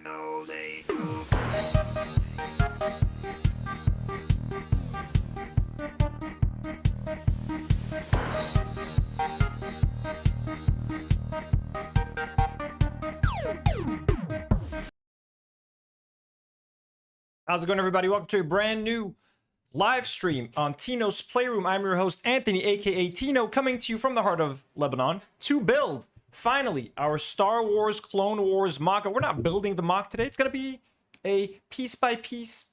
know they do. How's it going, everybody? Welcome to a brand new live stream on Tino's Playroom. I'm your host, Anthony, aka Tino, coming to you from the heart of Lebanon to build, finally, our Star Wars Clone Wars MOC. We're not building the MOC today. It's going to be a piece by piece.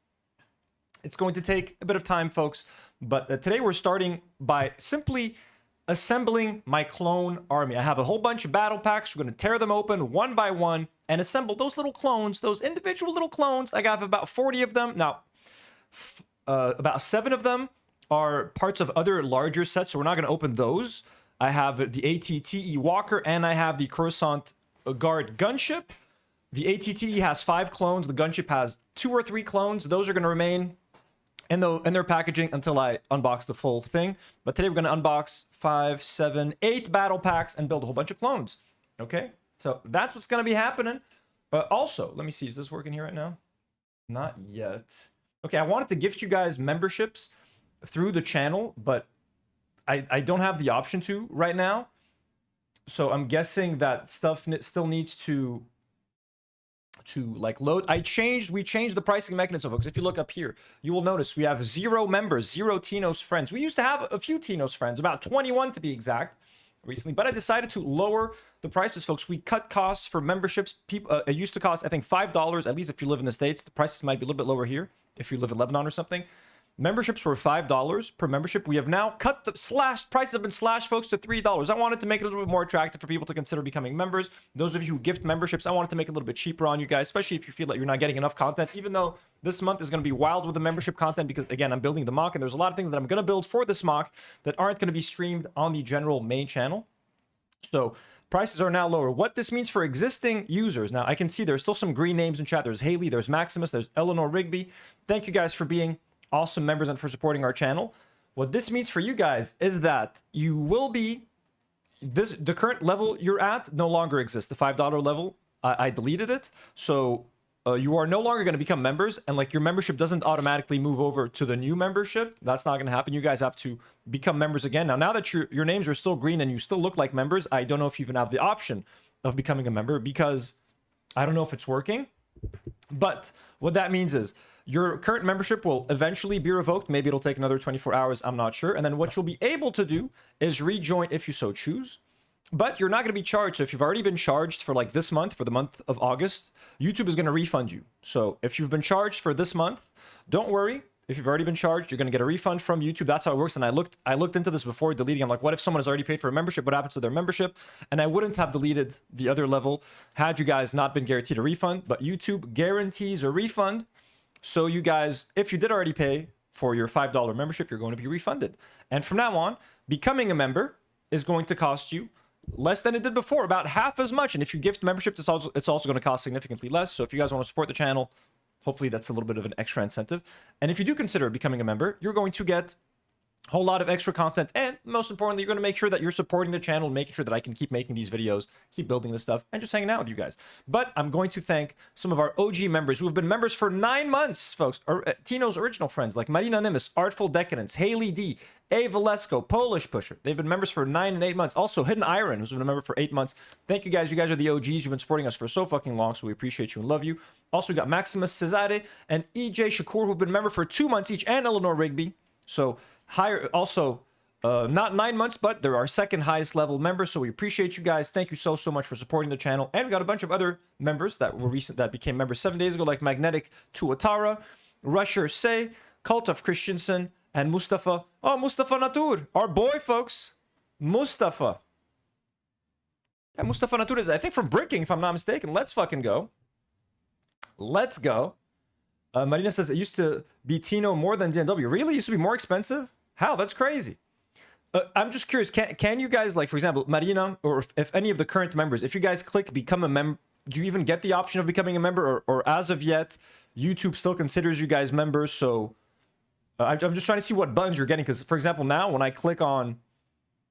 It's going to take a bit of time, folks. But today we're starting by simply assembling my clone army. I have a whole bunch of battle packs. We're going to tear them open one by one and assemble those little clones, those individual little clones. I got about 40 of them. Now, about 7 of them are parts of other larger sets, so we're not going to open those. I have the ATTE Walker, and I have the Coruscant Guard Gunship. The ATTE has 5 clones. The Gunship has 2 or 3 clones. Those are going to remain in their packaging until I unbox the full thing. But today we're going to unbox 5, 7, 8 battle packs and build a whole bunch of clones. Okay? So that's what's going to be happening. Also, let me see. Is this working here right now? Not yet. Okay, I wanted to gift you guys memberships through the channel, but I don't have the option to right now. So I'm guessing that stuff still needs to like load. We changed the pricing mechanism, folks. If you look up here, you will notice we have 0 members, 0 Tino's friends. We used to have a few Tino's friends, about 21 to be exact, recently, but I decided to lower the prices, folks. We cut costs for memberships. People, it used to cost, I think, $5, at least if you live in the States. The prices might be a little bit lower here if you live in Lebanon or something. Memberships were $5 per membership. We have now cut the prices have been slashed, folks, to $3. I wanted to make it a little bit more attractive for people to consider becoming members. Those of you who gift memberships, I wanted to make it a little bit cheaper on you guys, especially if you feel that you're not getting enough content, even though this month is going to be wild with the membership content because, again, I'm building the MOC, and there's a lot of things that I'm going to build for this MOC that aren't going to be streamed on the general main channel. So prices are now lower. What this means for existing users, now I can see there's still some green names in chat. There's Haley, there's Maximus, there's Eleanor Rigby. Thank you guys for being awesome members and for supporting our channel. What this means for you guys is that you will be the current level you're at no longer exists. The $5 level, I deleted it. So you are no longer going to become members, and like your membership doesn't automatically move over to the new membership. That's not going to happen. You guys have to become members again. Now that your names are still green and you still look like members, I don't know if you even have the option of becoming a member because I don't know if it's working. But what that means is your current membership will eventually be revoked. Maybe it'll take another 24 hours. I'm not sure. And then what you'll be able to do is rejoin if you so choose. But you're not going to be charged. So if you've already been charged for like this month, for the month of August, YouTube is going to refund you. So if you've been charged for this month, don't worry. If you've already been charged, you're going to get a refund from YouTube. That's how it works. And I looked into this before deleting. I'm like, what if someone has already paid for a membership? What happens to their membership? And I wouldn't have deleted the other level had you guys not been guaranteed a refund. But YouTube guarantees a refund. So you guys, if you did already pay for your $5 membership, you're going to be refunded. And from now on, becoming a member is going to cost you less than it did before, about half as much. And if you gift membership, it's also going to cost significantly less. So if you guys want to support the channel, hopefully that's a little bit of an extra incentive. And if you do consider becoming a member, you're going to get a whole lot of extra content. And most importantly, you're going to make sure that you're supporting the channel, making sure that I can keep making these videos, keep building this stuff, and just hanging out with you guys. But I'm going to thank some of our OG members who have been members for 9 months, folks. Tino's original friends like Marina Nimis, Artful Decadence, Haley D, A. Valesco, Polish Pusher. They've been members for 9 and 8 months. Also, Hidden Iron, who's been a member for 8 months. Thank you guys. You guys are the OGs. You've been supporting us for so fucking long, so we appreciate you and love you. Also, we got Maximus Cesare and EJ Shakur, who've been member for 2 months each, and Eleanor Rigby. So higher, also, not 9 months, but they're our second highest level members. So we appreciate you guys. Thank you so much for supporting the channel. And we got a bunch of other members that became members 7 days ago, like Magnetic Tuatara, Rusher Say, Cult of Christensen, and Mustafa. Oh, Mustafa Natur, our boy, folks. Mustafa. Yeah, Mustafa Natur is, I think, from Bricking, if I'm not mistaken. Let's fucking go. Let's go. Marina says it used to be Tino more than DNW. Really? It used to be more expensive? How? That's crazy. I'm just curious. Can you guys, like, for example, Marina, or if any of the current members, if you guys click become a member, do you even get the option of becoming a member? Or as of yet, YouTube still considers you guys members? So I'm just trying to see what buttons you're getting. Because, for example, now when I click on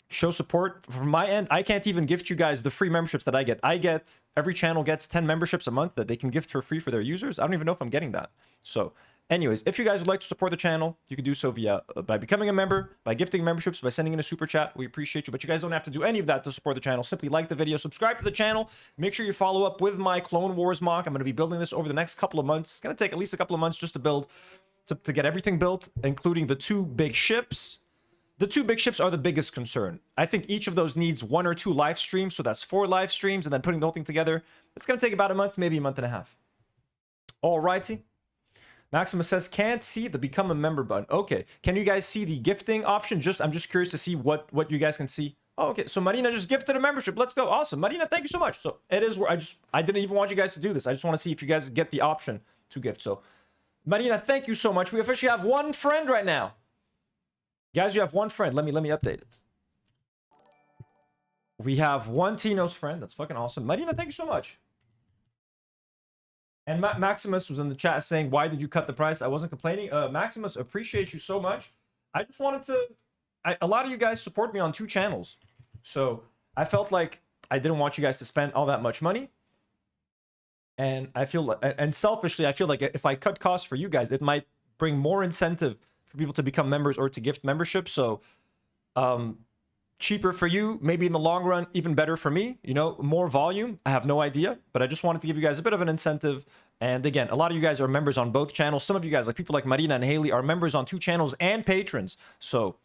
show support. From my end, I can't even gift you guys the free memberships that I get. Every channel gets 10 memberships a month that they can gift for free for their users. I don't even know if I'm getting that. So anyways, if you guys would like to support the channel, you can do so via by becoming a member, by gifting memberships, by sending in a super chat. We appreciate you, but you guys don't have to do any of that to support the channel. Simply like the video, subscribe to the channel, make sure you follow up with my Clone Wars MOC. I'm going to be building this over the next couple of months. It's going to take at least a couple of months just to build, to get everything built, including the 2 big ships. The 2 big ships are the biggest concern. I think each of those needs 1 or 2 live streams, so that's 4 live streams, and then putting the whole thing together, it's going to take about a month, maybe a month and a half. Alrighty. Maximus says, can't see the become a member button. Okay. Can you guys see the gifting option? I'm just curious to see what you guys can see. Oh, okay. So Marina just gifted a membership. Let's go. Awesome. Marina, thank you so much. So it is where I didn't even want you guys to do this. I just want to see if you guys get the option to gift. So Marina, thank you so much. We officially have 1 friend right now. Guys, you have 1 friend. Let me update it. We have 1 Tino's friend. That's fucking awesome. Marina, thank you so much. And Maximus was in the chat saying, why did you cut the price? I wasn't complaining. Maximus, appreciate you so much. I just wanted to... a lot of you guys support me on 2 channels. So I felt like I didn't want you guys to spend all that much money. And I feel like... And selfishly, I feel like if I cut costs for you guys, it might bring more incentive for people to become members or to gift membership. So cheaper for you, maybe in the long run, even better for me. You know, more volume. I have no idea, but I just wanted to give you guys a bit of an incentive. And again, a lot of you guys are members on both channels. Some of you guys, like people like Marina and Haley, are members on 2 channels and patrons. So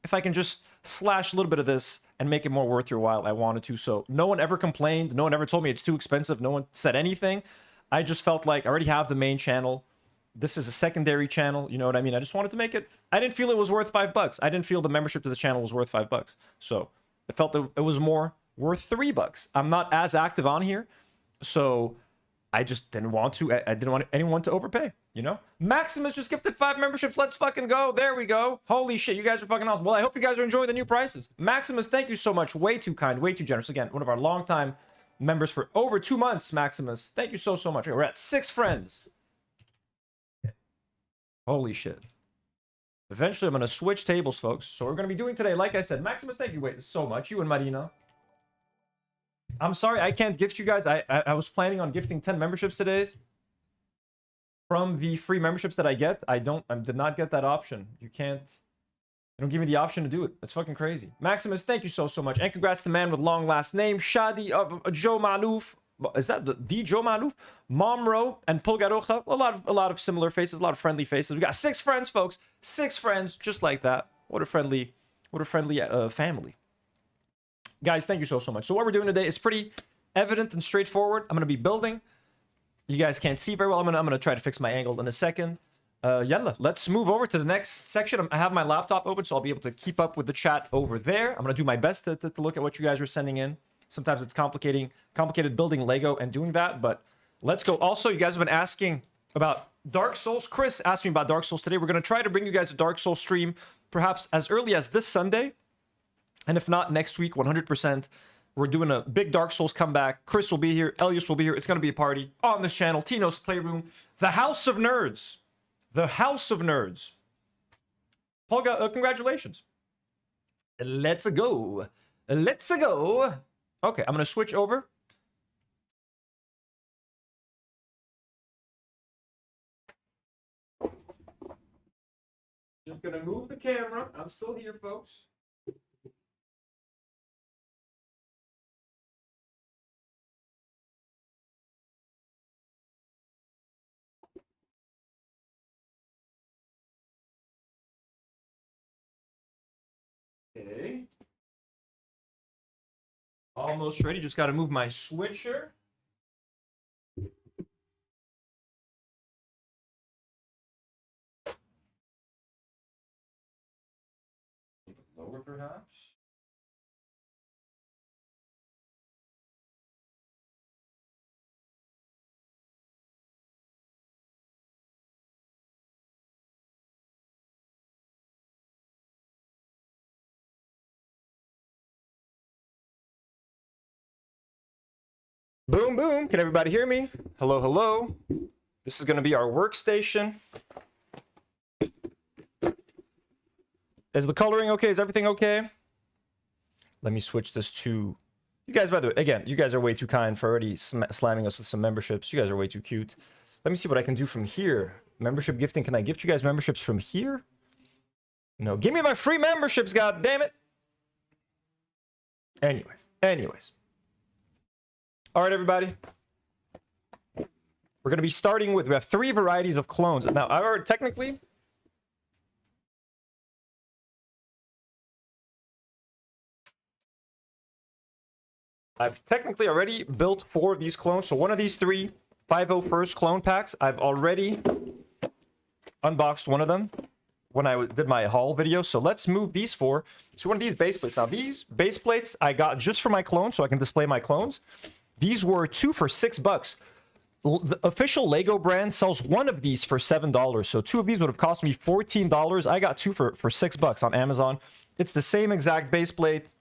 if I can just slash a little bit of this and make it more worth your while, I wanted to. So no one ever complained. No one ever told me it's too expensive. No one said anything. I just felt like I already have the main channel. This is a secondary channel, you know what I mean? I just wanted to make it... I didn't feel it was worth $5. I didn't feel the membership to the channel was worth $5. So I felt that it was more worth $3. I'm not as active on here, so I just didn't want to... I didn't want anyone to overpay, you know? Maximus just gifted 5 memberships. Let's fucking go. There we go. Holy shit, you guys are fucking awesome. Well, I hope you guys are enjoying the new prices. Maximus, thank you so much. Way too kind, way too generous. Again, one of our longtime members for over 2 months, Maximus. Thank you so much. We're at 6 friends. Holy shit. Eventually, I'm going to switch tables, folks. So we're going to be doing today, like I said, Maximus, thank you so much. You and Marina. I'm sorry, I can't gift you guys. I was planning on gifting 10 memberships today. From the free memberships that I get, I did not get that option. You don't give me the option to do it. It's fucking crazy. Maximus, thank you so much. And congrats to the man with long last name, Shadi of Joe Malouf. Is that the Joe Malouf? Momro and Pulgarocha. A lot of similar faces, a lot of friendly faces. We got 6 friends, folks. 6 friends, just like that. What a friendly family. Guys, thank you so much. So what we're doing today is pretty evident and straightforward. I'm going to be building. You guys can't see very well. I'm gonna try to fix my angle in a second. Yalla, let's move over to the next section. I have my laptop open, so I'll be able to keep up with the chat over there. I'm gonna do my best to look at what you guys are sending in. Sometimes it's complicated building Lego and doing that, but let's go. Also, you guys have been asking about Dark Souls. Chris asked me about Dark Souls today. We're going to try to bring you guys a Dark Souls stream perhaps as early as this Sunday. And if not, next week, 100%. We're doing a big Dark Souls comeback. Chris will be here. Elias will be here. It's going to be a party on this channel. Tino's Playroom. The House of Nerds. The House of Nerds. Polga, congratulations. Let's go. Let's go. Okay, I'm going to switch over. Just going to move the camera. I'm still here, folks. Okay. Almost ready. Just got to move my switcher. Lower, perhaps. Boom, boom. Can everybody hear me? Hello, hello. This is going to be our workstation. Is the coloring okay? Is everything okay? Let me switch this to... You guys, by the way, again, you guys are way too kind for already slamming us with some memberships. You guys are way too cute. Let me see what I can do from here. Membership gifting. Can I gift you guys memberships from here? No. Give me my free memberships, god damn it. Anyways. All right, everybody. We're going to be starting with... We have 3 varieties of clones. Now, I've already technically... I've technically already built 4 of these clones. So one of these 3 501st clone packs, I've already unboxed one of them when I did my haul video. So let's move these 4 to one of these base plates. Now, these base plates I got just for my clones, so I can display my clones. These were 2 for $6. The official Lego brand sells 1 of these for $7. So 2 of these would have cost me $14. I got 2 for $6 on Amazon. It's the same exact base plate.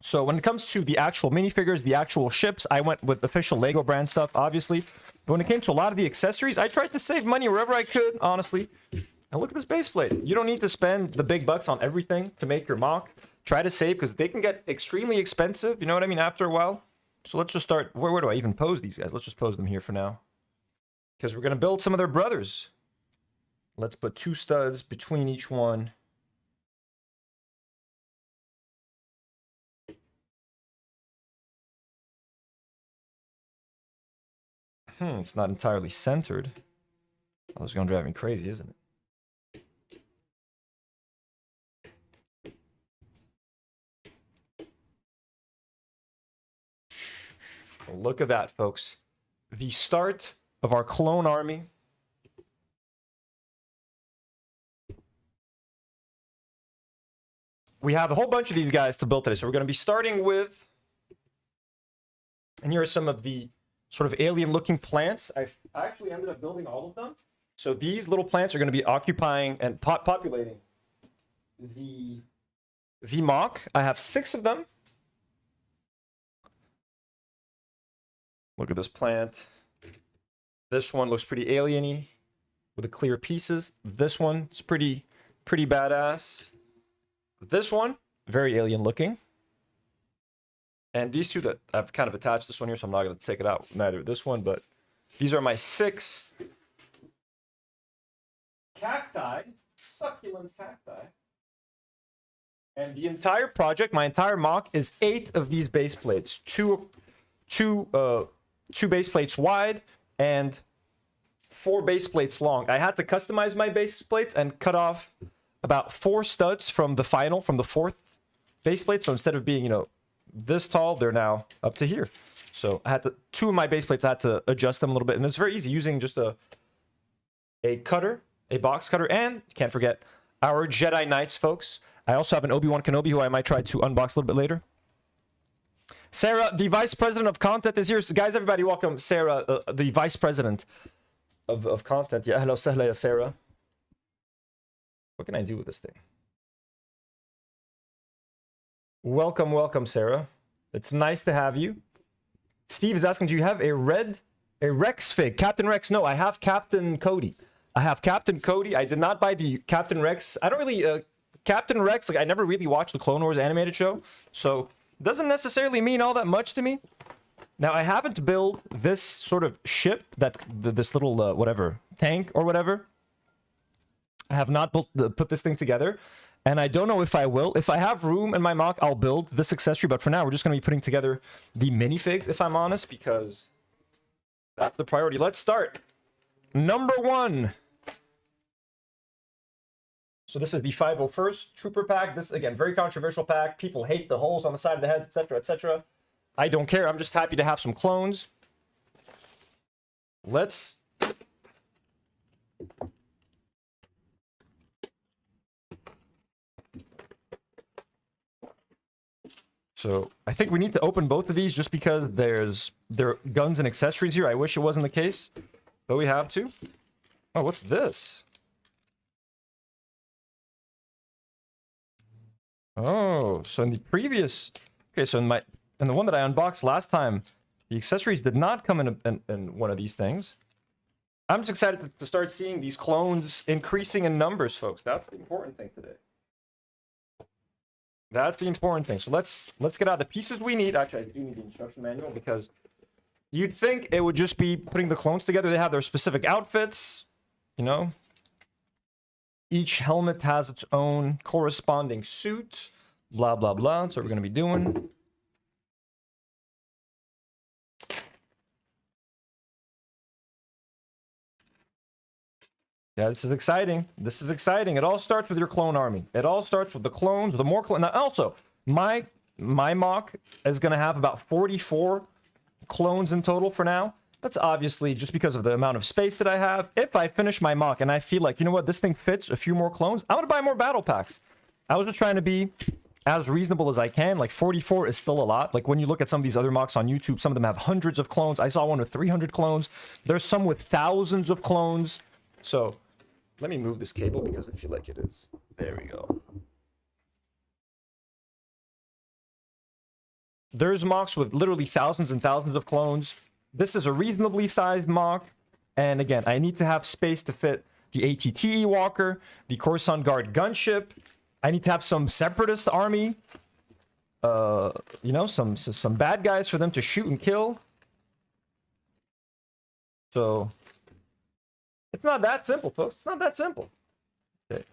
So when it comes to the actual minifigures, the actual ships, I went with official Lego brand stuff, obviously. But when it came to a lot of the accessories, I tried to save money wherever I could, honestly. And look at this base plate. You don't need to spend the big bucks on everything to make your MOC. Try to save, because they can get extremely expensive, you know what I mean, after a while. So let's just start... Where do I even pose these guys? Let's just pose them here for now. Because we're going to build some of their brothers. Let's put 2 studs between each one. It's not entirely centered. Oh, this is going to drive me crazy, isn't it? Well, look at that, folks. The start of our clone army. We have a whole bunch of these guys to build today. So we're going to be starting with... And here are some of the sort of alien-looking plants. I actually ended up building all of them. So these little plants are going to be occupying and populating the MOC. I have 6 of them. Look at this plant. This one looks pretty alien-y with the clear pieces. This one is pretty badass. This one, very alien-looking. And these 2 that I've kind of attached this one here, so I'm not going to take it out, neither this one, but these are my 6 cacti, succulent cacti. And the entire project, my entire MOC, is 8 of these base plates. Two base plates wide and 4 base plates long. I had to customize my base plates and cut off about 4 studs from the 4th base plate. So instead of being, you know, this tall, they're now up to here. So I had to... 2 of my base plates, I had to adjust them a little bit. And it's very easy using just a cutter, a box cutter. And can't forget our Jedi Knights, folks. I also have an Obi-Wan Kenobi who I might try to unbox a little bit later. Sarah, the vice president of content, is here. Guys, everybody, welcome Sarah, the vice president of content. Yeah, hello, sahla, Sarah. What can I do with this thing? Welcome, Sarah. It's nice to have you. Steve is asking, do you have a Rex fig? Captain Rex? No, I have Captain Cody. I did not buy the Captain Rex. I don't really... Captain Rex, like, I never really watched the Clone Wars animated show, so doesn't necessarily mean all that much to me. Now, I haven't built this sort of ship, this little, whatever, tank or whatever. I have not put this thing together. And I don't know if I will. If I have room in my MOC, I'll build this accessory. But for now, we're just going to be putting together the minifigs, if I'm honest, because that's the priority. Let's start. Number 1. So this is the 501st Trooper pack. This, again, very controversial pack. People hate the holes on the side of the heads, etc., etc. I don't care. I'm just happy to have some clones. Let's... So I think we need to open both of these just because there are guns and accessories here. I wish it wasn't the case, but we have to. Oh, what's this? Oh, so in the previous... Okay, so in the one that I unboxed last time, the accessories did not come in one of these things. I'm just excited to start seeing these clones increasing in numbers, folks. That's the important thing today. That's the important thing. So let's get out the pieces we need. Actually, I do need the instruction manual because you'd think it would just be putting the clones together. They have their specific outfits, you know. Each helmet has its own corresponding suit, blah, blah, blah. That's what we're going to be doing. Yeah, this is exciting. This is exciting. It all starts with your clone army. It all starts with the clones, the more clones. Now, also, my MOC is going to have about 44 clones in total for now. That's obviously just because of the amount of space that I have. If I finish my MOC and I feel like, you know what, this thing fits a few more clones, I'm going to buy more battle packs. I was just trying to be as reasonable as I can. Like 44 is still a lot. Like when you look at some of these other MOCs on YouTube, some of them have hundreds of clones. I saw one with 300 clones. There's some with thousands of clones. So let me move this cable because I feel like it is. There we go. There's MOCs with literally thousands and thousands of clones. This is a reasonably sized MOC. And again, I need to have space to fit the ATTE Walker, the Coruscant Guard gunship. I need to have some separatist army. You know, some bad guys for them to shoot and kill. So it's not that simple, folks. It's not that simple. Okay.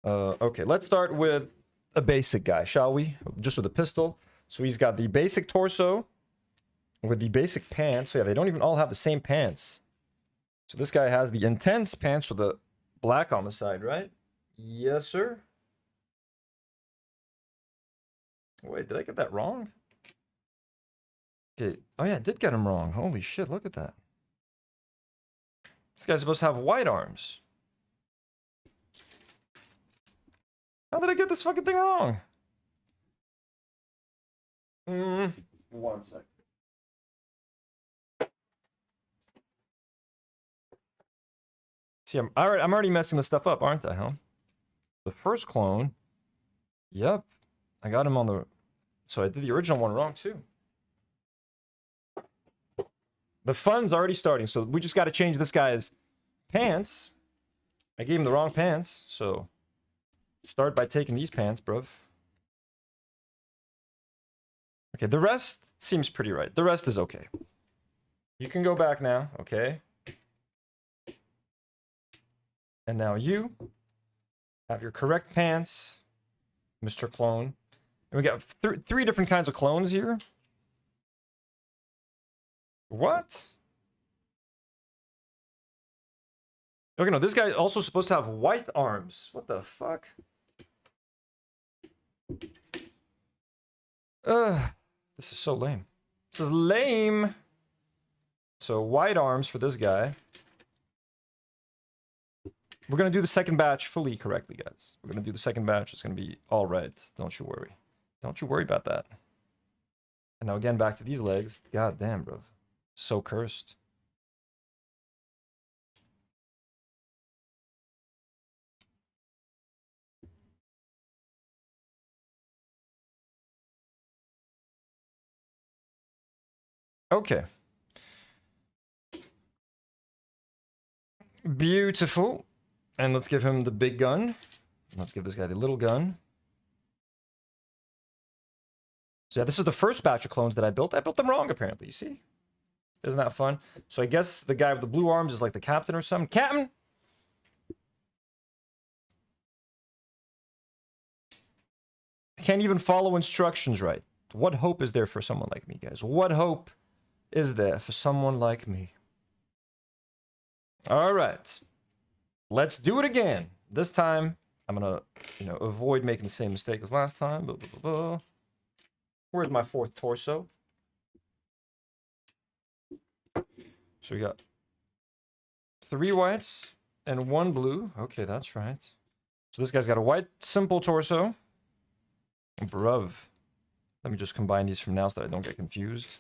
Okay, let's start with a basic guy, shall we? Just with a pistol. So he's got the basic torso with the basic pants. So yeah, they don't even all have the same pants. So this guy has the intense pants with the black on the side, right? Yes, sir. Wait, did I get that wrong? Okay. Oh yeah, I did get him wrong. Holy shit, look at that. This guy's supposed to have white arms. How did I get this fucking thing wrong? One sec. See, I'm already messing this stuff up, aren't I, huh? The first clone. Yep. I got him on the... So I did the original one wrong, too. The fun's already starting, so we just got to change this guy's pants. I gave him the wrong pants, so... Start by taking these pants, bruv. Okay, the rest seems pretty right. The rest is okay. You can go back now, okay? And now you have your correct pants, Mr. Clone. And we got three different kinds of clones here. What? Okay, no, this guy also supposed to have white arms. What the fuck? This is so lame. This is lame. So white arms for this guy. We're going to do the second batch fully correctly, guys. We're going to do the second batch. It's going to be all right. Don't you worry. Don't you worry about that. And now again, back to these legs. God damn, bro. So cursed. Okay. Beautiful. And let's give him the big gun. Let's give this guy the little gun. So yeah, this is the first batch of clones that I built. I built them wrong, apparently. You see? Isn't that fun? So I guess the guy with the blue arms is like the captain or something. Captain! I can't even follow instructions right. What hope is there for someone like me, guys? What hope is there for someone like me? All right. Let's do it again. This time, I'm going to, avoid making the same mistake as last time. Blah, blah, blah, blah. Where's my fourth torso? So we got 3 whites and 1 blue. Okay, that's right. So this guy's got a white, simple torso. Bruv. Let me just combine these from now so that I don't get confused.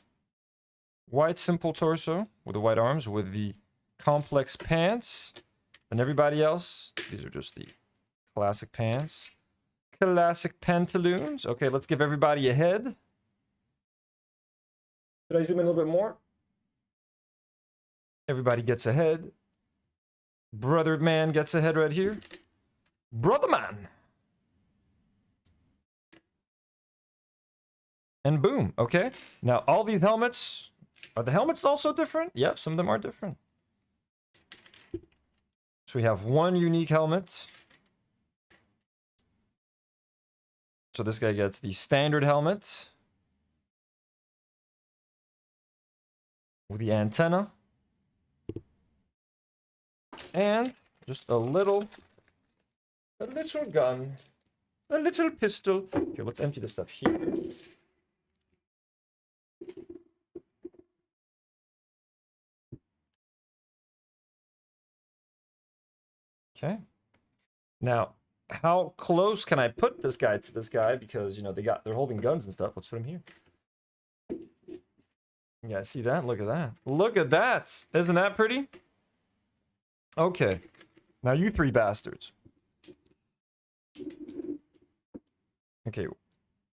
White, simple torso with the white arms with the complex pants. And everybody else, these are just the classic pants. Classic pantaloons. Okay, let's give everybody a head. Should I zoom in a little bit more? Everybody gets a head. Brother man gets a head right here. Brother man. And boom, okay? Now, all these helmets... Are the helmets also different? Yep, some of them are different. So we have one unique helmet. So this guy gets the standard helmet. With the antenna. And just a little gun. A little pistol. Here, let's empty this stuff here. Okay. Now, how close can I put this guy to this guy? Because, you know, they're holding guns and stuff. Let's put him here. Yeah, see that? Look at that. Look at that. Isn't that pretty? Okay. Now you three bastards. Okay.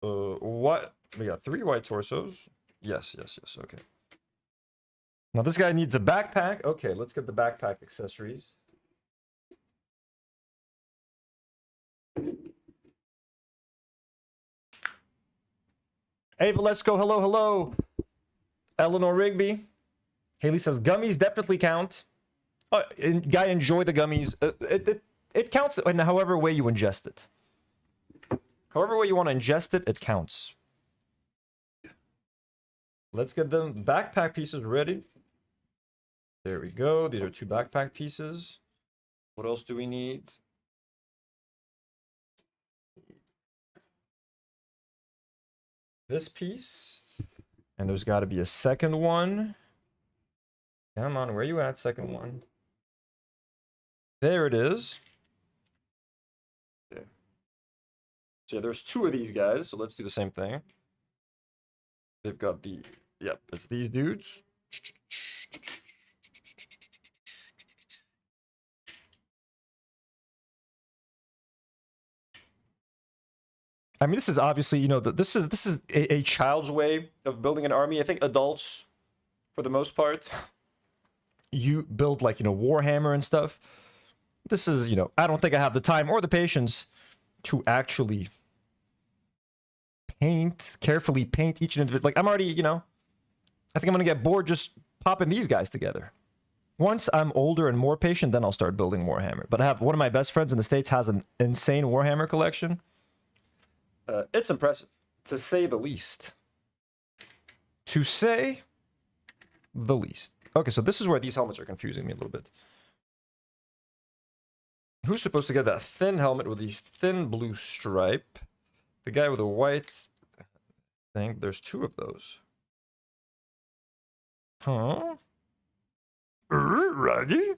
What? We got 3 white torsos. Yes, yes, yes. Okay. Now this guy needs a backpack. Okay, let's get the backpack accessories. Ava, let's go. Hello, hello. Eleanor Rigby. Haley says gummies definitely count. Guy, enjoy the gummies. It counts in however way you ingest it. However way you want to ingest it, it counts. Let's get them backpack pieces ready. There we go. These are 2 backpack pieces. What else do we need? This piece. And there's got to be a second one. Come on, where you at, second one? There it is. Okay. So yeah, there's 2 of these guys, so let's do the same thing. They've got the... Yep, it's these dudes. I mean, this is obviously, you know, this is a child's way of building an army. I think adults, for the most part, you build like, you know, Warhammer and stuff. This is, you know, I don't think I have the time or the patience to actually carefully paint each individual. Like, I'm already, you know, I think I'm gonna get bored just popping these guys together. Once I'm older and more patient, then I'll start building Warhammer. But I have one of my best friends in the States has an insane Warhammer collection. It's impressive, to say the least. To say the least. Okay, so this is where these helmets are confusing me a little bit. Who's supposed to get that thin helmet with the thin blue stripe? The guy with the white thing. There's 2 of those. Huh? Ready?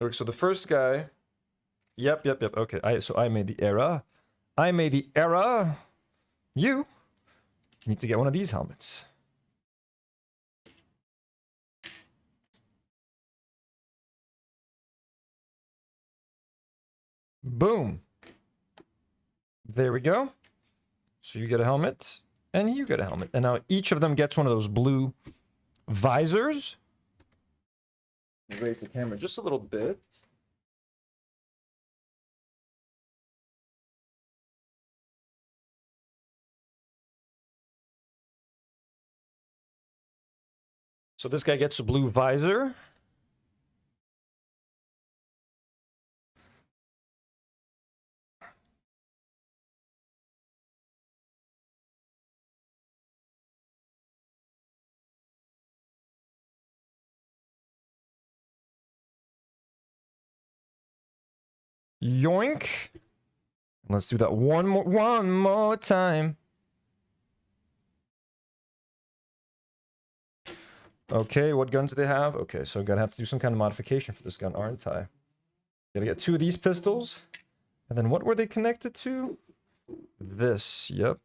Okay, so the first guy... Yep. Okay, so I made the error. You need to get one of these helmets. Boom. There we go. So you get a helmet, and you get a helmet. And now each of them gets one of those blue visors. Raise the camera just a little bit. So this guy gets a blue visor. Yoink. Let's do that one more time. Okay, what guns do they have? Okay, so I'm gonna have to do some kind of modification for this gun, aren't I? Gotta get 2 of these pistols. And then what were they connected to? This, yep.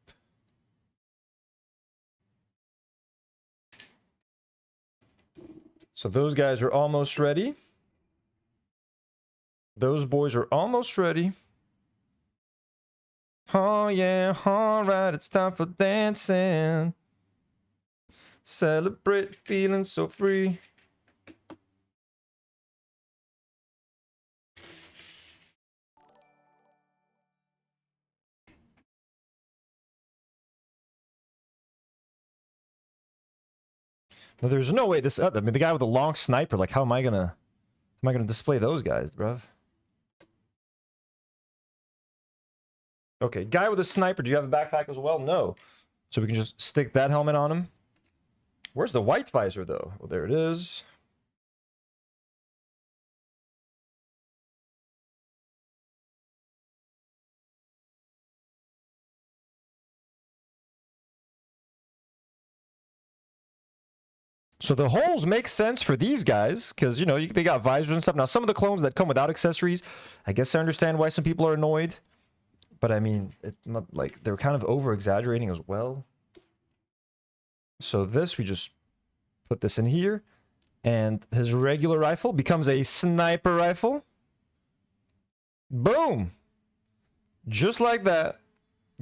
So those guys are almost ready. Those boys are almost ready. Oh yeah, alright, it's time for dancing. Celebrate feeling so free. No, there's no way this... I mean, the guy with the long sniper, like, how am I gonna display those guys, bruv? Okay, guy with a sniper, do you have a backpack as well? No. So we can just stick that helmet on him. Where's the white visor, though? Well, there it is. So the holes make sense for these guys, because, you know, they got visors and stuff. Now, some of the clones that come without accessories, I guess I understand why some people are annoyed. But, I mean, like, they're kind of over-exaggerating as well. So this, we just put this in here. And his regular rifle becomes a sniper rifle. Boom! Just like that.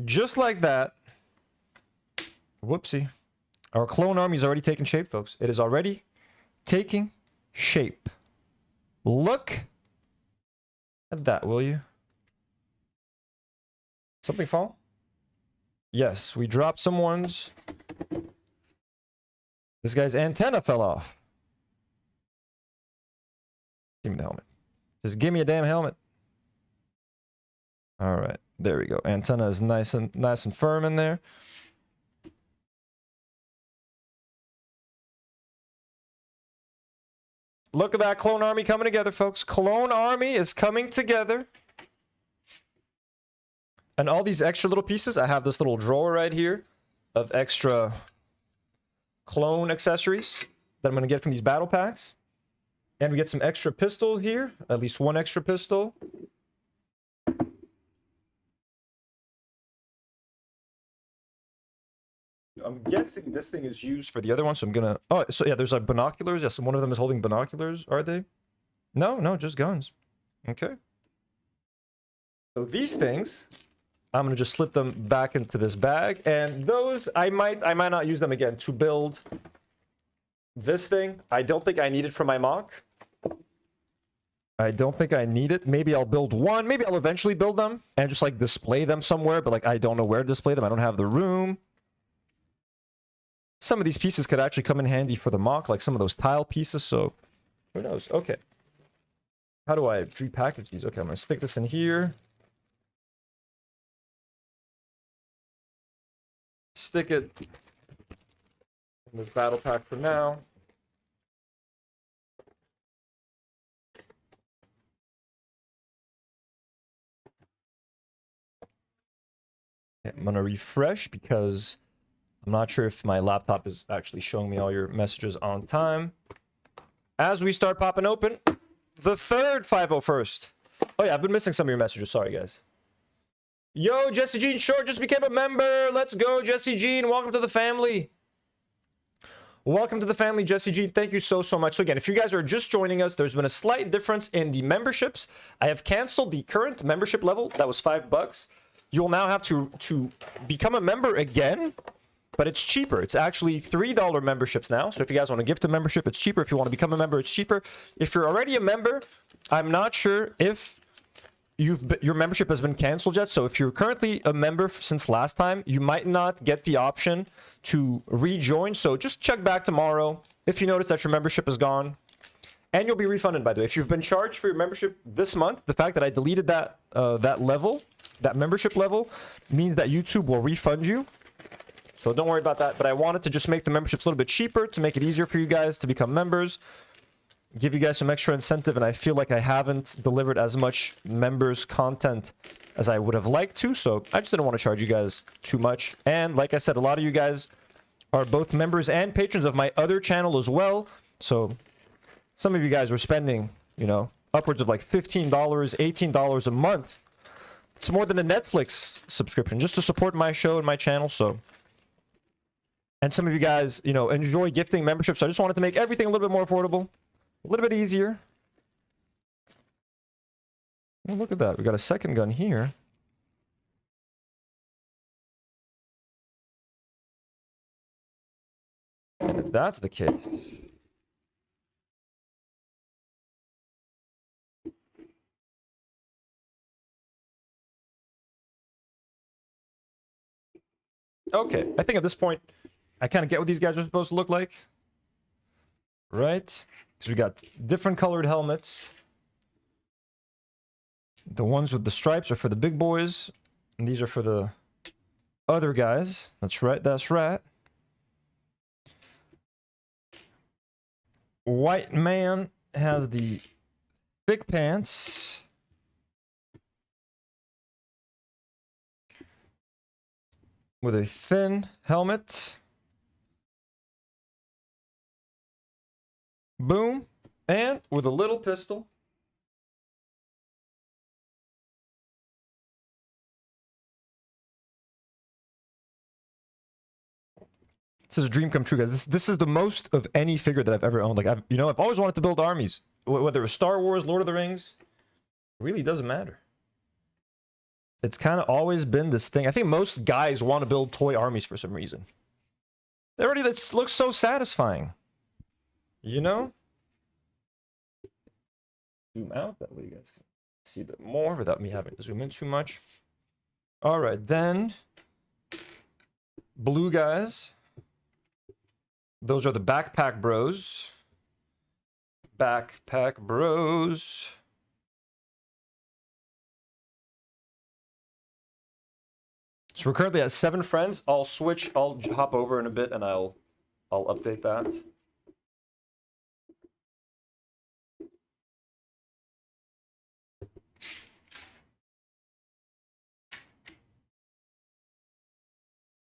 Just like that. Whoopsie. Our clone army is already taking shape, folks. It is already taking shape. Look at that, will you? Something fall? Yes, we dropped some ones. This guy's antenna fell off. Give me the helmet. Just give me a damn helmet. All right, there we go. Antenna is nice and firm in there. Look at that clone army coming together, folks. Clone army is coming together. And all these extra little pieces, I have this little drawer right here of extra clone accessories that I'm going to get from these battle packs. And we get some extra pistols here, at least one extra pistol. I'm guessing this thing is used for the other one, so I'm gonna... Oh, so yeah, there's like binoculars. Yes, one of them is holding binoculars, are they? No, just guns. Okay. So these things, I'm gonna just slip them back into this bag, and those, I might not use them again to build this thing. I don't think I need it for my MOC. I don't think I need it. Maybe I'll build one. Maybe I'll eventually build them and just like display them somewhere, but like I don't know where to display them. I don't have the room. Some of these pieces could actually come in handy for the MOC, like some of those tile pieces, so who knows? Okay. How do I repackage these? Okay, I'm going to stick this in here. Stick it in this battle pack for now. Okay, I'm going to refresh because... I'm not sure if my laptop is actually showing me all your messages on time. As we start popping open, the third 501st. Oh yeah, I've been missing some of your messages. Sorry, guys. Yo, Jesse Jean Short just became a member. Let's go, Jesse Jean. Welcome to the family. Welcome to the family, Jesse Jean. Thank you so much. So again, if you guys are just joining us, there's been a slight difference in the memberships. I have canceled the current membership level. That was $5. You'll now have to become a member again. But it's cheaper. It's actually $3 memberships now. So if you guys want to gift a membership, it's cheaper. If you want to become a member, it's cheaper. If you're already a member, I'm not sure if your membership has been canceled yet. So if you're currently a member since last time, you might not get the option to rejoin. So just check back tomorrow if you notice that your membership is gone. And you'll be refunded, by the way. If you've been charged for your membership this month, the fact that I deleted that membership level, means that YouTube will refund you. So don't worry about that, but I wanted to just make the memberships a little bit cheaper to make it easier for you guys to become members, give you guys some extra incentive, and I feel like I haven't delivered as much members content as I would have liked to, so I just didn't want to charge you guys too much. And like I said, a lot of you guys are both members and patrons of my other channel as well, so some of you guys were spending, you know, upwards of like $15, $18 a month. It's more than a Netflix subscription just to support my show and my channel, so... And some of you guys, you know, enjoy gifting memberships. So I just wanted to make everything a little bit more affordable, a little bit easier. Oh, look at that. We got a second gun here. If that's the case. Okay, I think at this point, I kind of get what these guys are supposed to look like. right? Because we got different colored helmets. The ones with the stripes are for the big boys, and these are for the other guys. That's right, that's right. White man has the thick pants. With a thin helmet. Boom. And with a little pistol. This is a dream come true, guys. This is the most of any figure that I've ever owned. Like, I've always wanted to build armies. Whether it was Star Wars, Lord of the Rings. It really doesn't matter. It's kind of always been this thing. I think most guys want to build toy armies for some reason. That looks so satisfying. You know? Zoom out, that way you guys can see a bit more without me having to zoom in too much. Alright, then. Blue guys. Those are the backpack bros. Backpack bros. So we're currently at 7 friends. I'll hop over in a bit and I'll update that.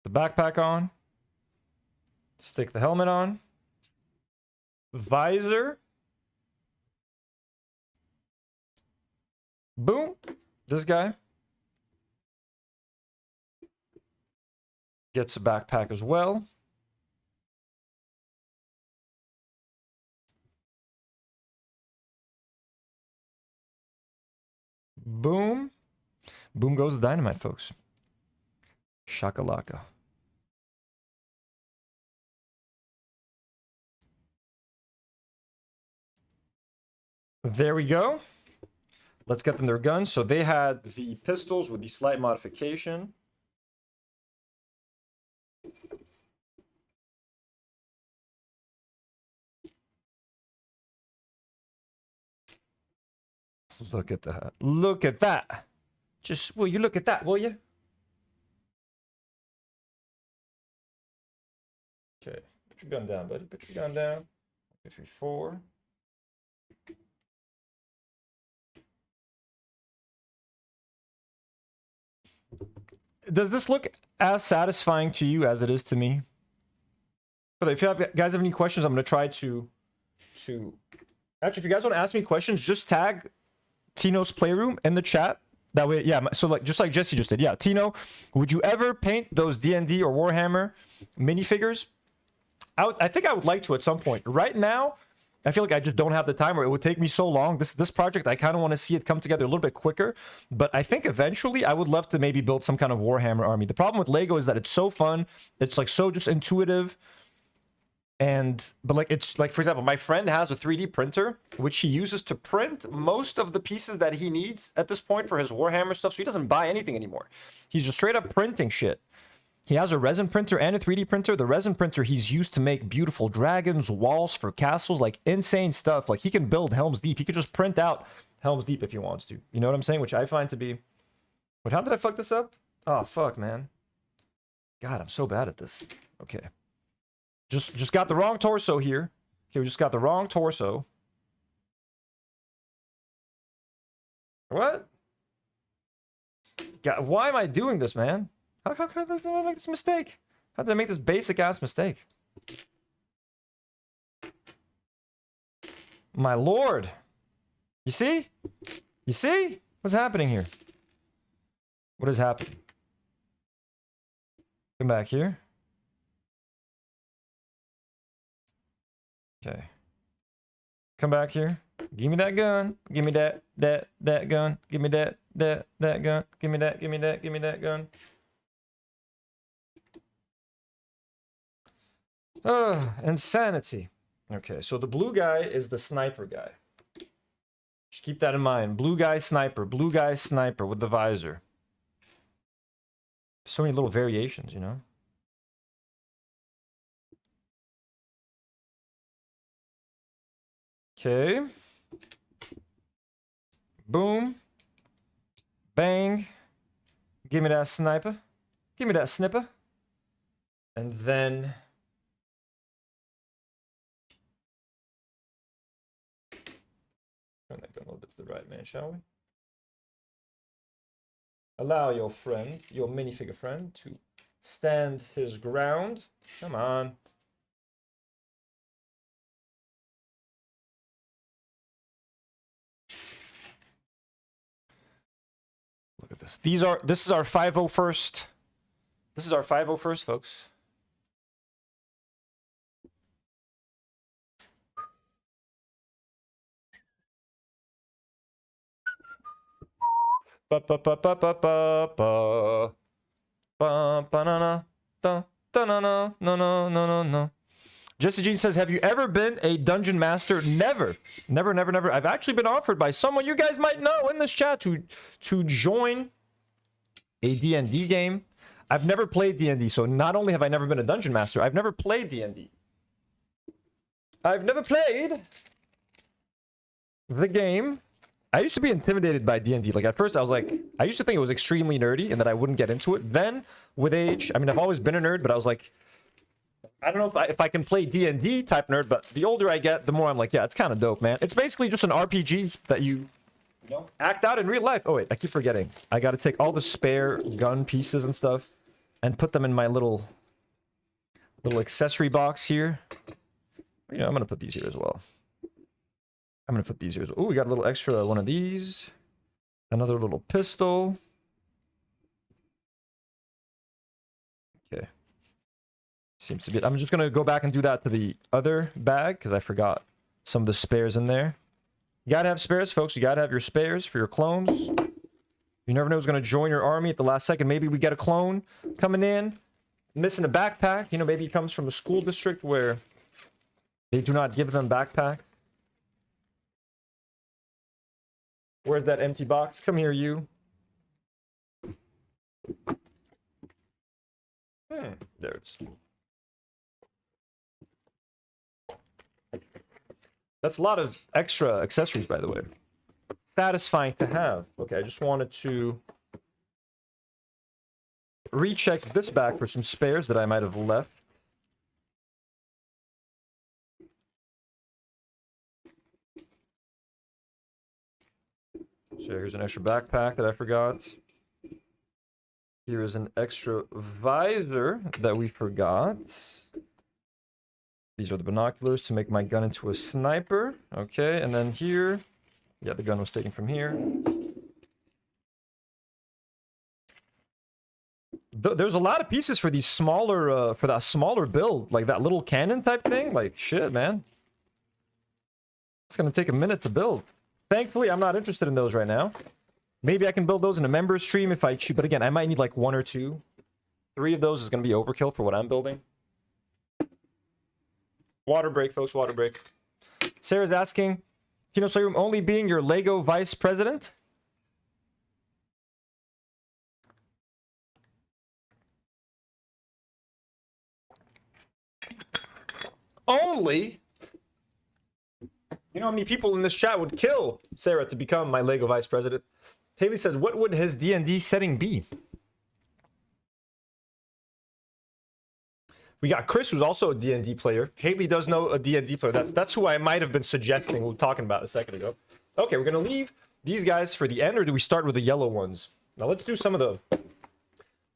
The backpack on. Stick the helmet on. Visor. Boom. This guy gets a backpack as well. Boom. Boom goes the dynamite, folks. Shakalaka. There we go. Let's get them their guns. So they had the pistols with the slight modification. Look at that. Look at that. Just, will you look at that, will you? Okay. Put your gun down, buddy. Put your gun down. 2, 3, 4. Does this look as satisfying to you as it is to me? But if you guys have any questions, I'm going to try to... Actually, if you guys want to ask me questions, just tag Tino's Playroom in the chat. That way, yeah, so like just like Jesse just did. Yeah, Tino, would you ever paint those D&D or Warhammer minifigures? I think I would like to at some point. Right now, I feel like I just don't have the time, or it would take me so long. This project, I kind of want to see it come together a little bit quicker. But I think eventually I would love to maybe build some kind of Warhammer army. The problem with Lego is that it's so fun. It's like so just intuitive. But like, it's like, for example, my friend has a 3D printer, which he uses to print most of the pieces that he needs at this point for his Warhammer stuff. So he doesn't buy anything anymore. He's just straight up printing shit. He has a resin printer and a 3D printer. The resin printer he's used to make beautiful dragons, walls for castles, like insane stuff. Like he can build Helm's Deep. He could just print out Helm's Deep if he wants to. You know what I'm saying? Which I find to be... Wait, how did I fuck this up? Oh, fuck, man. God, I'm so bad at this. Okay. Just got the wrong torso here. Okay, we just got the wrong torso. What? God, why am I doing this, man? How did I make this mistake? How did I make this basic-ass mistake? My lord. You see? You see? What's happening here? What is happening? Come back here. Okay. Come back here. Give me that gun. Give me that gun. Give me that gun. Give me that gun. Insanity. Okay, so the blue guy is the sniper guy. Just keep that in mind. Blue guy sniper with the visor. So many little variations, you know? Okay. Boom. Bang. Give me that sniper. Give me that snipper. And then... turn that gun a little bit to the right, man, shall we? Allow your friend, your minifigure friend, to stand his ground. Come on. Look at this. This is our 501st. This is our 501st, folks. Ba ba ba ba ba ba ba ba ba na na da da na na no no no no no. Jesse Jean says, have you ever been a dungeon master? Never. Never, never, never. I've actually been offered by someone you guys might know in this chat to join a D&D game. I've never played D&D, so not only have I never been a dungeon master, I've never played D&D. I've never played the game. I used to be intimidated by D&D. Like, at first, I was like... I used to think it was extremely nerdy and that I wouldn't get into it. Then, with age... I mean, I've always been a nerd, but I was like... I don't know if I can play D&D type nerd, but the older I get, the more I'm like, yeah, it's kind of dope, man. It's basically just an RPG that you know, act out in real life. Oh, wait, I keep forgetting. I got to take all the spare gun pieces and stuff and put them in my little accessory box here. You know, I'm going to put these here as well. I'm going to put these here as well. Oh, we got a little extra one of these. Another little pistol. Okay. Seems to be... I'm just going to go back and do that to the other bag because I forgot some of the spares in there. You got to have spares, folks. You got to have your spares for your clones. You never know who's going to join your army at the last second. Maybe we get a clone coming in, missing a backpack. You know, maybe he comes from a school district where they do not give them backpack. Where's that empty box? Come here, you. There it is. That's a lot of extra accessories, by the way. Satisfying to have. Okay, I just wanted to recheck this bag for some spares that I might have left. So here's an extra backpack that I forgot. Here is an extra visor that we forgot. These are the binoculars to make my gun into a sniper. Okay, and then here... yeah, the gun was taken from here. There's a lot of pieces for these smaller, for that smaller build. Like that little cannon type thing. Like, shit, man. It's gonna take a minute to build. Thankfully, I'm not interested in those right now. Maybe I can build those in a member stream if I choose. But again, I might need like 1 or 2. 3 of those is gonna be overkill for what I'm building. Water break, folks, water break. Sarah's asking, Tino's Playroom only being your Lego vice president? Only? You know how many people in this chat would kill Sarah to become my Lego vice president? Haley says, what would his D&D setting be? We got Chris, who's also a D&D player. Haley does know a D&D player. That's who I might have been suggesting we were talking about a second ago. Okay, we're going to leave these guys for the end, or do we start with the yellow ones? Now, let's do some of the...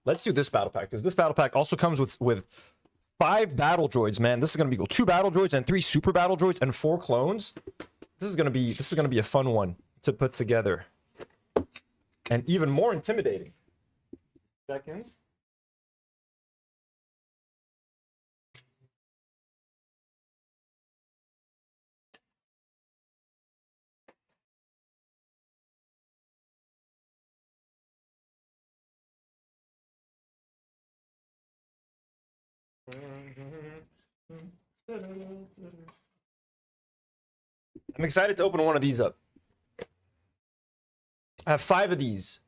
let's do this battle pack, because this battle pack also comes with 5 battle droids, man. This is going to be cool. 2 battle droids and 3 super battle droids and 4 clones. This is going to be a fun one to put together. And even more intimidating. Second. I'm excited to open one of these up. I have 5 of these.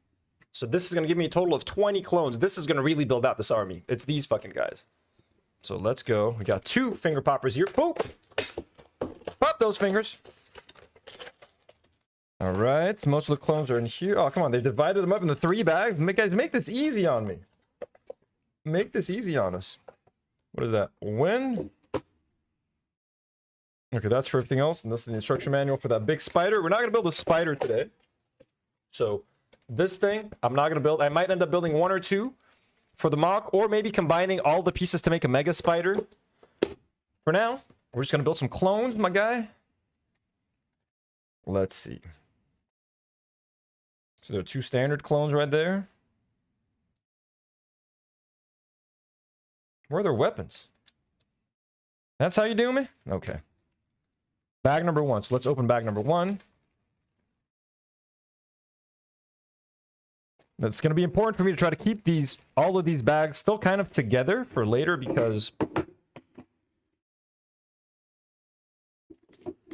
So this is going to give me a total of 20 clones. This is going to really build out this army. It's these fucking guys. So let's go. We got 2 finger poppers here. Boop! Pop those fingers. All right, most of the clones are in here. Oh, come on, they divided them up into 3 bags. Guys, make this easy on me. Make this easy on us. What is that? Win. Okay, that's for everything else. And this is the instruction manual for that big spider. We're not going to build a spider today. So this thing, I'm not going to build. I might end up building 1 or 2 for the MOC, or maybe combining all the pieces to make a mega spider. For now, we're just going to build some clones, my guy. Let's see. So there are 2 standard clones right there. Where are their weapons? That's how you do me? Okay. Bag number 1. So let's open bag number 1. It's going to be important for me to try to keep all of these bags still kind of together for later, because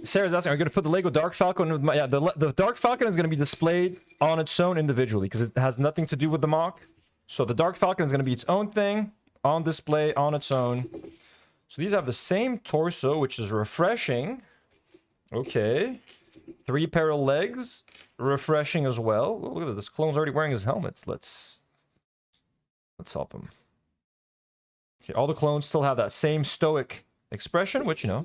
Sarah's asking, are you going to put the Lego Dark Falcon with my... Yeah, the Dark Falcon is going to be displayed on its own individually, because it has nothing to do with the MOC. So the Dark Falcon is going to be its own thing, on display, on its own. So these have the same torso, which is refreshing. Okay. 3 pair of legs. Refreshing as well. Oh, look at this. Clone's already wearing his helmet. Let's help him. Okay, all the clones still have that same stoic expression, which, you know,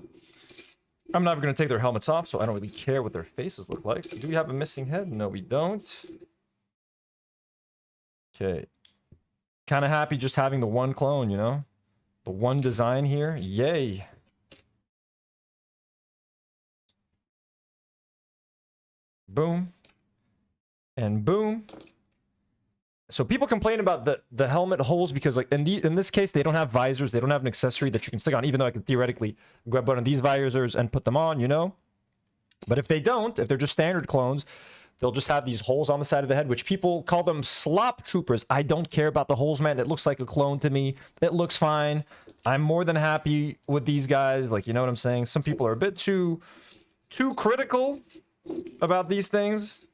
I'm never going to take their helmets off, so I don't really care what their faces look like. Do we have a missing head? No, we don't. Okay. Kind of happy just having the 1 clone, you know? The 1 design here. Yay. Boom. And boom. So people complain about the helmet holes because, like, in this case, they don't have visors. They don't have an accessory that you can stick on, even though I could theoretically grab one of these visors and put them on, you know? But if they don't, if they're just standard clones, they'll just have these holes on the side of the head, which people call them slop troopers. I don't care about the holes, man. It looks like a clone to me. It looks fine. I'm more than happy with these guys. Like, you know what I'm saying? Some people are a bit too critical about these things,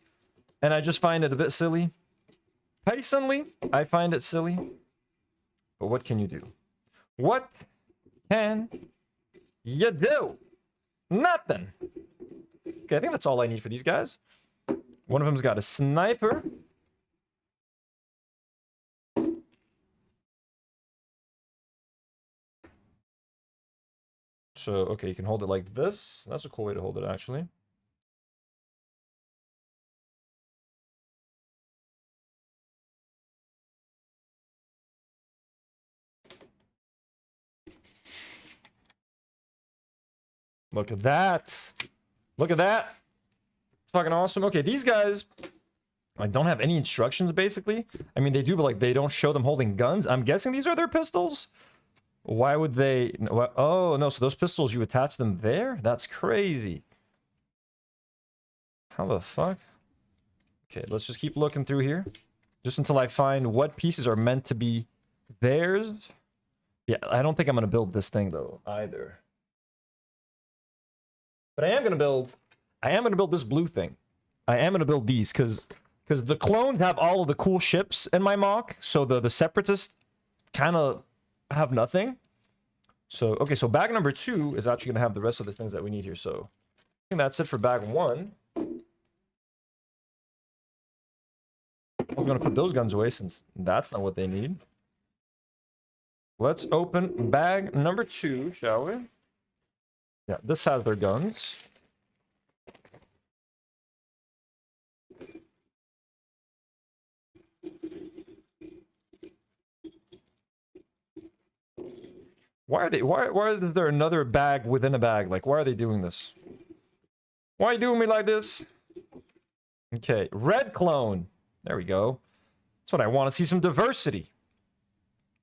and I just find it a bit silly. Personally, I find it silly. But what can you do? What can you do? Nothing. Okay, I think that's all I need for these guys. One of them's got a sniper. So, okay, you can hold it like this. That's a cool way to hold it, actually. Look at that. Look at that. Fucking awesome. Okay, these guys, like, don't have any instructions, basically. I mean, they do, but, like, they don't show them holding guns. I'm guessing these are their pistols. Why would they... Oh, no, so those pistols, you attach them there? That's crazy. How the fuck? Okay, let's just keep looking through here. Just until I find what pieces are meant to be theirs. Yeah, I don't think I'm going to build this thing, though, either. But I am going to build this blue thing. I am going to build these, because the clones have all of the cool ships in my MOC, so the separatists kind of have nothing. So, okay, so bag number 2 is actually going to have the rest of the things that we need here. So, I think that's it for bag 1. I'm going to put those guns away since that's not what they need. Let's open bag number 2, shall we? Yeah, this has their guns. Why is there another bag within a bag? Like, why are they doing this? Why are you doing me like this? Okay, red clone. There we go. That's what I want to see, some diversity.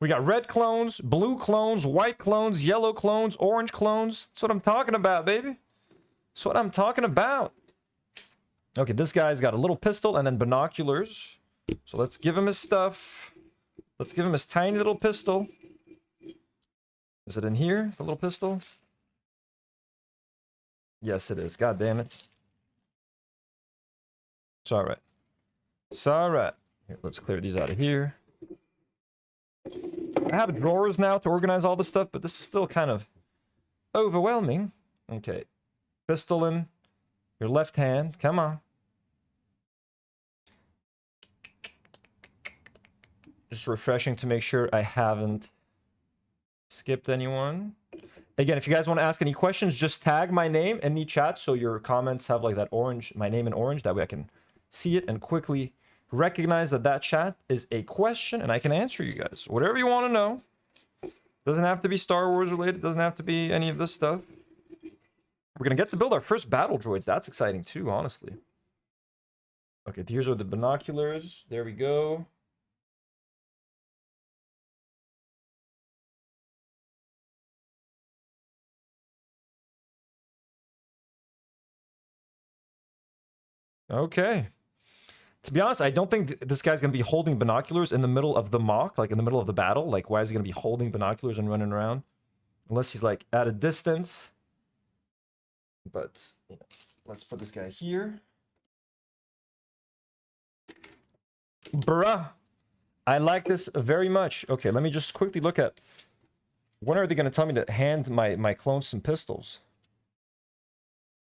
We got red clones, blue clones, white clones, yellow clones, orange clones. That's what I'm talking about, baby. That's what I'm talking about. Okay, this guy's got a little pistol and then binoculars. So let's give him his stuff. Let's give him his tiny little pistol. Is it in here, the little pistol? Yes, it is. God damn it. It's alright. It's alright. Here, let's clear these out of here. I have drawers now to organize all this stuff, but this is still kind of overwhelming. Okay. Pistol in your left hand. Come on. Just refreshing to make sure I haven't skipped anyone. Again, if you guys want to ask any questions, just tag my name in the chat so your comments have like that orange, my name in orange. That way I can see it and quickly recognize that that chat is a question and I can answer you guys. Whatever you want to know. Doesn't have to be Star Wars related. Doesn't have to be any of this stuff. We're going to get to build our first battle droids. That's exciting too, honestly. Okay, here's are the binoculars. There we go. Okay. To be honest, I don't think this guy's going to be holding binoculars in the middle of the MOC, like in the middle of the battle. Like, why is he going to be holding binoculars and running around? Unless he's, like, at a distance. But, you know, let's put this guy here. Bruh. I like this very much. Okay, let me just quickly look at... When are they going to tell me to hand my clones some pistols?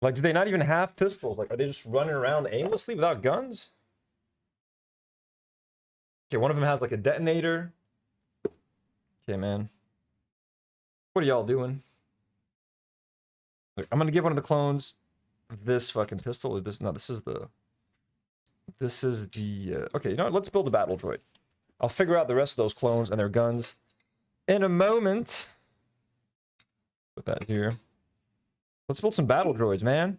Like, do they not even have pistols? Like, are they just running around aimlessly without guns? Okay, one of them has, like, a detonator. Okay, man. What are y'all doing? Look, I'm gonna give one of the clones this fucking pistol. Or this... No, this is the... This is the... Okay, you know what? Let's build a battle droid. I'll figure out the rest of those clones and their guns in a moment. Put that here. Let's build some battle droids, man.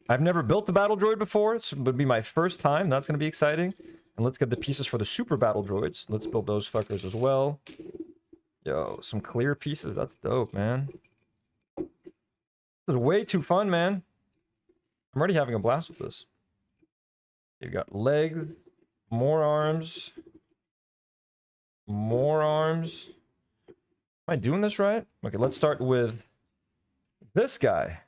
I've never built a battle droid before. This would be my first time. That's going to be exciting. And let's get the pieces for the super battle droids. Let's build those fuckers as well. Yo, some clear pieces. That's dope, man. This is way too fun, man. I'm already having a blast with this. You got legs, more arms. More arms. Am I doing this right? Okay, let's start with this guy.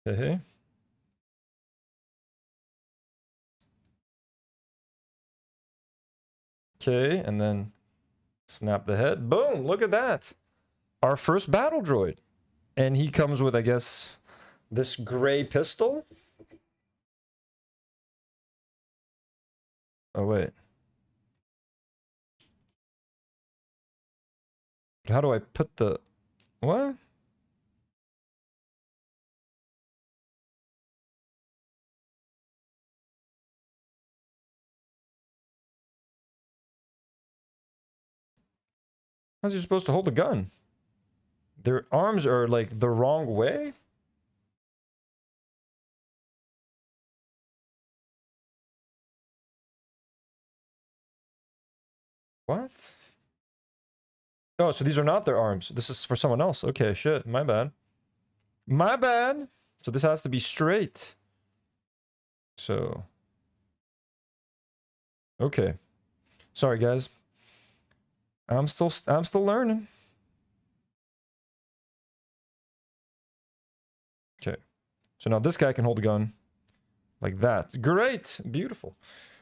Hey. Okay, and then snap the head. Boom, look at that. Our first battle droid. And he comes with, I guess, this gray pistol. Oh, wait. How do I put the... What? How's he supposed to hold a gun? Their arms are, like, the wrong way? What? Oh, so these are not their arms. This is for someone else. Okay, shit. My bad. My bad. So this has to be straight. So... Okay. Sorry, guys. I'm still learning. Okay. So now this guy can hold a gun like that. Great. Beautiful.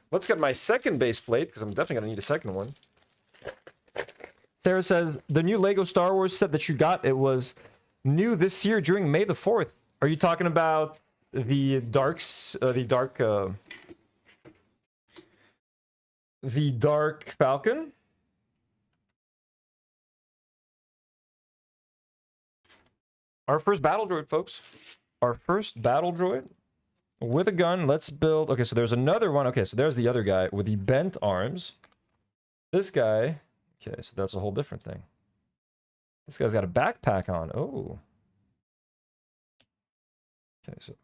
Let's get my second base plate, because I'm definitely going to need a second one. Sarah says, the new Lego Star Wars set that you got, it was new this year during May the 4th. Are you talking about the dark Falcon? Our first battle droid, folks. Our first battle droid with a gun. Let's build... Okay, so there's another one. Okay, so there's the other guy with the bent arms. This guy... Okay, so that's a whole different thing. This guy's got a backpack on. Oh. Okay, so...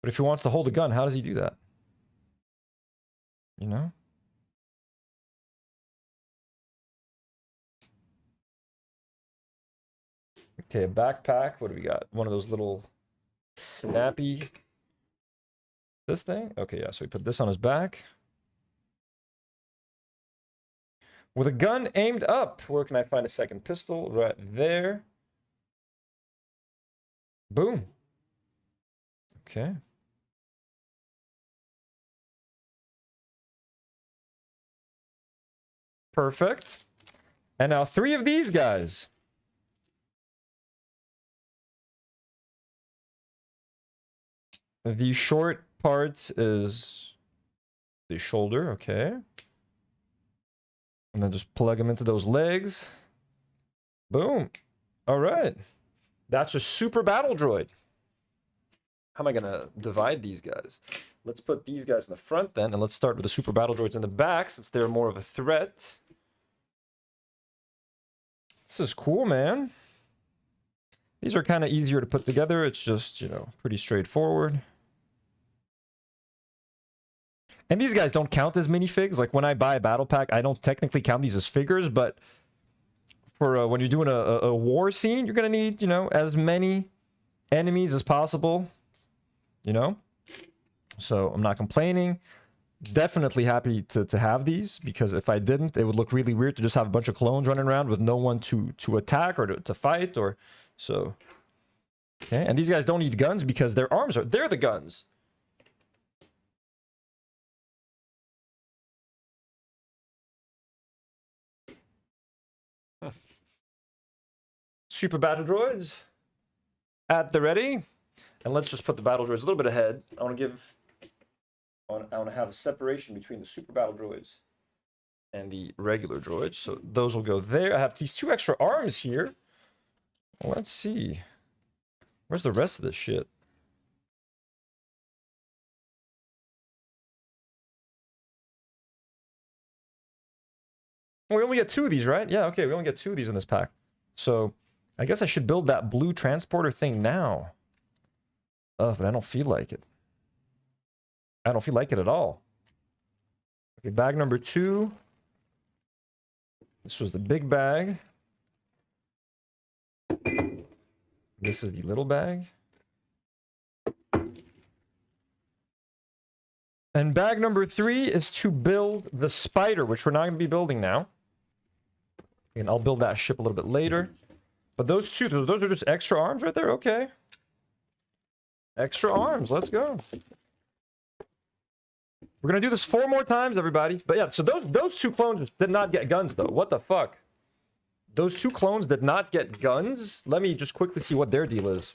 But if he wants to hold a gun, how does he do that? You know? Okay, a backpack. What do we got? One of those little snappy... This thing? Okay, yeah, so we put this on his back. With a gun aimed up. Where can I find a second pistol? Right there. Boom. Okay. Perfect. And now 3 of these guys. The short part is the shoulder, okay. And then just plug them into those legs. Boom. All right. That's a super battle droid. How am I going to divide these guys? Let's put these guys in the front then, and let's start with the super battle droids in the back, since they're more of a threat. This is cool, man. These are kind of easier to put together. It's just, you know, pretty straightforward. And these guys don't count as minifigs. Like, when I buy a battle pack, I don't technically count these as figures, but for when you're doing a war scene, you're going to need, you know, as many enemies as possible, you know? So I'm not complaining. Definitely happy to have these, because if I didn't, it would look really weird to just have a bunch of clones running around with no one to attack or to fight, or so. Okay, and these guys don't need guns because their arms are, they're the guns. Super battle droids at the ready. And let's just put the battle droids a little bit ahead. I want to have a separation between the super battle droids and the regular droids. So those will go there. I have these 2 extra arms here. Let's see. Where's the rest of this shit? We only get 2 of these, right? Yeah, okay, we only get 2 of these in this pack. So I guess I should build that blue transporter thing now. But I don't feel like it. I don't feel like it at all. Okay, bag number 2. This was the big bag. This is the little bag. And bag number 3 is to build the spider, which we're not going to be building now. And I'll build that ship a little bit later. But those 2, those are just extra arms right there? Okay. Extra arms, let's go. We're going to do this 4 more times, everybody. But yeah, so those 2 clones did not get guns, though. What the fuck? Those 2 clones did not get guns? Let me just quickly see what their deal is.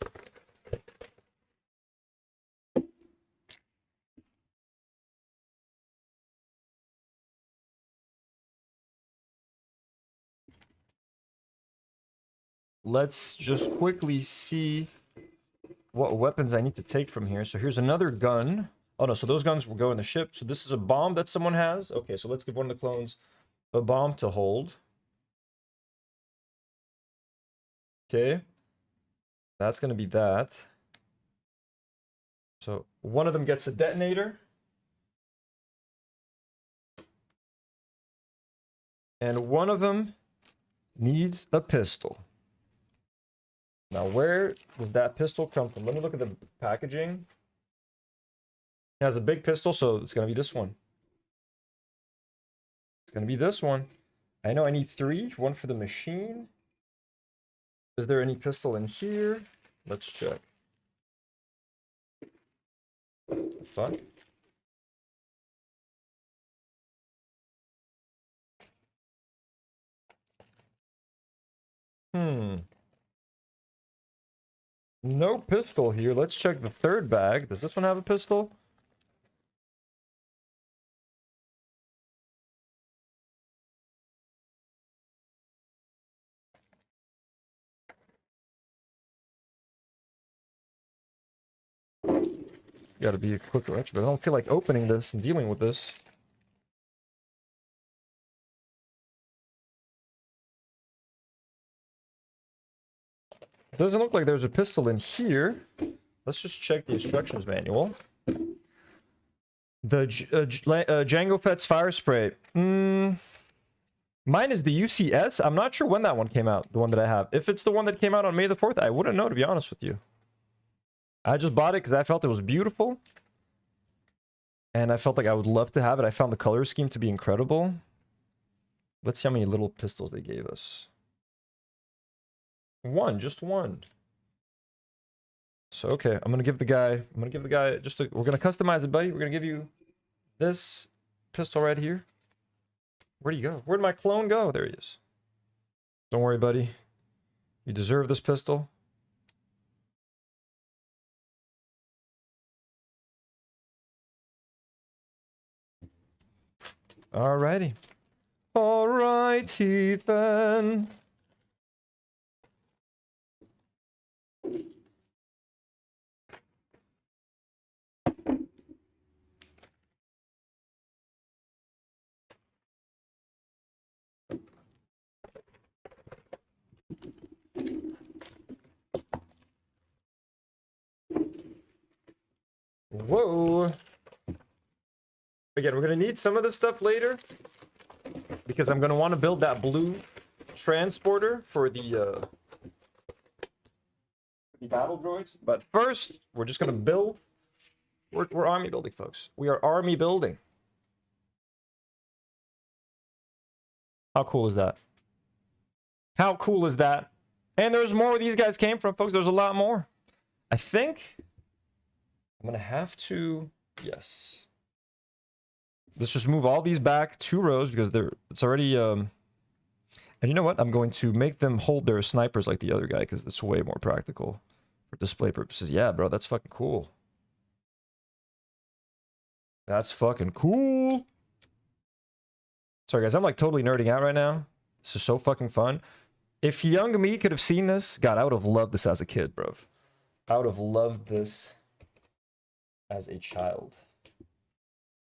Let's just quickly see what weapons I need to take from here. So here's another gun. Oh no, so those guns will go in the ship. So this is a bomb that someone has. Okay, so let's give one of the clones a bomb to hold. Okay. That's going to be that. So one of them gets a detonator. And one of them needs a pistol. Now, where does that pistol come from? Let me look at the packaging. It has a big pistol, so it's going to be this one. It's going to be this one. I know I need 3. 1 for the machine. Is there any pistol in here? Let's check. Fuck. No pistol here. Let's check the 3rd bag. Does this one have a pistol? Got to be a quick wrench, but I don't feel like opening this and dealing with this. Doesn't look like there's a pistol in here. Let's just check the instructions manual. The Jango Fett's fire spray. Mine is the UCS. I'm not sure when that one came out, the one that I have. If it's the one that came out on May the 4th, I wouldn't know, to be honest with you. I just bought it because I felt it was beautiful. And I felt like I would love to have it. I found the color scheme to be incredible. Let's see how many little pistols they gave us. One, just one. So okay, I'm gonna give the guy just we're gonna customize it, buddy. We're gonna give you this pistol right here. Where'd he go? Where'd my clone go? There he is. Don't worry, buddy. You deserve this pistol. Alrighty. Alrighty then. Whoa. Again, we're going to need some of this stuff later because I'm going to want to build that blue transporter for the battle droids. But first, we're just going to build. We're army building, folks. We are army building. How cool is that? How cool is that? And there's more where these guys came from, folks. There's a lot more. I think I'm going to have to... Yes. Let's just move all these back 2 rows because it's already... And you know what? I'm going to make them hold their snipers like the other guy because it's way more practical for display purposes. Yeah, bro. That's fucking cool. That's fucking cool. Sorry, guys. I'm like totally nerding out right now. This is so fucking fun. If young me could have seen this, God, I would have loved this as a kid, bro. I would have loved this as a child.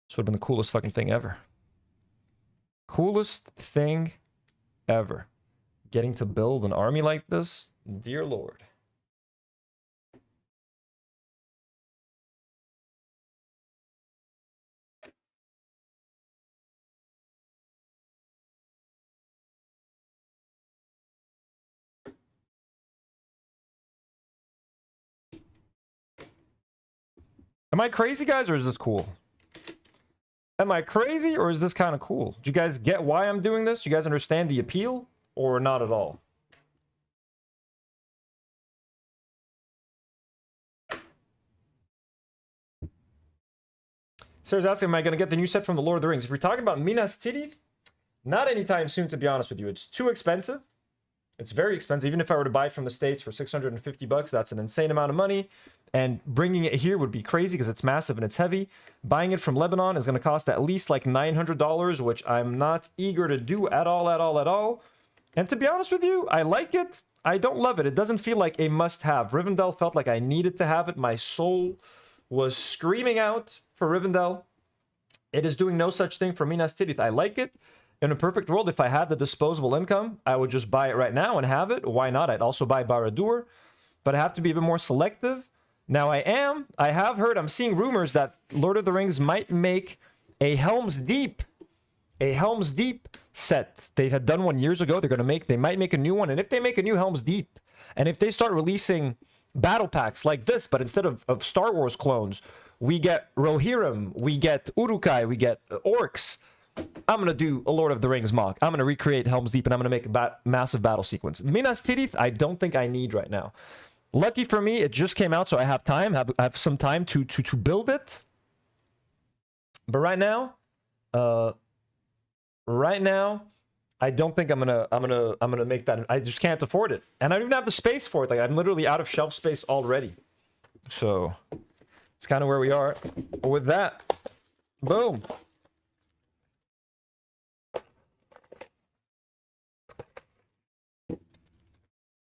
This would have been the coolest fucking thing ever. Coolest thing ever. Getting to build an army like this, dear Lord. Am I crazy, guys, or is this cool? Am I crazy, or is this kind of cool? Do you guys get why I'm doing this? Do you guys understand the appeal, or not at all? Sarah's asking, am I going to get the new set from the Lord of the Rings? If you're talking about Minas Tirith, not anytime soon, to be honest with you. It's too expensive. It's very expensive. Even if I were to buy it from the States for 650 bucks, that's an insane amount of money. And bringing it here would be crazy because it's massive and it's heavy. Buying it from Lebanon is going to cost at least like $900, which I'm not eager to do at all. And to be honest with you, I like it. I don't love it. It doesn't feel like a must-have. Rivendell felt like I needed to have it. My soul was screaming out for Rivendell. It is doing no such thing for Minas Tirith. I like it. In a perfect world, if I had the disposable income, I would just buy it right now and have it. Why not? I'd also buy Barad-dûr, but I have to be a bit more selective. Now I have heard, I'm seeing rumors that Lord of the Rings might make a Helm's Deep set. They had done one years ago. They might make a new one. And if they make a new Helm's Deep, and if they start releasing battle packs like this, but instead of Star Wars clones, we get Rohirrim, we get Uruk-hai, we get orcs. I'm going to do a Lord of the Rings MOC. I'm going to recreate Helm's Deep, and I'm going to make a massive battle sequence. Minas Tirith, I don't think I need right now. Lucky for me, it just came out, so I have time. I have some time to build it. But right now, I don't think I'm gonna make that. I just can't afford it, and I don't even have the space for it. Like I'm literally out of shelf space already. So it's kind of where we are with that. Boom.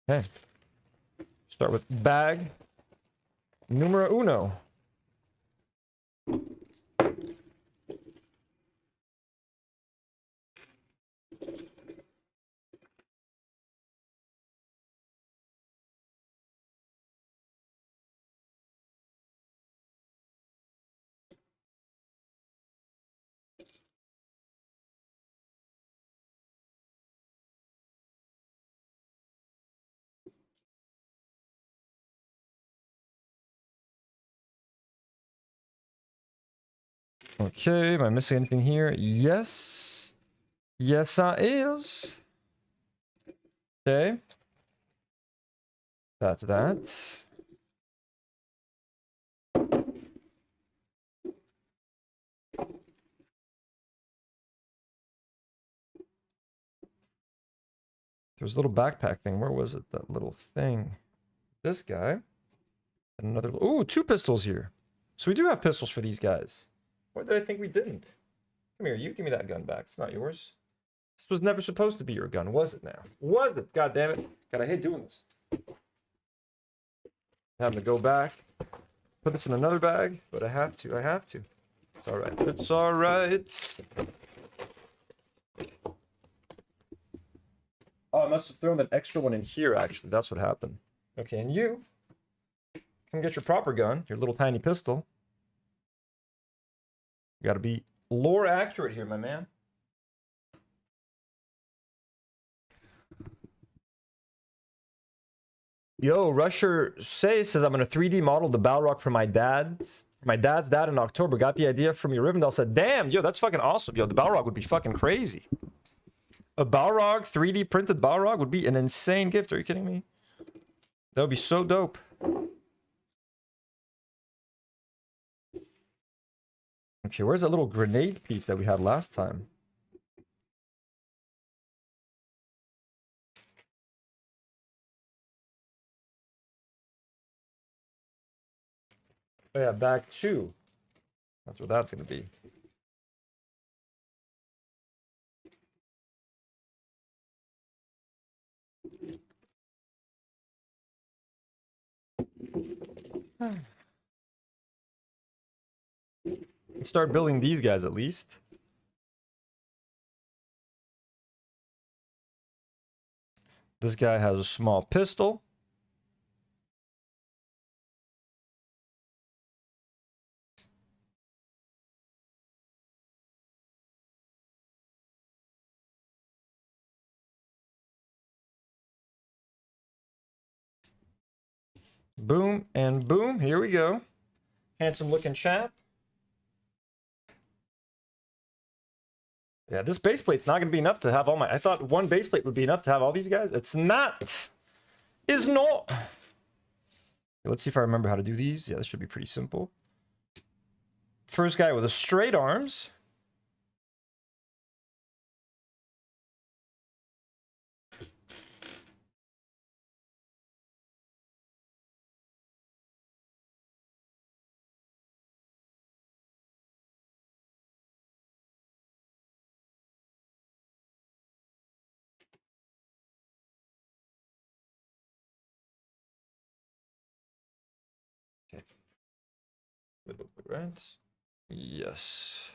Okay. Start with bag numero uno. Okay, am I missing anything here? Yes. Yes, I is. Okay. That's that. There's a little backpack thing. Where was it? That little thing. This guy. And another. Ooh, 2 pistols here. So we do have pistols for these guys. Why did I think we didn't? Come here, you give me that gun back. It's not yours. This was never supposed to be your gun, was it now? Was it? God damn it. God, I hate doing this. Having to go back. Put this in another bag, but I have to. I have to. It's alright. It's alright. Oh, I must have thrown that extra one in here, actually. That's what happened. Okay, and you come get your proper gun, your little tiny pistol. You gotta be lore accurate here, my man. Yo, Rusher says I'm gonna 3D model the Balrog for my dad's dad in October. Got the idea from your Rivendell. Said, damn, yo, that's fucking awesome. Yo, the Balrog would be fucking crazy. A Balrog, 3D printed Balrog would be an insane gift. Are you kidding me? That would be so dope. Okay, where's that little grenade piece that we had last time? Oh yeah, bag 2. That's what that's gonna be. Let's start building these guys at least. This guy has a small pistol. Boom and boom. Here we go. Handsome looking chap. Yeah, this base plate's not going to be enough to have all my... I thought one base plate would be enough to have all these guys. It's not. Is not. Let's see if I remember how to do these. Yeah, this should be pretty simple. First guy with a straight arms. Okay. Right. Yes.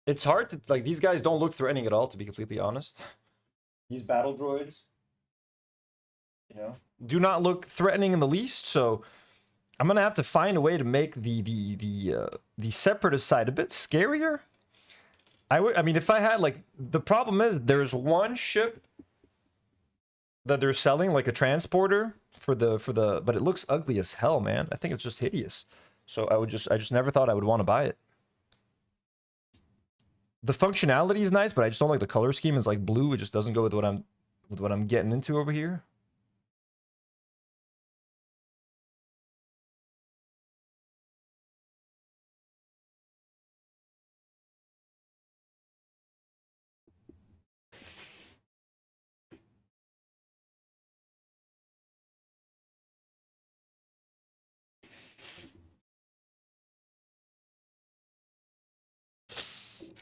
It's hard to, like, these guys don't look threatening at all, to be completely honest. These battle droids, you know, do not look threatening in the least, so I'm gonna have to find a way to make the separatist side a bit scarier. I mean, if I had, like, the problem is there's one ship that they're selling, like a transporter for the but it looks ugly as hell, man. I think it's just hideous. So I just never thought I would want to buy it. The functionality is nice, but I just don't like the color scheme. It's like blue. It just doesn't go with what I'm getting into over here.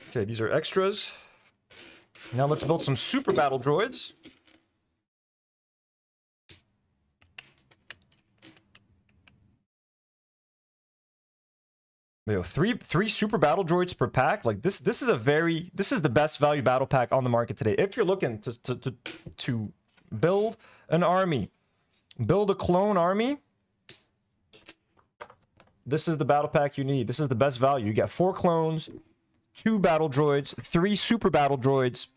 Okay, these are extras. Now let's build some super battle droids. We have three super battle droids per pack. Like this is the best value battle pack on the market today. If you're looking to build an army, build a clone army, this is the battle pack you need. This is the best value. You get 4 clones, 2 battle droids, 3 super battle droids,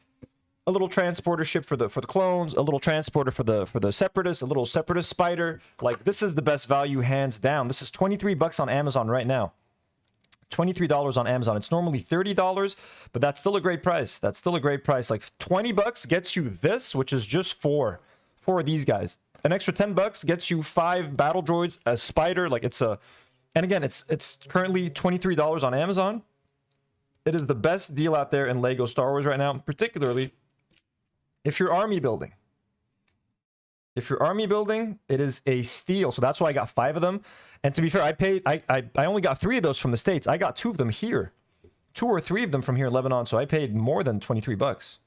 a little transporter ship for the clones, a little transporter for the separatists, a little separatist spider. Like, this is the best value hands down. This is 23 bucks on Amazon right now. $23 on Amazon. It's normally $30, but that's still a great price. That's still a great price. Like 20 bucks gets you this, which is just four of these guys. An extra 10 bucks gets you 5 battle droids, a spider. Like, it's a, and again, it's currently $23 on Amazon. It is the best deal out there in Lego Star Wars right now, particularly if you're army building. If you're army building, it is a steal. So that's why I got 5 of them. And to be fair, I only got 3 of those from the States. I got 2 of them here. 2 or 3 of them from here in Lebanon. So I paid more than 23 bucks.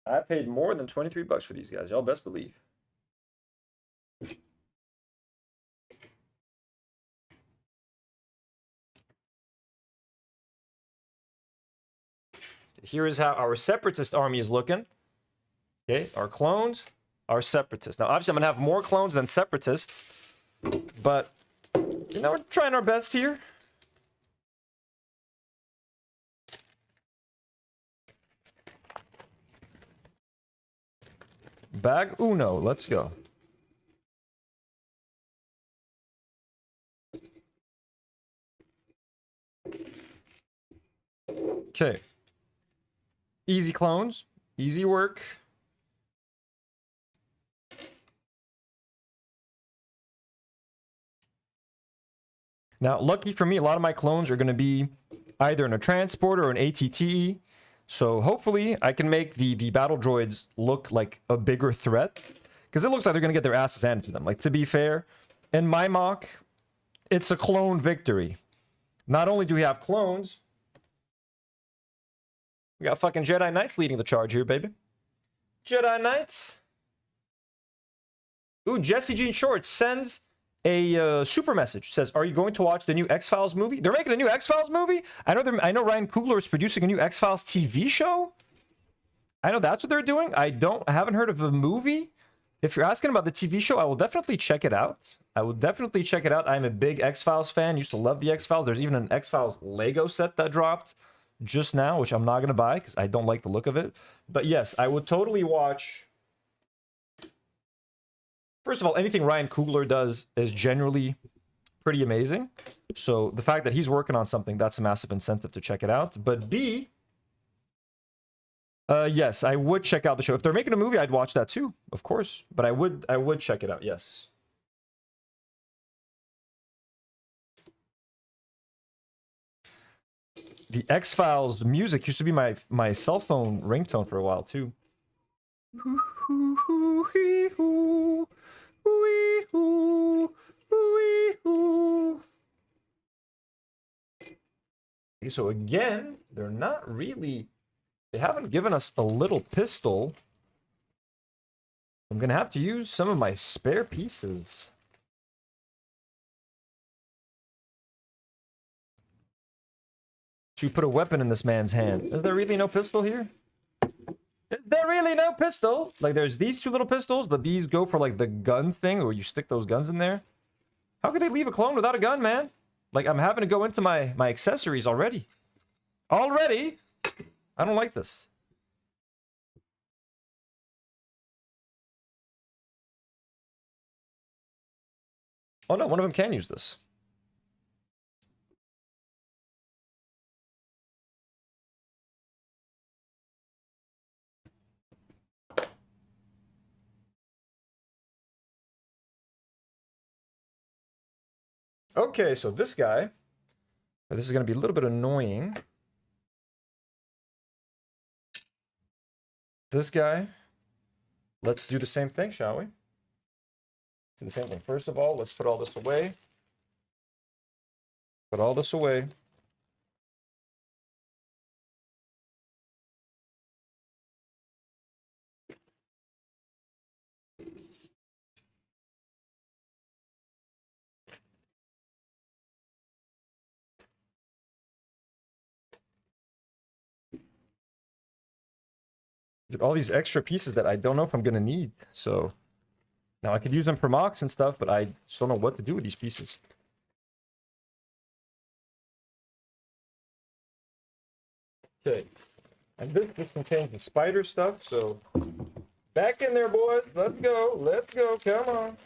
I paid more than 23 bucks for these guys. Y'all best believe. Here is how our separatist army is looking. Okay, our clones, our separatists. Now, obviously, I'm going to have more clones than separatists. But, you know, we're trying our best here. Bag uno. Let's go. Okay. Easy clones. Easy work. Now, lucky for me, a lot of my clones are going to be either in a transporter or an ATTE. So hopefully I can make the battle droids look like a bigger threat. Because it looks like they're going to get their asses handed to them. Like, to be fair, in my MOC, it's a clone victory. Not only do we have clones, we got fucking Jedi Knights leading the charge here, baby. Jedi Knights. Ooh, Jesse Jean Shorts sends a super message. Says, are you going to watch the new X-Files movie? They're making a new X-Files movie? I know Ryan Coogler is producing a new X-Files TV show. I know that's what they're doing. I haven't heard of the movie. If you're asking about the TV show, I will definitely check it out. I will definitely check it out. I'm a big X-Files fan. Used to love the X-Files. There's even an X-Files Lego set that dropped just now, which I'm not going to buy because I don't like the look of it. But yes, I would totally watch. First of all, anything Ryan Coogler does is generally pretty amazing. So the fact that he's working on something, that's a massive incentive to check it out. But B, yes, I would check out the show. If they're making a movie, I'd watch that too, of course. But I would check it out, yes. The X-Files music used to be my cell phone ringtone for a while too. Okay, so again, they're not really... They haven't given us a little pistol. I'm going to have to use some of my spare pieces. To put a weapon in this man's hand. Is there really no pistol here? Is there really no pistol? Like, there's these 2 little pistols, but these go for, like, the gun thing, where you stick those guns in there. How could they leave a clone without a gun, man? Like, I'm having to go into my accessories already. Already? I don't like this. Oh, no, one of them can use this. Okay, so this guy, this is going to be a little bit annoying. This guy, let's do the same thing, shall we? Let's do the same thing. First of all, let's put all this away. Put all this away. All these extra pieces that I don't know if I'm going to need. So now I could use them for MOCs and stuff, but I just don't know what to do with these pieces. Okay. And this just contains the spider stuff, so back in there, boys. Let's go. Let's go. Come on.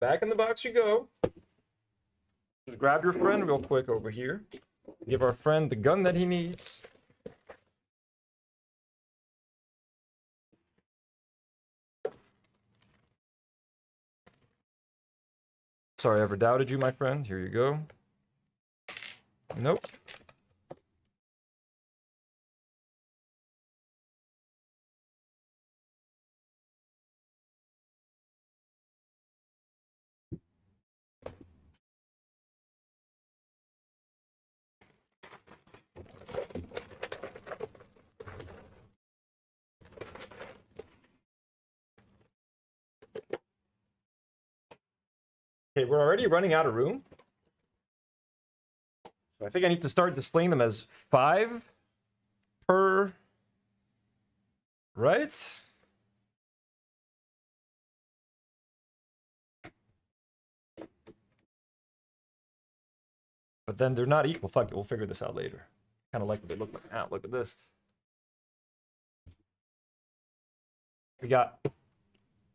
Back in the box you go. Just grab your friend real quick over here. Give our friend the gun that he needs. Sorry I ever doubted you, my friend. Here you go. Nope. Okay, we're already running out of room. So I think I need to start displaying them as 5 per... Right? But then they're not equal. Fuck it, we'll figure this out later. Kind of like what they look like now. Look at this. We got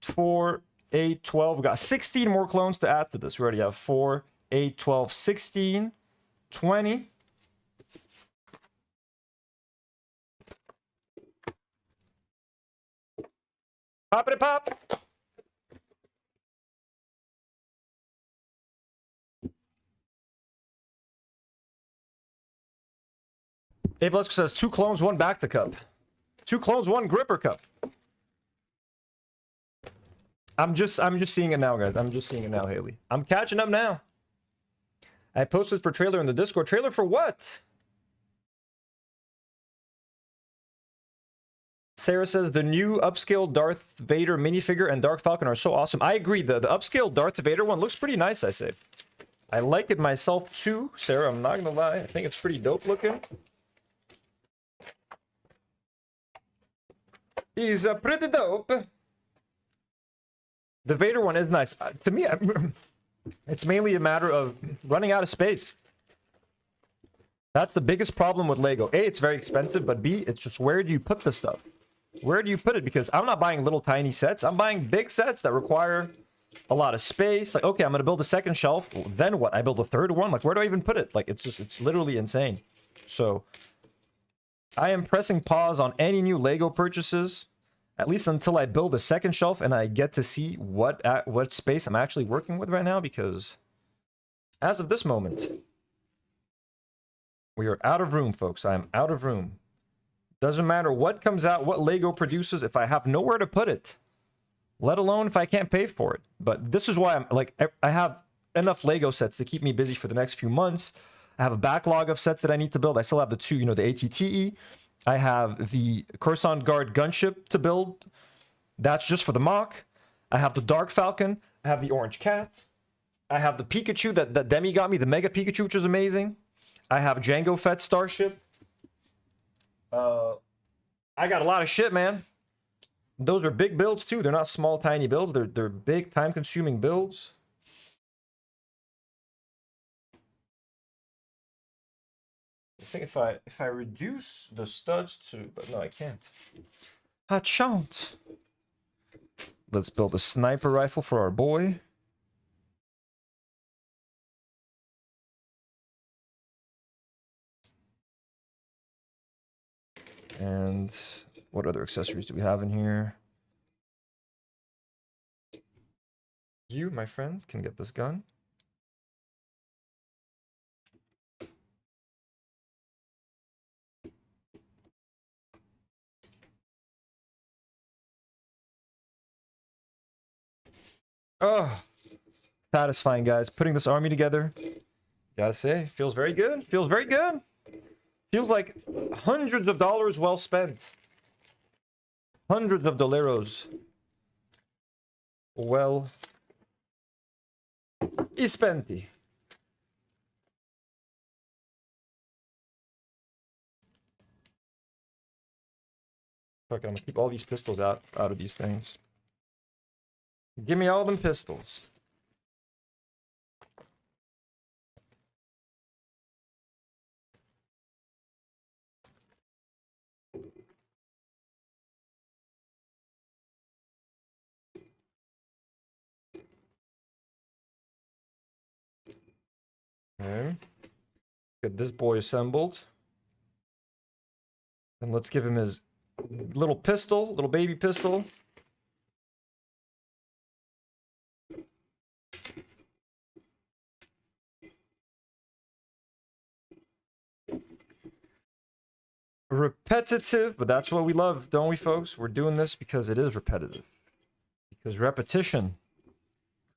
4, 8, 12. We got 16 more clones to add to this. We already have 4, 8, 12, 16, 20. Poppity pop! Dave Lesko says 2 clones, 1 back to cup. 2 clones, 1 gripper cup. I'm just seeing it now, guys. I'm just seeing it now, Haley. I'm catching up now. I posted for trailer in the Discord. Trailer for what? Sarah says the new upscale Darth Vader minifigure and Dark Falcon are so awesome. I agree. The upscale Darth Vader one looks pretty nice, I say. I like it myself too, Sarah. I'm not gonna lie. I think it's pretty dope looking. He's pretty dope. The Vader one is nice. To me, it's mainly a matter of running out of space. That's the biggest problem with Lego. A, it's very expensive, but B, it's just where do you put the stuff? Where do you put it? Because I'm not buying little tiny sets. I'm buying big sets that require a lot of space. Like, okay, I'm going to build a second shelf. Then what? I build a third one? Like, where do I even put it? Like, it's literally insane. So, I am pressing pause on any new Lego purchases, at least until I build a second shelf and I get to see what space I'm actually working with right now, because as of this moment, we are out of room, folks. I am out of room. Doesn't matter what comes out, what Lego produces, if I have nowhere to put it, let alone if I can't pay for it. But this is why I'm like, I have enough Lego sets to keep me busy for the next few months. I have a backlog of sets that I need to build. I still have the 2, the ATTE. I have the Coruscant Guard gunship to build. That's just for the MOC. I have the Dark Falcon. I have the Orange Cat. I have the Pikachu that Demi got me, the Mega Pikachu, which is amazing. I have Jango Fett Starship. I got a lot of shit, man. Those are big builds too. They're not small, tiny builds. They're big, time-consuming builds. I think if I reduce the studs to, but no, I can't. I shan't. Let's build a sniper rifle for our boy. And what other accessories do we have in here? You, my friend, can get this gun. Oh, satisfying, guys. Putting this army together, gotta say, feels very good. Feels very good. Feels like hundreds of dollars well spent. Hundreds of doleros well spenti. Fuck it, I'm gonna keep all these pistols out of these things. Give me all them pistols. Okay. Get this boy assembled. And let's give him his little pistol, little baby pistol. Repetitive, but that's what we love, don't we, folks? We're doing this because it is repetitive. Because repetition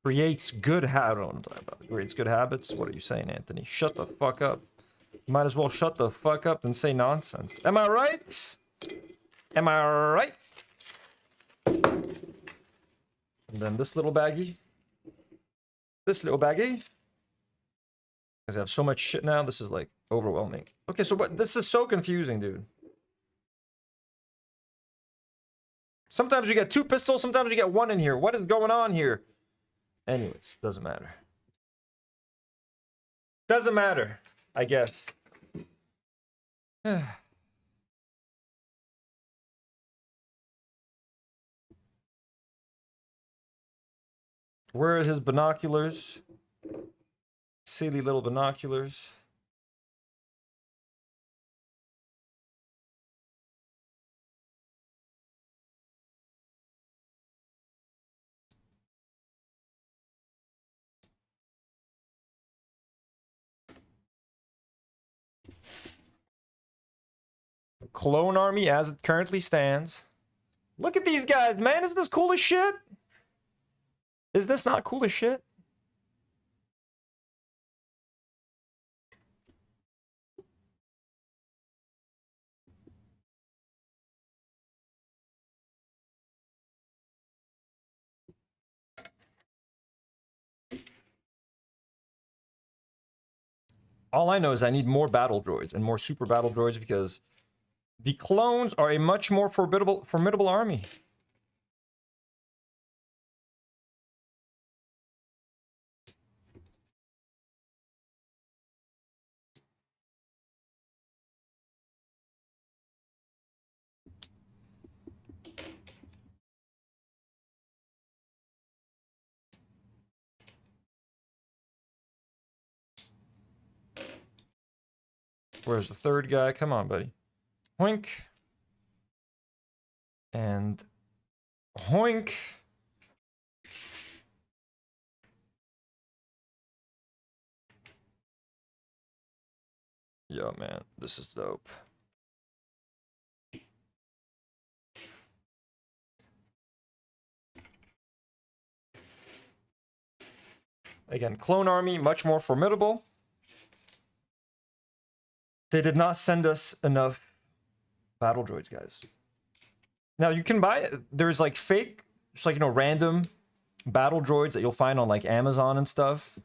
creates good habits. Creates good habits. What are you saying, Anthony? Shut the fuck up. You might as well shut the fuck up and say nonsense. Am I right? Am I right? And then this little baggie. This little baggie. Because I have so much shit now, this is like overwhelming. Okay, so what? This is so confusing, dude. Sometimes you get 2 pistols, sometimes you get 1 in here. What is going on here? Anyways, doesn't matter. Doesn't matter, I guess. Where are his binoculars? Silly little binoculars. Clone army as it currently stands. Look at these guys, man. Is this cool as shit? Is this not cool as shit? All I know is I need more battle droids and more super battle droids because the clones are a much more formidable army. Where's the third guy? Come on, buddy. Hoink. And hoink. Yo, man, this is dope. Again, clone army, much more formidable. They did not send us enough battle droids, guys. Now, you can buy it. There's like fake, just like, you know, random battle droids that you'll find on like Amazon and stuff.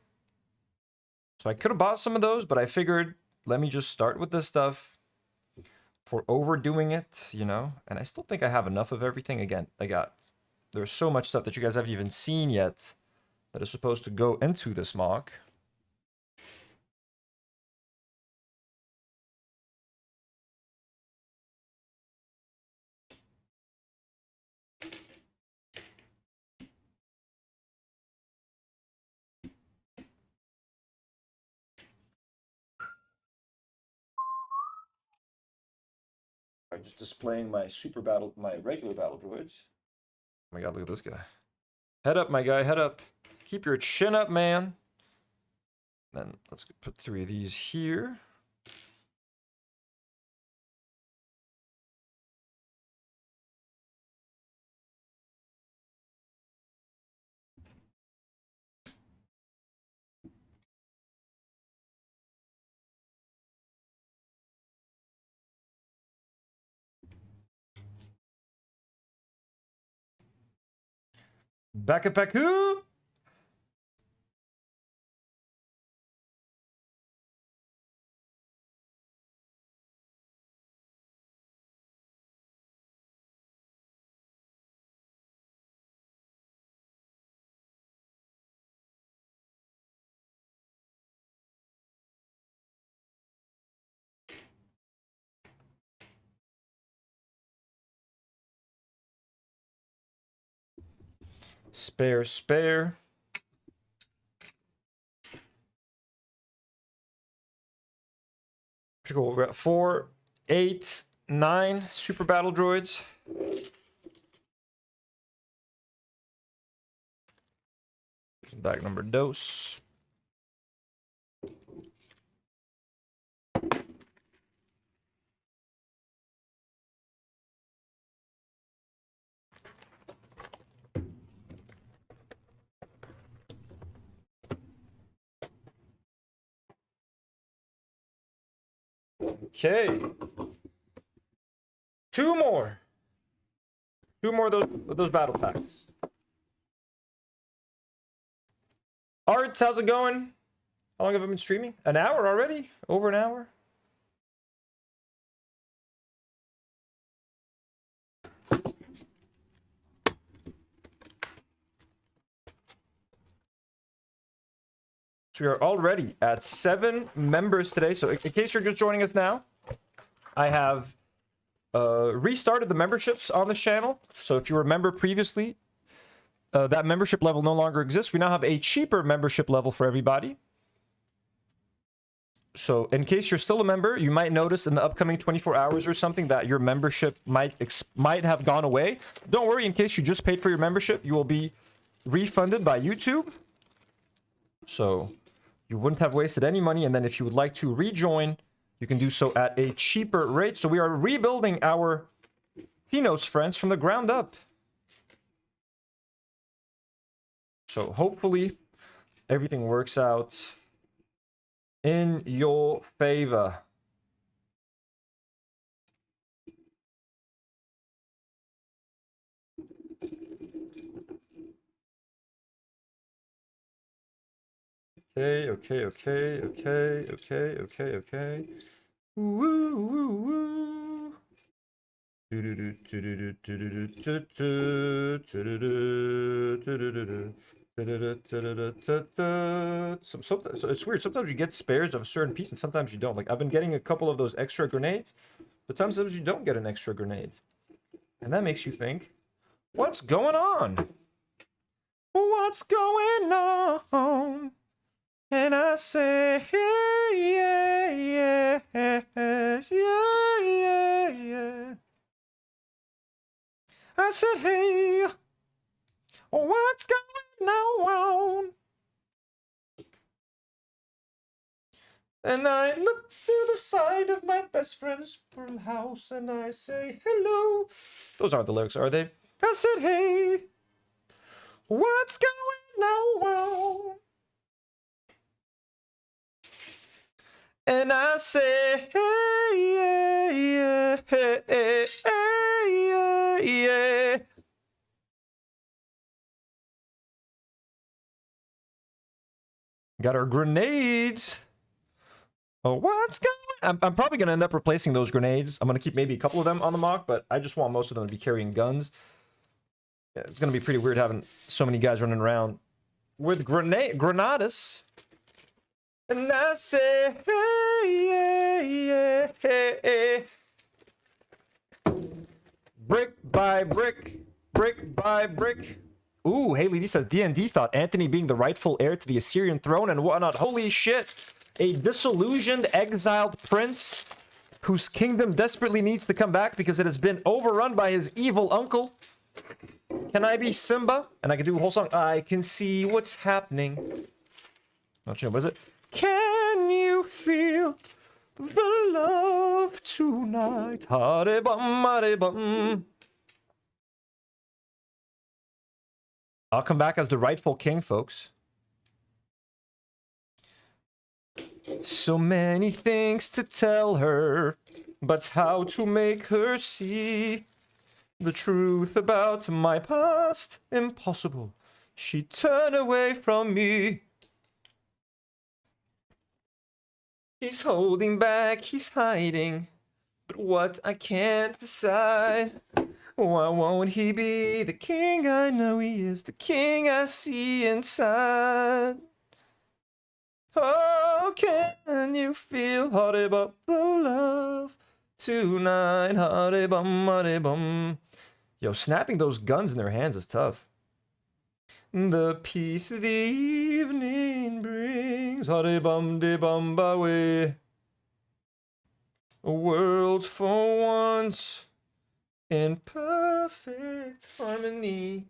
So I could have bought some of those, but I figured, let me just start with this stuff for overdoing it, you know? And I still think I have enough of everything. Again, there's so much stuff that you guys haven't even seen yet that is supposed to go into this MOC. I'm just displaying my regular battle droids. Oh my god, look at this guy. Head up, my guy, head up. Keep your chin up, man. Then let's put 3 of these here. Backpack. Spare. Cool. We're at 4, 8, 9 super battle droids. Bag number dose. Okay. Two more of those battle packs. Arts, how's it going? How long have I been streaming? An hour already? Over an hour? So we are already at 7 members today. So in case you're just joining us now, I have restarted the memberships on this channel. So if you were a member previously, that membership level no longer exists. We now have a cheaper membership level for everybody. So in case you're still a member, you might notice in the upcoming 24 hours or something that your membership might have gone away. Don't worry, in case you just paid for your membership, you will be refunded by YouTube. So you wouldn't have wasted any money. And then if you would like to rejoin, you can do so at a cheaper rate. So we are rebuilding our Tino's friends from the ground up. So hopefully everything works out in your favor. Okay. Woo, woo, woo. So it's weird. Sometimes you get spares of a certain piece and sometimes you don't. Like I've been getting a couple of those extra grenades, but sometimes you don't get an extra grenade. And that makes you think, what's going on? What's going on? And I say, yeah. I said, hey, what's going on? And I look to the side of my best friend's full house and I say, hello. Those aren't the lyrics, are they? I said, hey, what's going on? And I say, hey, yeah. Got our grenades. Oh, what's going on? I'm probably going to end up replacing those grenades. I'm going to keep maybe a couple of them on the MOC, but I just want most of them to be carrying guns. Yeah, it's going to be pretty weird having so many guys running around with granadas. And I say, hey. Brick by brick, brick by brick. Ooh, Haley D says, D&D thought Anthony being the rightful heir to the Assyrian throne and whatnot. Holy shit. A disillusioned, exiled prince whose kingdom desperately needs to come back because it has been overrun by his evil uncle. Can I be Simba? And I can do a whole song. I can see what's happening. Not sure, what is it? Can you feel the love tonight? Hare-bum. I'll come back as the rightful king, folks. So many things to tell her, but how to make her see the truth about my past? Impossible. She'd turn away from me. He's holding back, he's hiding, but what I can't decide. Why won't he be the king I know he is, the king I see inside? Oh, can you feel hare-bum the love tonight? Hare-bum. Yo, snapping those guns in their hands is tough. The peace the evening brings, hare-bum-de-bum-ba-way. A world for once in perfect harmony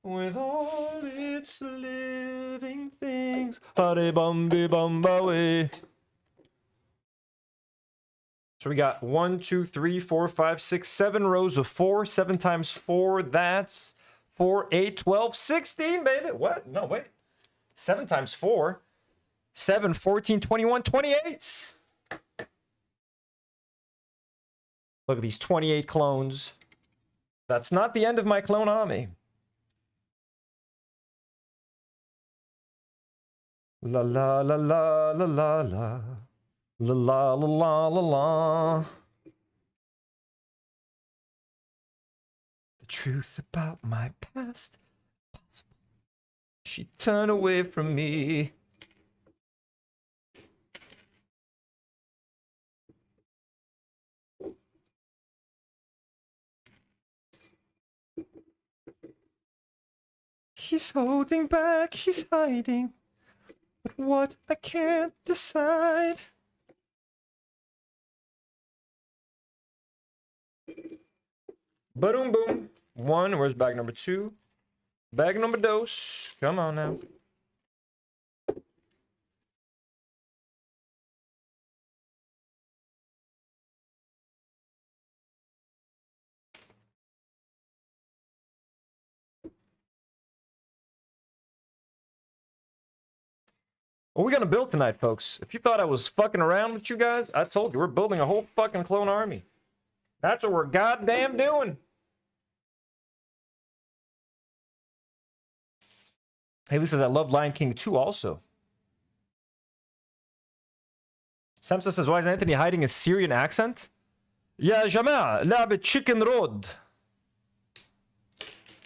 with all its living things. Hare bambi bambawe. So we got 1, 2, 3, 4, 5, 6, 7 rows of 4. 7 times 4, that's 4, 8, 12, 16, baby. What? No, wait. 7 times 4. 7, 14, 21, 28. Look at these 28 clones. That's not the end of my clone army. La la la la la la la. La la la la la la. The truth about my past. She turned away from me. He's holding back, he's hiding. But what I can't decide. Boom, boom. 1, where's bag number 2? Bag number dos. Come on now. What are we gonna build tonight, folks? If you thought I was fucking around with you guys, I told you we're building a whole fucking clone army. That's what we're goddamn doing. Haley says, I love Lion King 2 also. Samsa says, why is Anthony hiding a Syrian accent? يا جماعة لعبة Chicken Road.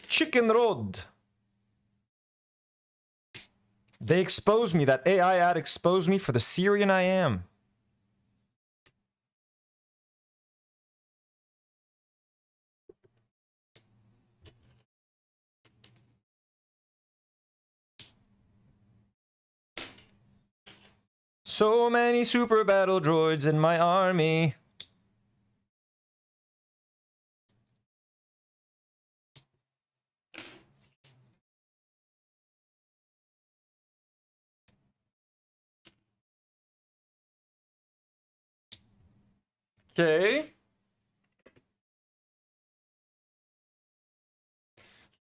Chicken Road. They exposed me. That AI ad exposed me for the Syrian I am. So many super battle droids in my army. Okay.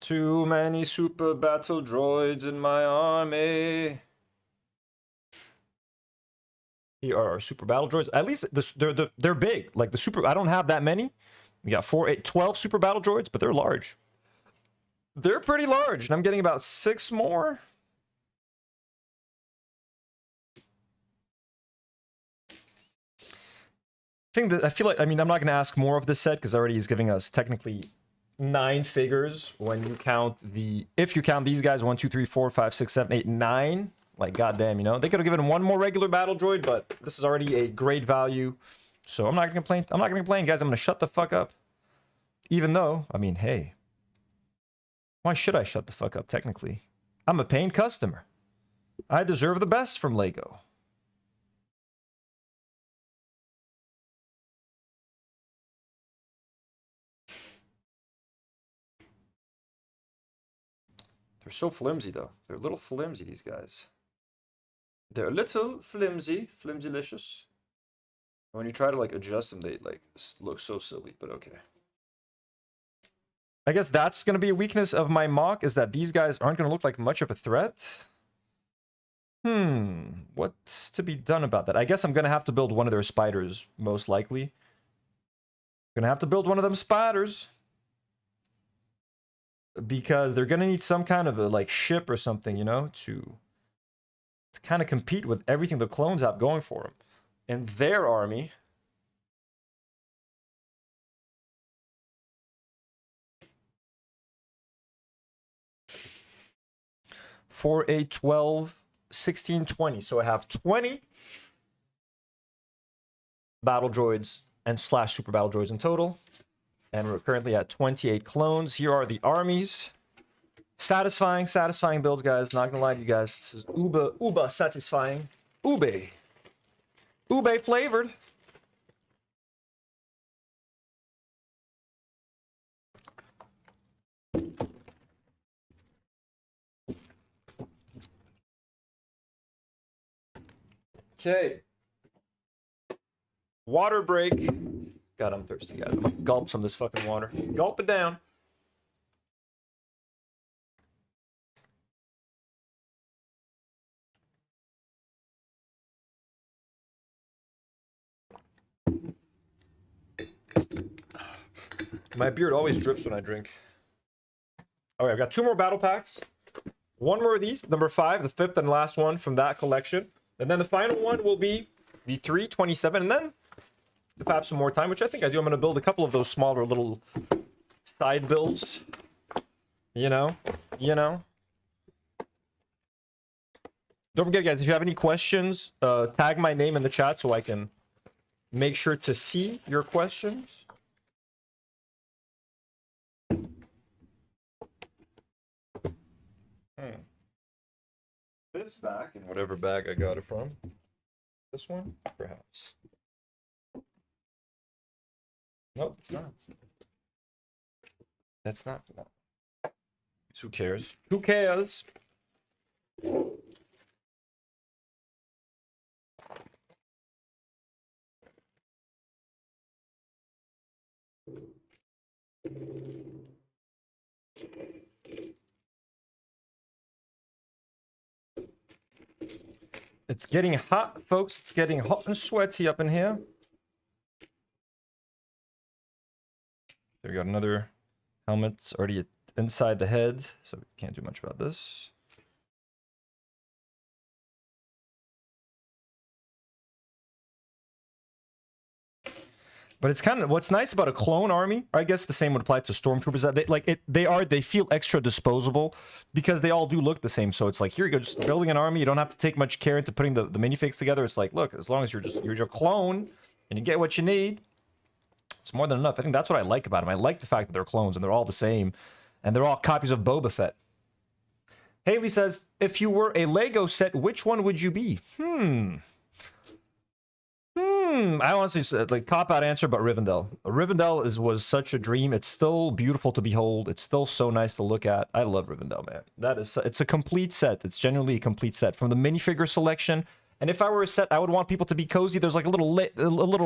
Too many super battle droids in my army. Here are our super battle droids. At least they're big. Like the super, I don't have that many. We got 4, 8, 12 super battle droids, but they're large. They're pretty large, and I'm getting about 6 more. I feel like, I mean, I'm not going to ask more of this set because already he's giving us technically 9 figures when you count if you count these guys, 1, 2, 3, 4, 5, 6, 7, 8, 9. Like, goddamn, you know, they could have given 1 more regular battle droid, but this is already a great value. So I'm not going to complain. I'm not going to complain, guys. I'm going to shut the fuck up. Even though, I mean, hey, why should I shut the fuck up, technically? I'm a paying customer. I deserve the best from Lego. They're so flimsy, though. They're a little flimsy, these guys. They're a little flimsy. Flimsy-licious. When you try to, like, adjust them, they, like, look so silly, but okay. I guess that's going to be a weakness of my MOC, is that these guys aren't going to look like much of a threat. What's to be done about that? I guess I'm going to have to build one of their spiders, most likely. Going to have to build one of them spiders. Because they're going to need some kind of a, like, ship or something, you know, to kind of compete with everything the clones have going for them. And their army. Four, 8, 12, 16, 20. So I have 20 battle droids and / super battle droids in total. And we're currently at 28 clones. Here are the armies. Satisfying builds, guys. Not gonna lie to you guys. This is uber satisfying. Ube flavored. Okay. Water break. God, I'm thirsty, guys. I'm gonna gulp some of this fucking water. Gulp it down. My beard always drips when I drink. All right, I've got 2 more battle packs. 1 more of these, number 5, the 5th and last one from that collection. And then the final one will be the 327. And then, if I have some more time, which I think I do, I'm going to build a couple of those smaller little side builds. You know. Don't forget, guys, if you have any questions, tag my name in the chat so I can make sure to see your questions. This back in whatever bag I got it from. This one, perhaps. Nope, it's not. That's not. Who cares? Who cares? It's getting hot, folks. It's getting hot and sweaty up in here. There we got another helmet. It's already inside the head, so we can't do much about this. But it's kind of what's nice about a clone army. I guess the same would apply to stormtroopers. That they feel extra disposable because they all do look the same. So it's like, here you go, just building an army. You don't have to take much care into putting the minifigs together. It's like, look, as long as you're your clone and you get what you need, it's more than enough. I think that's what I like about them. I like the fact that they're clones and they're all the same, and they're all copies of Boba Fett. Haley says, if you were a Lego set, which one would you be? I honestly said, like, cop-out answer, but Rivendell. Rivendell was such a dream. It's still beautiful to behold. It's still so nice to look at. I love Rivendell, man. It's a complete set. It's genuinely a complete set. From the minifigure selection, and if I were a set, I would want people to be cozy. There's like a little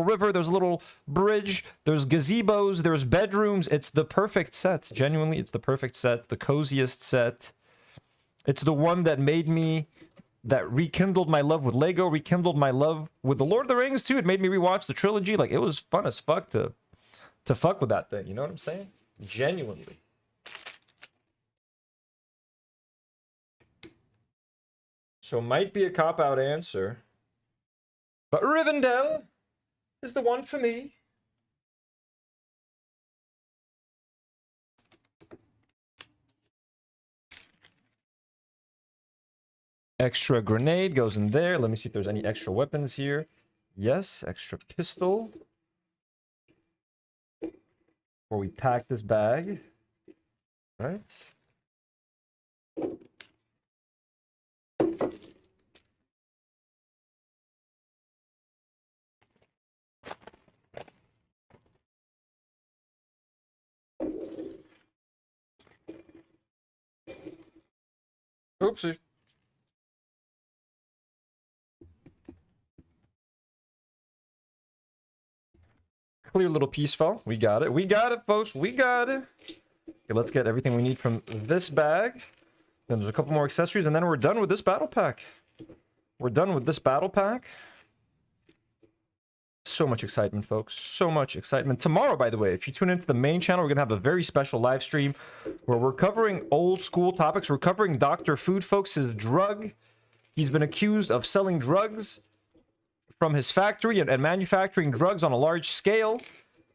river. There's a little bridge. There's gazebos. There's bedrooms. It's the perfect set. Genuinely, it's the perfect set. The coziest set. It's the one that made me... that rekindled my love with Lego, rekindled my love with the Lord of the Rings, too. It made me rewatch the trilogy. Like, it was fun as fuck to fuck with that thing. You know what I'm saying? Genuinely. So, might be a cop-out answer. But Rivendell is the one for me. Extra grenade goes in there. Let me see if there's any extra weapons here. Yes, extra pistol. Before we pack this bag. Right. Oopsie. Clear little piece fell. We got it. We got it, folks. We got it. Okay, let's get everything we need from this bag. Then there's a couple more accessories, and then we're done with this battle pack. We're done with this battle pack. So much excitement, folks. So much excitement. Tomorrow, by the way, if you tune into the main channel, we're going to have a very special live stream where we're covering old school topics. We're covering Dr. Food, folks, his drug. He's been accused of selling drugs from his factory and manufacturing drugs on a large scale.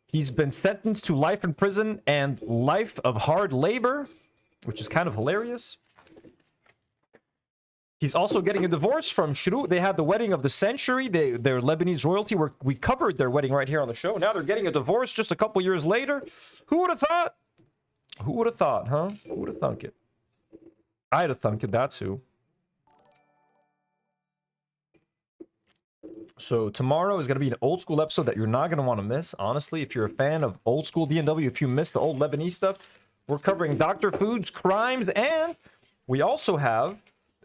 He's been sentenced to life in prison and life of hard labor, which is kind of hilarious. He's also getting a divorce from Shru. They had the wedding of the century. They're Lebanese royalty. We covered their wedding right here on the show. Now they're getting a divorce just a couple years later. Who would have thought? Who would have thought, huh? Who would have thunk it? I'd have thunked it, that's who. So tomorrow is going to be an old school episode that you're not going to want to miss. Honestly, if you're a fan of old school D&W, if you missed the old Lebanese stuff, we're covering Dr. Food's crimes, and we also have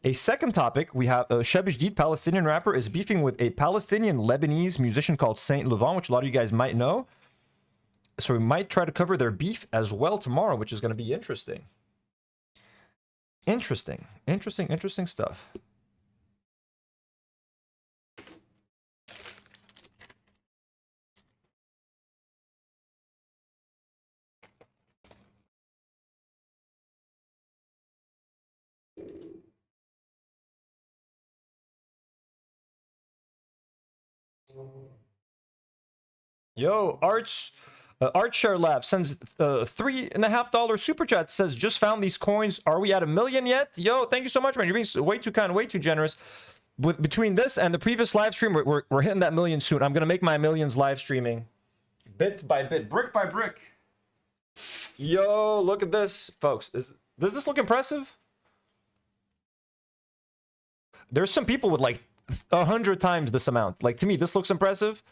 A second topic, we have Sheb Jdid, Palestinian rapper, is beefing with a Palestinian Lebanese musician called Saint Levant, which a lot of you guys might know. So we might try to cover their beef as well tomorrow, which is going to be interesting. Interesting stuff. Yo, Archer Lab sends $3.50 super chat. Says, just found these coins. Are we at 1 million yet? Yo, thank you so much, man. You're being way too kind, way too generous. Between this and the previous live stream, we're hitting that million soon. I'm gonna make my millions live streaming, bit by bit, brick by brick. Yo, look at this, folks. Does this look impressive? There's some people with like 100 times this amount. Like, to me, this looks impressive.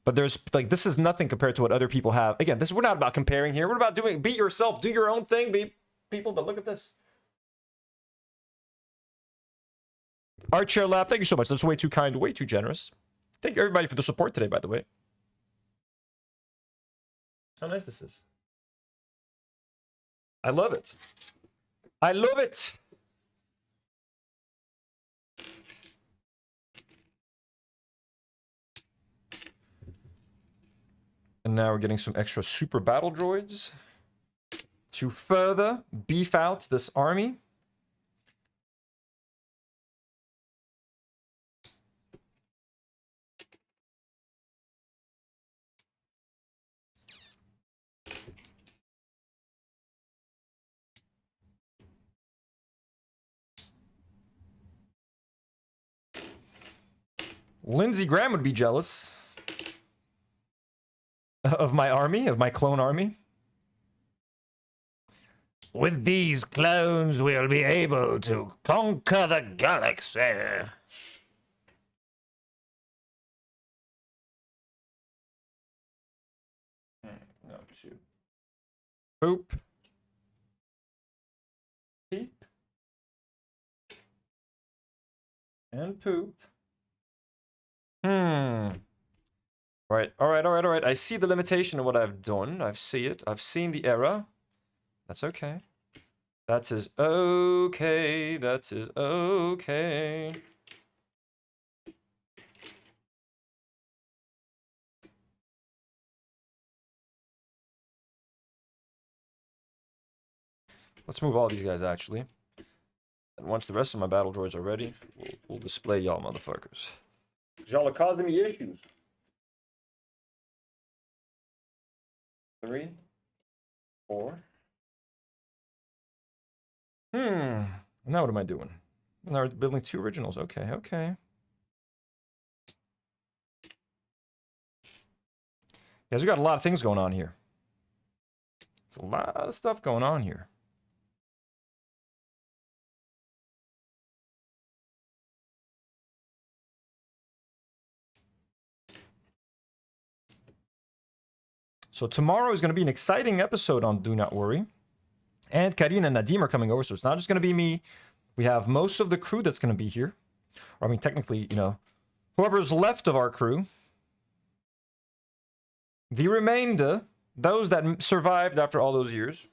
But there's like, this is nothing compared to what other people have. Again, we're not about comparing here. We're about doing, be yourself, do your own thing, be people. But look at this. Archer Lab, thank you so much. That's way too kind, way too generous. Thank you everybody for the support today, by the way. How nice this is. I love it. I love it. And now we're getting some extra super battle droids to further beef out this army. Lindsey Graham would be jealous of my army, of my clone army. With these clones, we'll be able to conquer the galaxy. No, shoot. Poop. Peep. And poop. Right, all right. I see the limitation of what I've done. I see it. I've seen the error. That's okay. That is okay. That is okay. Let's move all these guys, actually. And once the rest of my battle droids are ready, we'll display y'all motherfuckers. Y'all are causing me issues. 3, 4. Now what am I doing? Now we're building 2 originals. Okay. Guys, we got a lot of things going on here. There's a lot of stuff going on here. So tomorrow is going to be an exciting episode on Do Not Worry. And Karine and Nadim are coming over, so it's not just going to be me. We have most of the crew that's going to be here. Or, I mean, technically, you know, whoever's left of our crew. The remainder, those that survived after all those years.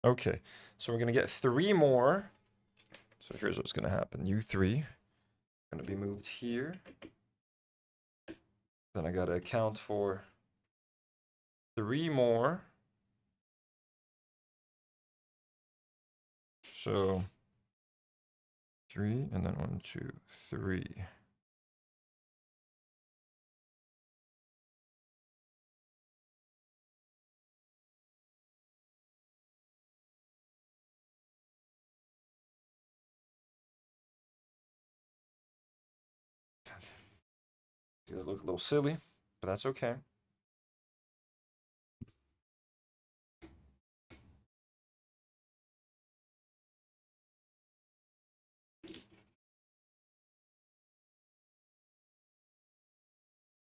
Okay, so we're going to get 3 more. So here's what's going to happen. You 3 are going to be moved here. Then I got to account for 3 more. So 3, and then 1, 2, 3. These guys look a little silly, but that's okay.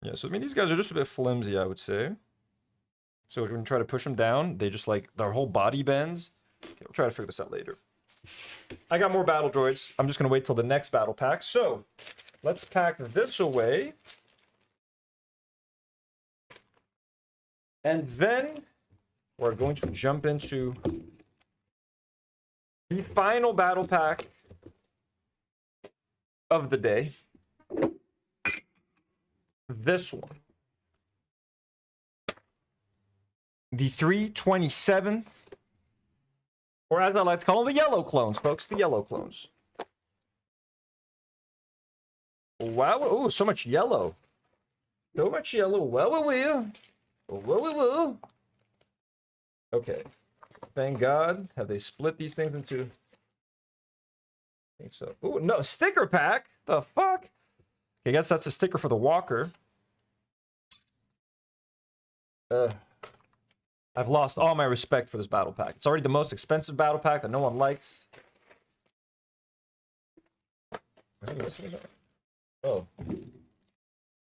Yeah, so I mean, these guys are just a bit flimsy, I would say. So we're gonna try to push them down. They just like their whole body bends. Okay, we'll try to figure this out later. I got more battle droids. I'm just gonna wait till the next battle pack. So let's pack this away. And then we're going to jump into the final battle pack of the day. This one. The 327th, or as I like to call them, the yellow clones, folks. The yellow clones. Wow. Oh, so much yellow. So much yellow. Well. Okay. Thank God. Have they split these things into... I think so. Oh, no. Sticker pack? The fuck? Okay, I guess that's a sticker for the walker. I've lost all my respect for this battle pack. It's already the most expensive battle pack that no one likes. Oh.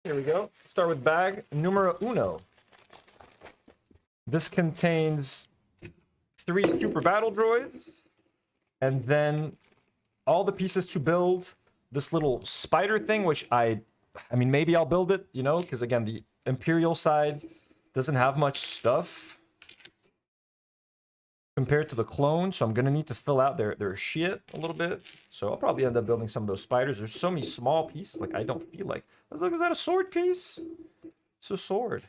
Here we go. Start with bag numero uno. This contains 3 super battle droids, and then all the pieces to build this little spider thing, which I mean, maybe I'll build it, you know, because again, the Imperial side doesn't have much stuff compared to the clone, so I'm gonna need to fill out their shit a little bit. So I'll probably end up building some of those spiders. There's so many small pieces, like I don't feel like. I was like, is that a sword piece? It's a sword.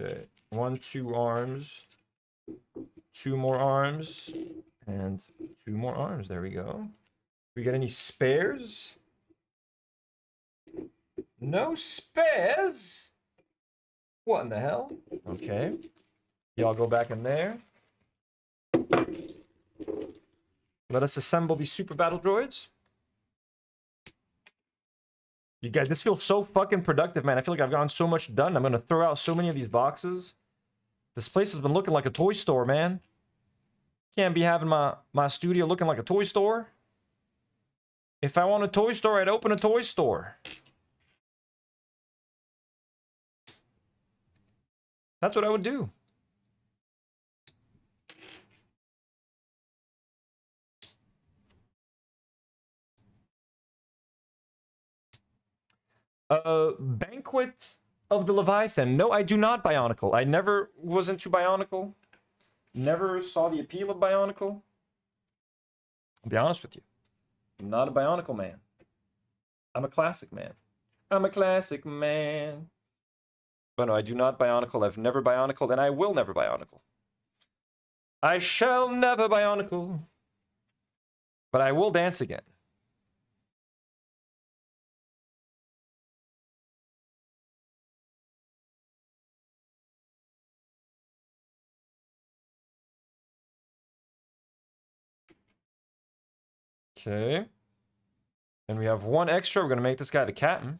Okay, 1, 2 arms, 2 more arms, and 2 more arms. There we go. We got any spares? No spares? What in the hell? Okay. Y'all go back in there. Let us assemble these super battle droids. You guys, this feels so fucking productive, man. I feel like I've gotten so much done. I'm gonna throw out so many of these boxes. This place has been looking like a toy store, man. Can't be having my studio looking like a toy store. If I want a toy store, I'd open a toy store. That's what I would do. Banquet of the Leviathan. No, I do not Bionicle. I never was into Bionicle. Never saw the appeal of Bionicle. I'll be honest with you. I'm not a Bionicle man. I'm a classic man. I'm a classic man. But no, I do not Bionicle. I've never Bionicled, and I will never Bionicle. I shall never Bionicle. But I will dance again. Okay. And we have 1 extra. We're going to make this guy the captain.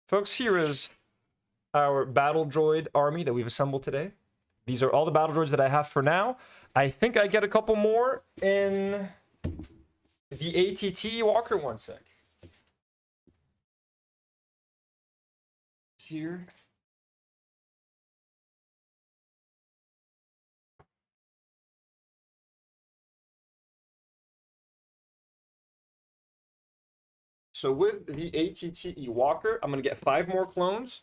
Folks, here is our battle droid army that we've assembled today. These are all the battle droids that I have for now. I think I get a couple more in the ATT Walker. 1 sec. Here. So with the ATT Walker, I'm going to get 5 more clones.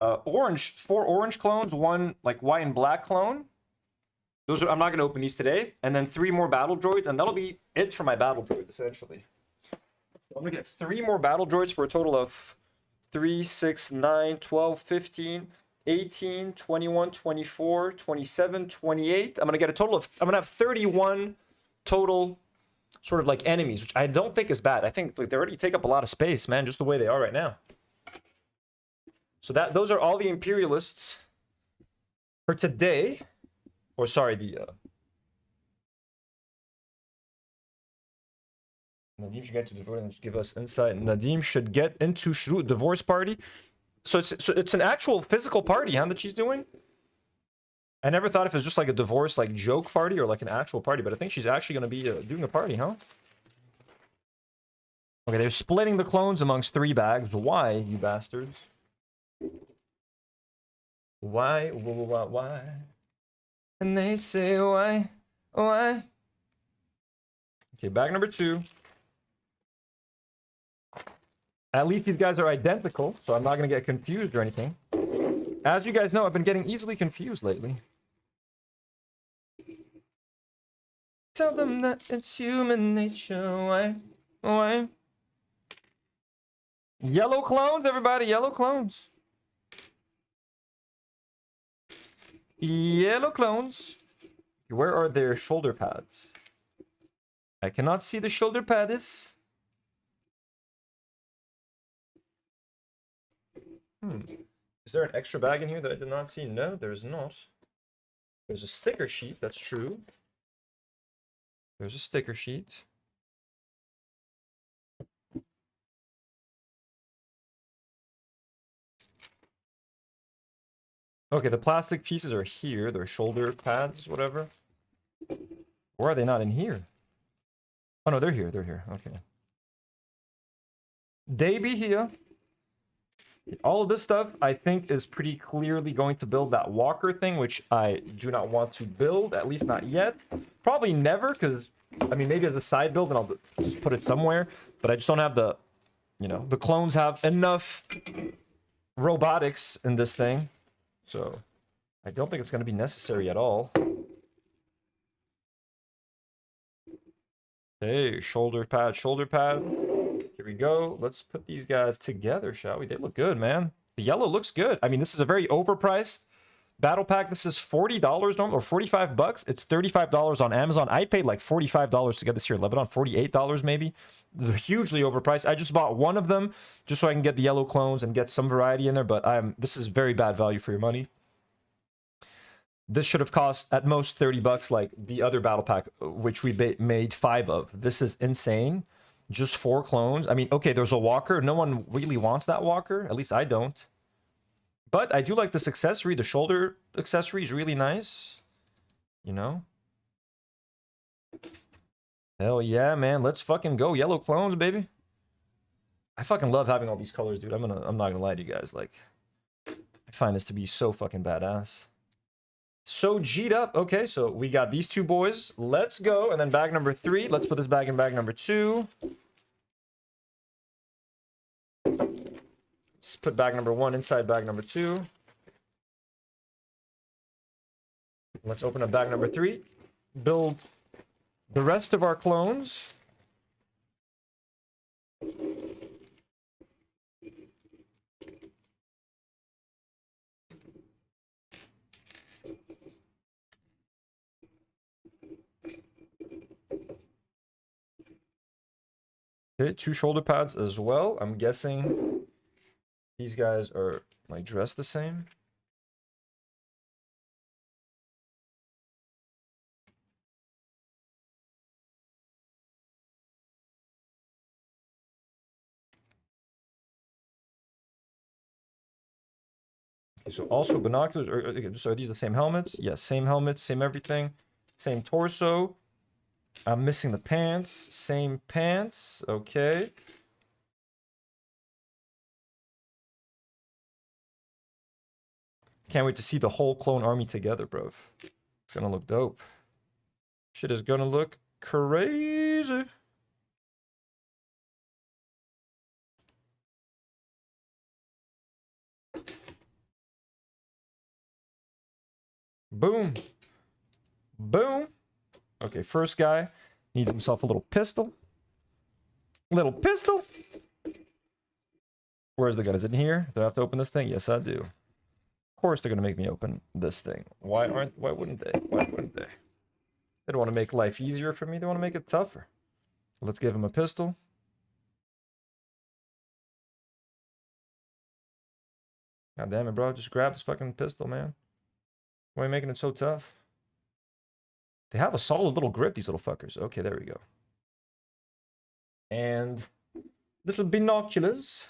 4 orange clones, 1 like white and black clone. Those are, I'm not going to open these today. And then 3 more battle droids, and that'll be it for my battle droids, essentially. I'm going to get 3 more battle droids for a total of 3, 6, 9, 12, 15, 18, 21, 24, 27, 28. I'm going to get a total of, I'm going to have 31 total sort of like enemies, which I don't think is bad. I think like, they already take up a lot of space, man, just the way they are right now. So those are all the Imperialists for today. Or sorry, the Nadim should get to divorce and give us insight. Nadim should get into Shrut divorce party. So it's an actual physical party, huh, that she's doing? I never thought if it was just like a divorce like joke party or like an actual party, but I think she's actually going to be doing a party, huh? Okay, they're splitting the clones amongst 3 bags. Why, you bastards? Why? Why? And they say why? Why? Okay, bag number 2. At least these guys are identical, so I'm not going to get confused or anything. As you guys know, I've been getting easily confused lately. Tell them that it's human nature. Why? Why? Yellow clones, everybody. Yellow clones. Yellow clones. Where are their shoulder pads? I cannot see the shoulder pads. Is there an extra bag in here that I did not see? No, there's not. There's a sticker sheet, that's true. There's a sticker sheet. Okay, the plastic pieces are here. They're shoulder pads, whatever. Or are they not in here? Oh no, they're here. They're here. Okay. They be here. All of this stuff, I think, is pretty clearly going to build that walker thing, which I do not want to build, at least not yet. Probably never, because, I mean, maybe as a side build, and I'll just put it somewhere. But I just don't have the, you know, the clones have enough robotics in this thing. So, I don't think it's going to be necessary at all. Hey, shoulder pad, shoulder pad. Here we go. Let's put these guys together, shall we? They look good, man. The yellow looks good. I mean, this is a very overpriced battle pack. This is $40 normal, or 45 bucks. It's $35 on Amazon. I paid like $45 to get this here in Lebanon. $48 maybe. They're hugely overpriced. I just bought one of them just so I can get the yellow clones and get some variety in there. But this is very bad value for your money. This should have cost at most 30 bucks like the other battle pack, which we made 5 of. This is insane. Just 4 clones. I mean, okay, there's a walker. No one really wants that walker. At least I don't. But I do like this accessory. The shoulder accessory is really nice. You know? Hell yeah, man. Let's fucking go. Yellow clones, baby. I fucking love having all these colors, dude. I'm not gonna lie to you guys. Like, I find this to be so fucking badass. So G'd up. Okay, so we got these 2 boys. Let's go. And then bag number 3. Let's put this bag in bag number 2. Let's put bag number 1 inside bag number 2. Let's open up bag number 3. Build the rest of our clones. Okay, 2 shoulder pads as well. I'm guessing these guys are like dressed the same. Okay, so also binoculars. Okay, so are these the same helmets? Yes, same helmets, same everything, same torso. I'm missing the pants. Same pants. Okay. Can't wait to see the whole clone army together, bro. It's gonna look dope. Shit is gonna look crazy. Boom. Boom. Okay, first guy needs himself a little pistol. Little pistol. Where's the gun? Is it in here? Do I have to open this thing? Yes, I do. Of course they're gonna make me open this thing. Why wouldn't they? Why wouldn't they? They don't want to make life easier for me. They want to make it tougher. Let's give him a pistol. God damn it, bro. Just grab this fucking pistol, man. Why are you making it so tough? They have a solid little grip, these little fuckers. Okay, there we go. And little binoculars.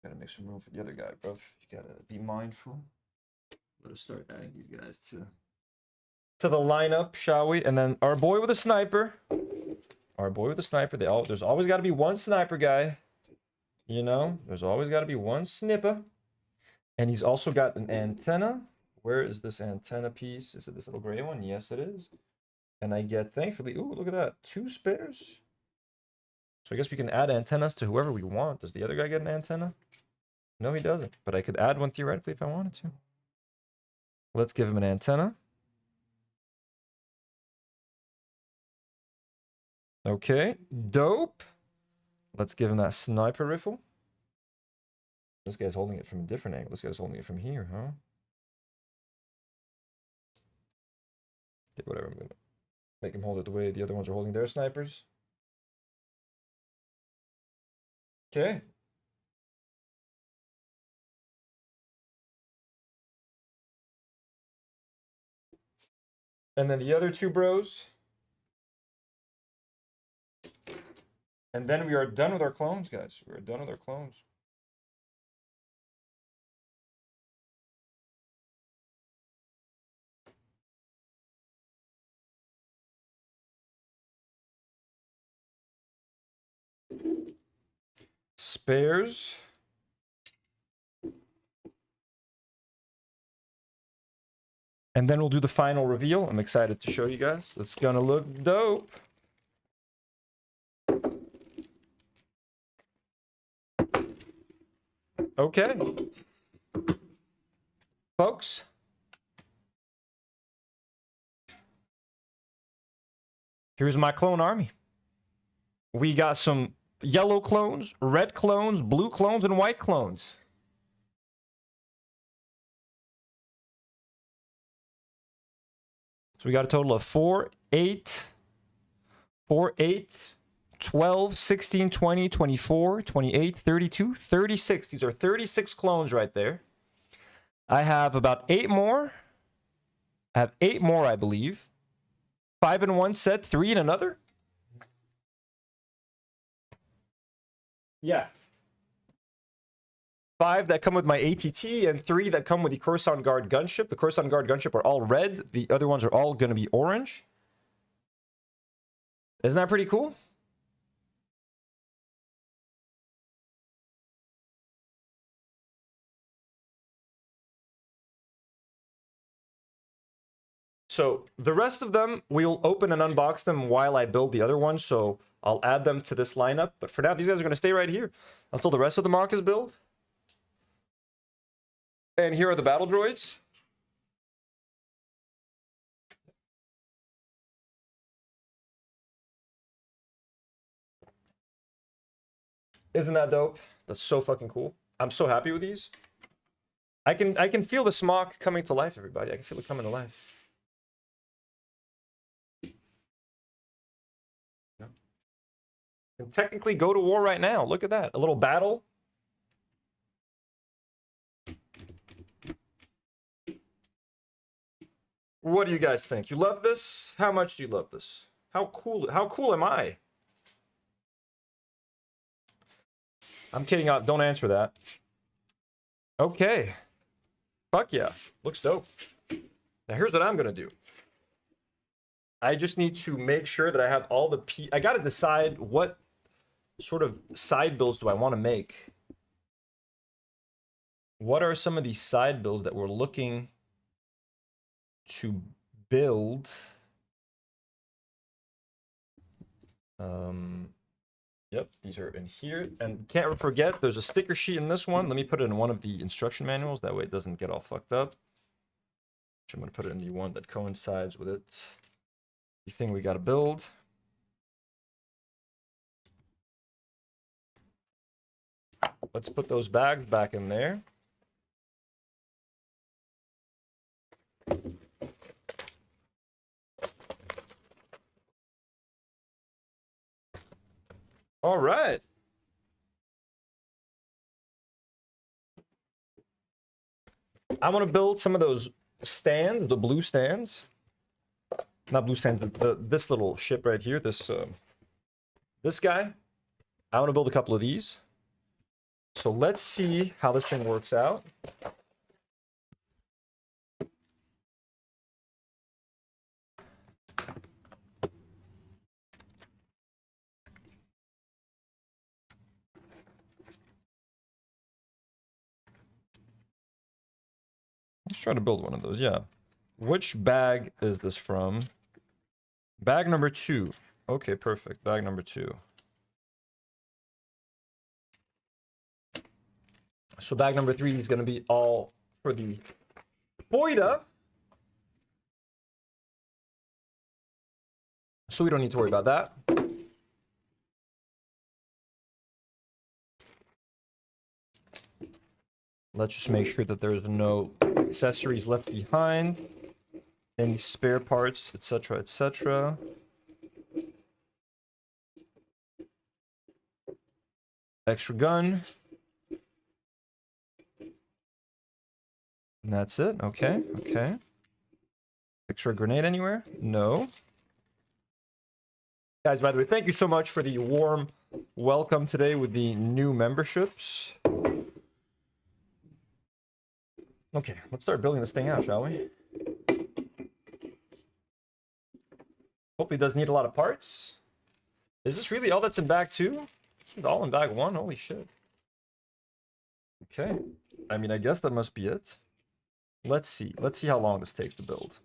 Gotta make some room for the other guy, bro. You gotta be mindful. Let us start adding these guys to to the lineup, shall we? And then our boy with a sniper. Our boy with a sniper. There's always got to be one sniper guy. You know, there's always got to be one snipper. And he's also got an antenna. Where is this antenna piece? Is it this little gray one? Yes, it is. And I get, thankfully, ooh, look at that. 2 spares. So I guess we can add antennas to whoever we want. Does the other guy get an antenna? No, he doesn't. But I could add one theoretically if I wanted to. Let's give him an antenna. Okay, dope. Let's give him that sniper rifle. This guy's holding it from a different angle. This guy's holding it from here, huh? Okay, whatever. I'm gonna make him hold it the way the other ones are holding their snipers. Okay. And then the other 2 bros. And then we are done with our clones, guys. We are done with our clones. Spares. And then we'll do the final reveal. I'm excited to show you guys. It's gonna look dope. Okay. Folks. Here's my clone army. We got some yellow clones, red clones, blue clones, and white clones. So we got a total of 4, 8, 12, 16, 20, 24, 28, 32, 36. These are 36 clones right there. I have about 8 more. I have 8 more, I believe. 5 in one set, 3 in another. Yeah. 5 that come with my ATT and 3 that come with the Coruscant Guard gunship. The Coruscant Guard gunship are all red. The other ones are all going to be orange. Isn't that pretty cool? So the rest of them, we'll open and unbox them while I build the other ones. So I'll add them to this lineup. But for now, these guys are going to stay right here until the rest of the MOC is built. And here are the battle droids. Isn't that dope? That's so fucking cool. I'm so happy with these. I can feel the MOC coming to life, everybody. I can feel it coming to life. Can technically go to war right now. Look at that. A little battle. What do you guys think? You love this? How much do you love this? How cool am I? I'm kidding. Don't answer that. Okay. Fuck yeah. Looks dope. Now here's what I'm gonna do. I just need to make sure that I have all the I gotta decide what sort of side builds do I want to make. What are some of these side builds that we're looking to build? Yep, these are in here. And can't forget, there's a sticker sheet in this one. Let me put it in one of the instruction manuals. That way it doesn't get all fucked up. I'm going to put it in the one that coincides with it. The thing we got to build. Let's put those bags back in there. All right. I want to build some of those stands, the blue stands. Not blue stands, this little ship right here, this guy. I want to build a couple of these. So let's see how this thing works out. Let's try to build one of those, yeah. Which bag is this from? Bag number 2. Okay, perfect. Bag number 2. So bag number 3 is going to be all for the Boida. So we don't need to worry about that. Let's just make sure that there's no accessories left behind. Any spare parts, etc., etc. Extra gun. And that's it. Okay, okay. Extra grenade anywhere? No. Guys, by the way, thank you so much for the warm welcome today with the new memberships. Okay, let's start building this thing out, shall we? Hopefully it doesn't need a lot of parts. Is this really all that's in bag 2? It's all in bag 1? Holy shit. Okay. I mean, I guess that must be it. Let's see. Let's see how long this takes to build.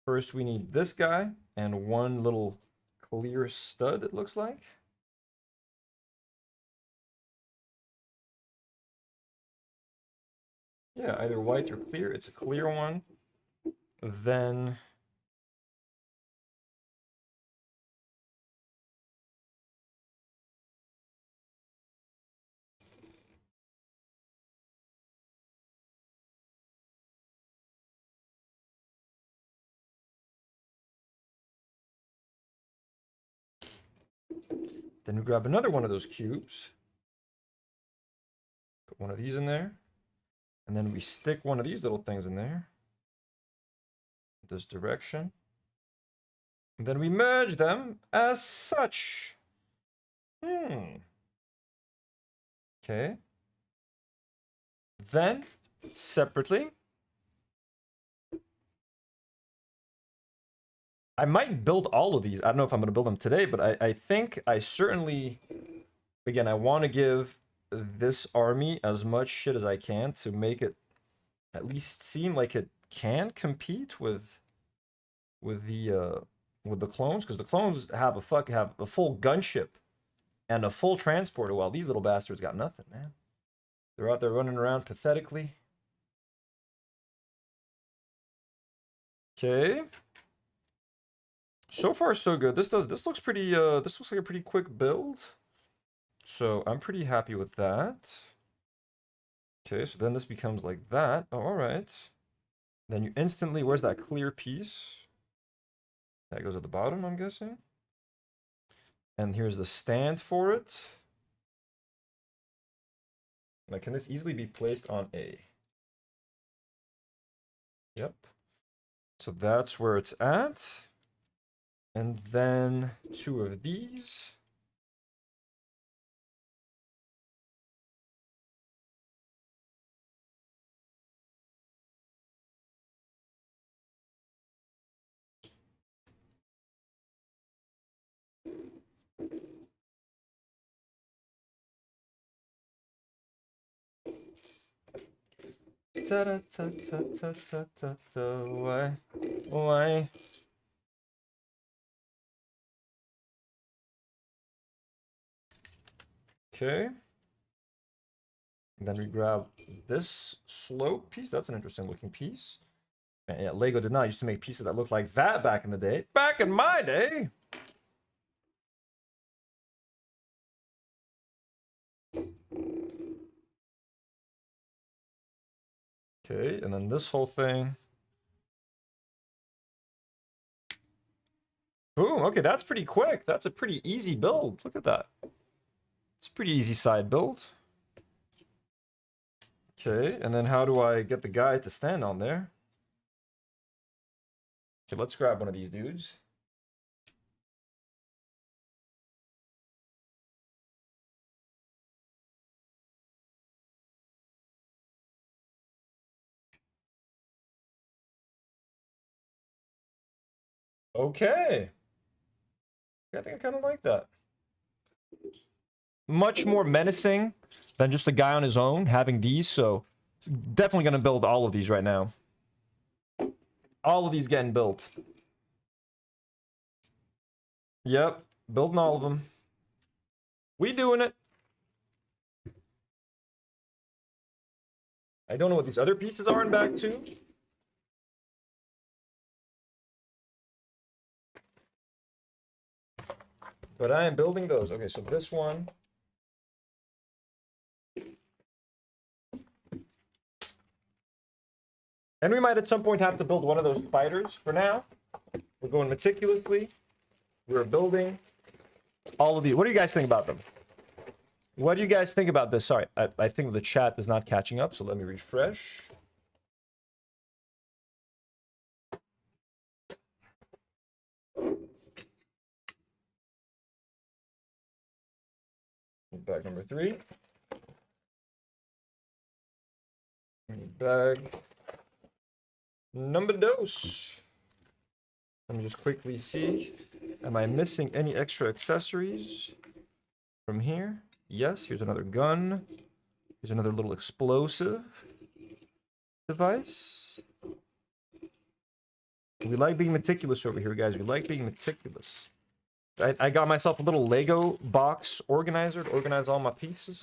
First, we need this guy and one little clear stud, it looks like. Yeah, either white or clear. It's a clear one. Then we grab another one of those cubes. Put one of these in there. And then we stick one of these little things in there. This direction. And then we merge them as such. Okay. Then, separately, I might build all of these. I don't know if I'm going to build them today, but I think I certainly, again, I want to give this army as much shit as I can to make it at least seem like it can compete with the clones, because the clones have a full gunship and a full transporter, while these little bastards got nothing, man. They're out there running around pathetically. Okay. So far, so good. This looks pretty. This looks like a pretty quick build. So I'm pretty happy with that. Okay, so then this becomes like that. Oh, all right. Then you instantly. Where's that clear piece? That goes at the bottom, I'm guessing. And here's the stand for it. Now, can this easily be placed on A? Yep. So that's where it's at. And then 2 of these. Why? Okay. And then we grab this slope piece. That's an interesting looking piece. And yeah, Lego did not used to make pieces that looked like that back in the day. Back in my day! Okay, and then this whole thing. Boom, okay, that's pretty quick. That's a pretty easy build. Look at that. It's a pretty easy side build. Okay, and then how do I get the guy to stand on there? Okay, let's grab one of these dudes. Okay. I think I kind of like that. Much more menacing than just a guy on his own having these, so Definitely gonna build all of these right now. All of these getting built. Yep, building all of them. We doing it. I don't know what these other pieces are in back too. But I am building those. Okay, so this one. And we might at some point have to build one of those spiders. For now, we're going meticulously. We're building all of these. What do you guys think about them? What do you guys think about this? Sorry, I think the chat is not catching up, so let me refresh. Bag number 3. Bag number 2. Let me just quickly see. Am I missing any extra accessories from here? Yes, here's another gun. Here's another little explosive device. We like being meticulous over here, guys. We like being meticulous. I got myself a little Lego box organizer to organize all my pieces.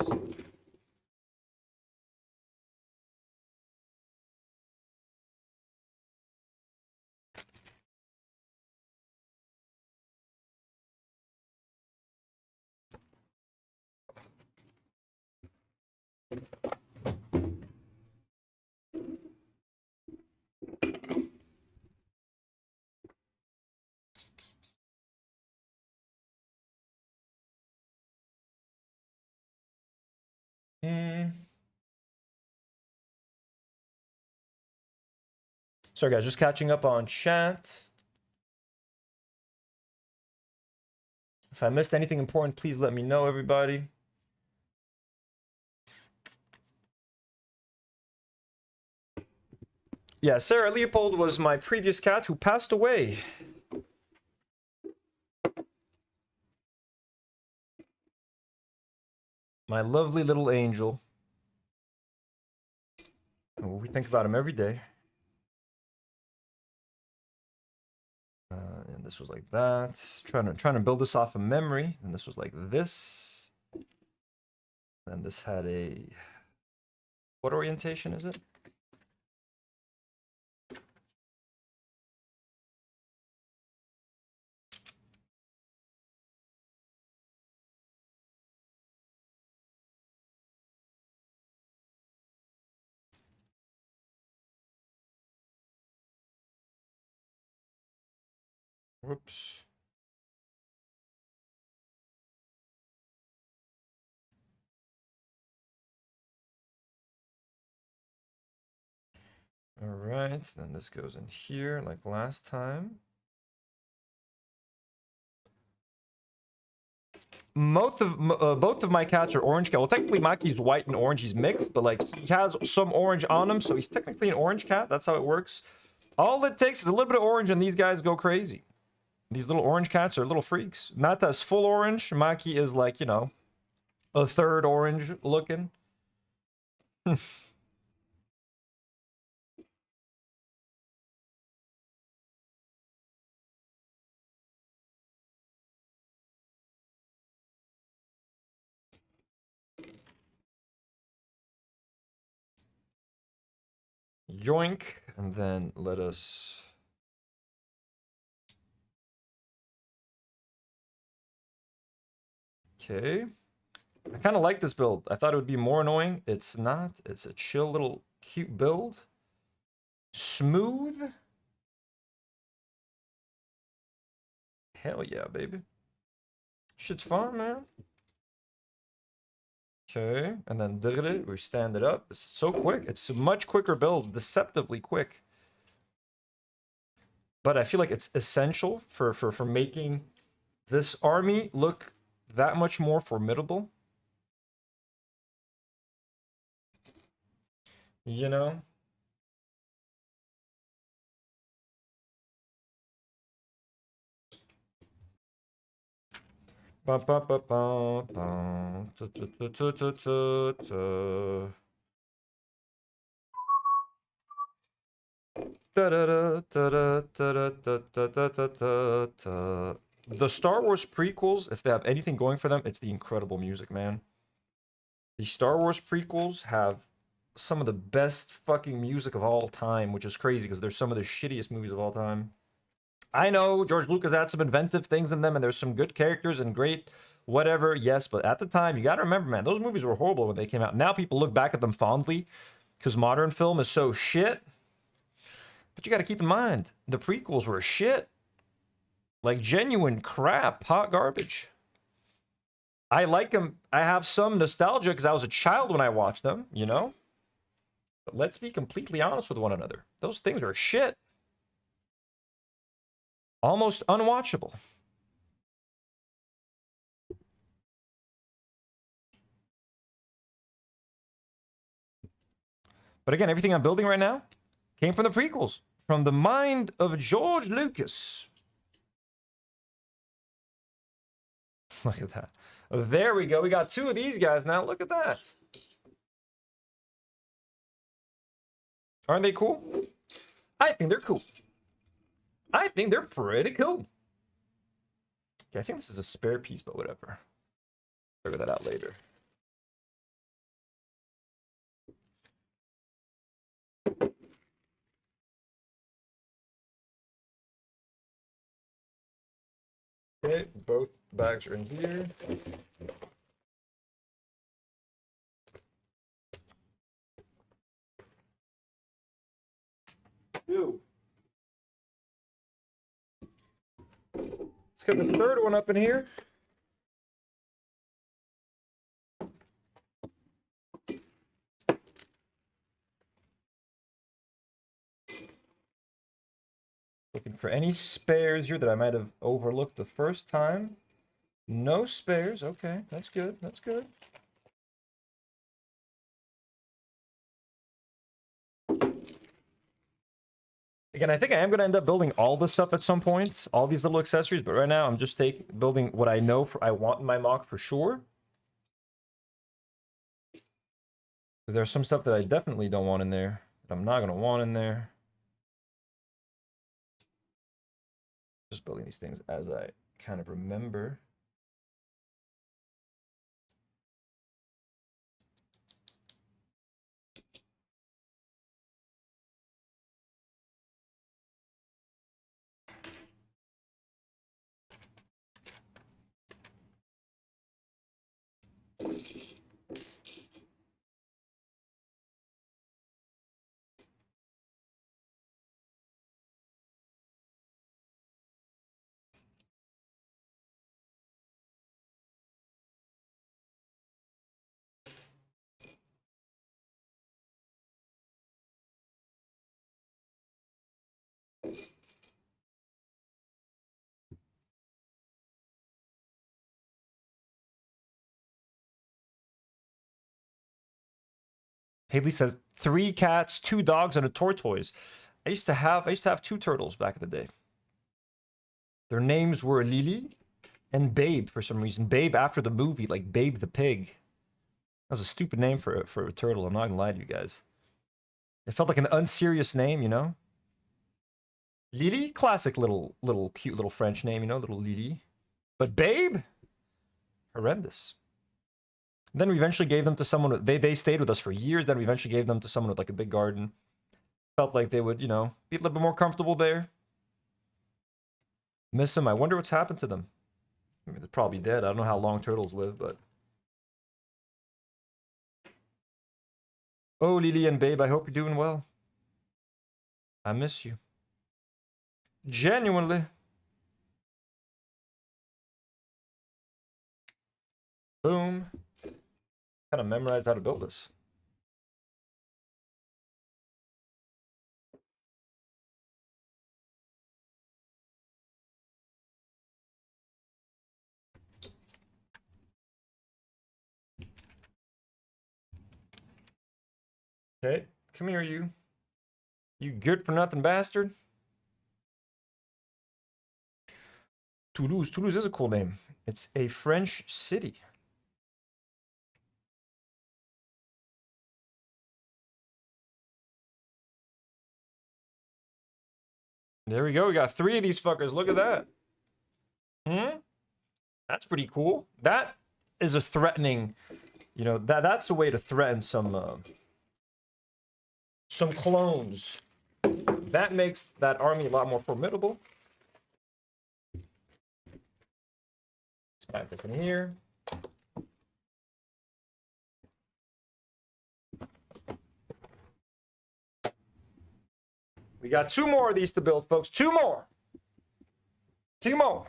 Sorry, guys, just catching up on chat. If I missed anything important, please let me know, everybody. Yeah, Sarah Leopold was my previous cat who passed away. My lovely little angel. We think about him every day. And this was like that. Trying to build this off of memory. And this was like this. And this had a... What orientation is it? Whoops. All right, then this goes in here like last time. Both of my cats are orange cat. Well, technically Maki's white and orange. He's mixed, but like he has some orange on him, so he's technically an orange cat. That's how it works. All it takes is a little bit of orange, and these guys go crazy. These little orange cats are little freaks. Not as full orange. Maki is like, you know, a third orange looking. Yoink, and then let us... Okay. I kind of like this build. I thought it would be more annoying. It's not. It's a chill little cute build. Smooth. Hell yeah, baby. Shit's fun, man. Okay, and then we stand it up. It's so quick. It's a much quicker build, deceptively quick. But I feel like it's essential for making this army look that much more formidable. You know? Ba, ba, ba, ba, ba. The Star Wars prequels, if they have anything going for them, it's the incredible music, man. The Star Wars prequels have some of the best fucking music of all time, which is crazy because they're some of the shittiest movies of all time. I know George Lucas had some inventive things in them, and there's some good characters and great whatever, yes, but at the time, you gotta remember, man, those movies were horrible when they came out. Now people look back at them fondly because modern film is so shit. But you gotta keep in mind, the prequels were shit. Like genuine crap, hot garbage. I like them. I have some nostalgia because I was a child when I watched them, you know? But let's be completely honest with one another. Those things are shit. Almost unwatchable. But again, everything I'm building right now came from the prequels. From the mind of George Lucas. Look at that. There we go. We got two of these guys now. Look at that. Aren't they cool? I think they're cool. I think they're pretty cool. Okay, I think this is a spare piece, but whatever. Figure that out later. Okay, both bags are in here. Ew. Let's get the third one up in here. Looking for any spares here that I might have overlooked the first time. No spares. Okay, that's good. That's good. Again, I think I am going to end up building all this stuff at some point, all these little accessories, but right now I'm just building what I know I want in my MOC for sure. Because there's some stuff that I definitely don't want in there, that I'm not going to want in there. Just building these things as I kind of remember. Haley says 3 cats, 2 dogs, and a tortoise. I used to have 2 turtles back in the day. Their names were Lily and Babe for some reason. Babe after the movie, like Babe the pig. That was a stupid name for a turtle. I'm not gonna lie to you guys. It felt like an unserious name, you know. Lily, classic little cute little French name, you know, little Lily. But Babe, horrendous. Then we eventually gave them to someone. They stayed with us for years. Then we eventually gave them to someone with like a big garden. Felt like they would, you know, be a little bit more comfortable there. Miss them. I wonder what's happened to them. I mean, they're probably dead. I don't know how long turtles live, but. Oh, Lily and Babe, I hope you're doing well. I miss you. Genuinely. Boom. Kind of memorized how to build this. Okay, come here, you. You good for nothing bastard. Toulouse. Toulouse is a cool name. It's a French city. There we go. We got 3 of these fuckers. Look at that. That's pretty cool. That is a threatening, you know, that's a way to threaten some clones. That makes that army a lot more formidable. Let's back this in here. We got 2 more of these to build, folks. 2 more. 2 more.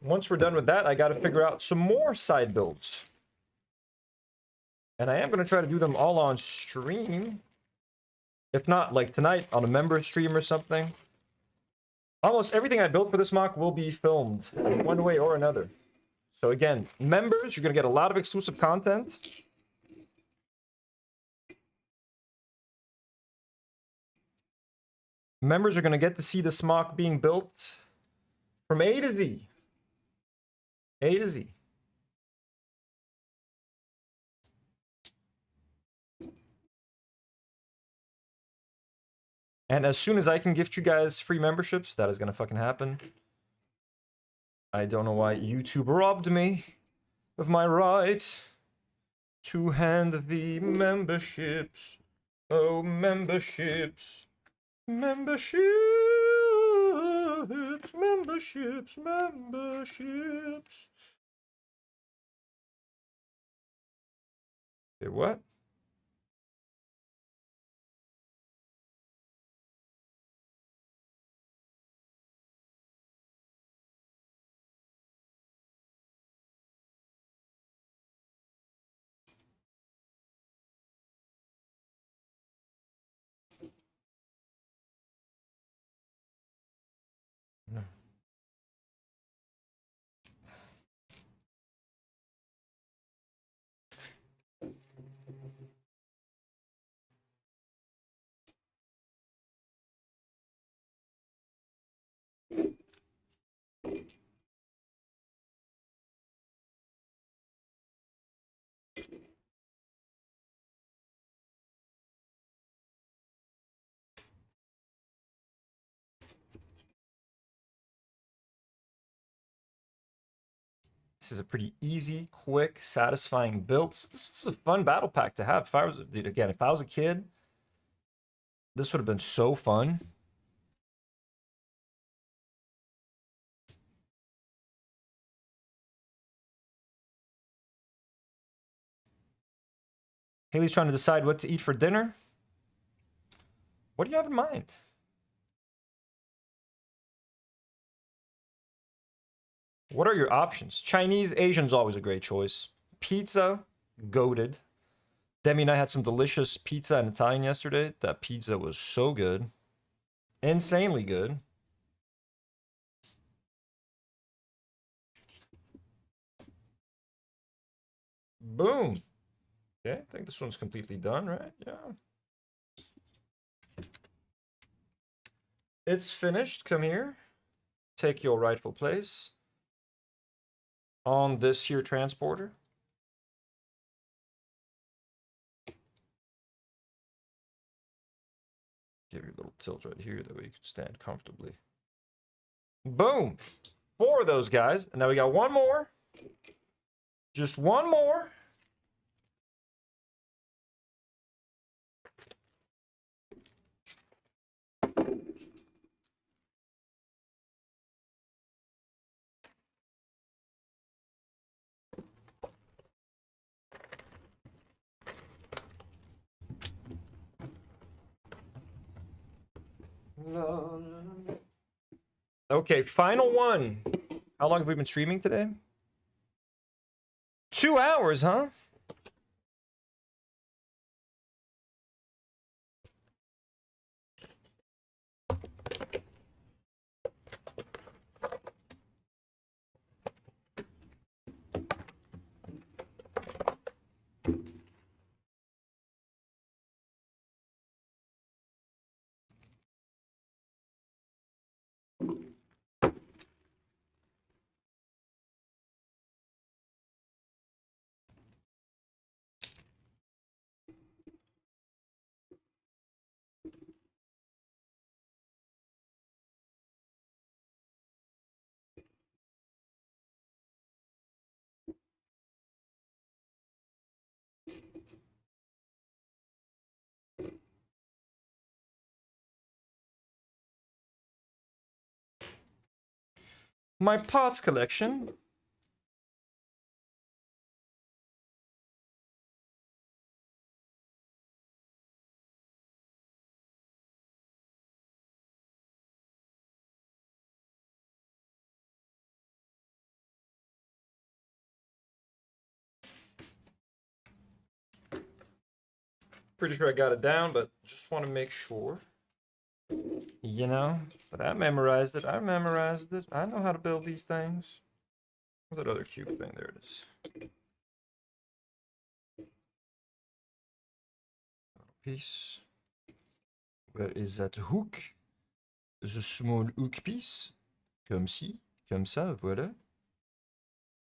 Once we're done with that, I got to figure out some more side builds. And I am going to try to do them all on stream. If not, like tonight on a member stream or something. Almost everything I built for this mock will be filmed in one way or another. So again, members, you're going to get a lot of exclusive content. Members are going to get to see this mock being built from A to Z. A to Z. And as soon as I can gift you guys free memberships, that is going to fucking happen. I don't know why YouTube robbed me of my right to hand the memberships. Oh, memberships. Memberships. Memberships. Memberships. Okay, what? No. This is a pretty easy, quick, satisfying build. This is a fun battle pack to have. If I was, dude, again, if I was a kid, this would have been so fun. Haley's trying to decide what to eat for dinner. What do you have in mind? What are your options? Chinese, Asian's always a great choice. Pizza, goated. Demi and I had some delicious pizza in Italian yesterday. That pizza was so good. Insanely good. Boom. Okay, I think this one's completely done, right? Yeah. It's finished. Come here. Take your rightful place on this here transporter. Give you a little tilt right here that way you can stand comfortably. Boom. 4 of those guys. And now we got 1 more. Just 1 more. Okay, final one. How long have we been streaming today? 2 hours, huh? my parts collection. Pretty sure I got it down, but just want to make sure. You know, but I memorized it. I memorized it. I know how to build these things. What's that other cube thing? There it is. Piece. Where is that hook? The small hook piece. Comme ci. Comme ça, voilà.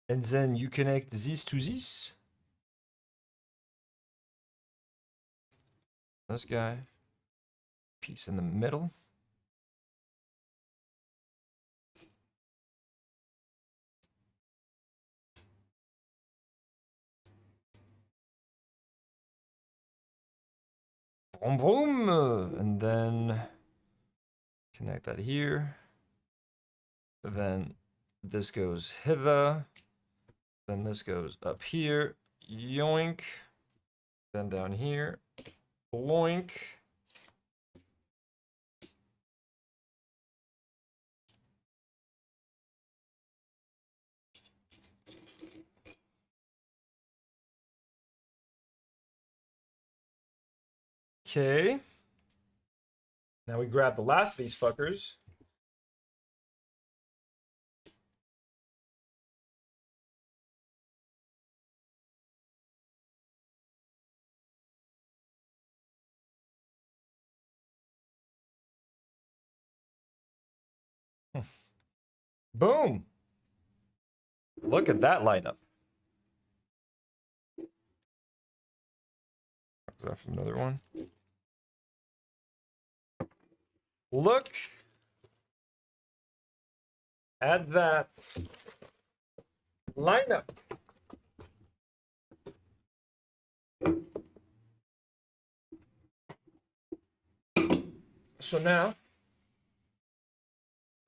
And then you connect this to this. This guy. Piece in the middle. Vroom, vroom. And then connect that here. Then this goes hither. Then this goes up here. Yoink. Then down here. Bloink. Okay. Now we grab the last of these fuckers. Boom. Look at that lineup. That's another one. Look at that lineup. So now,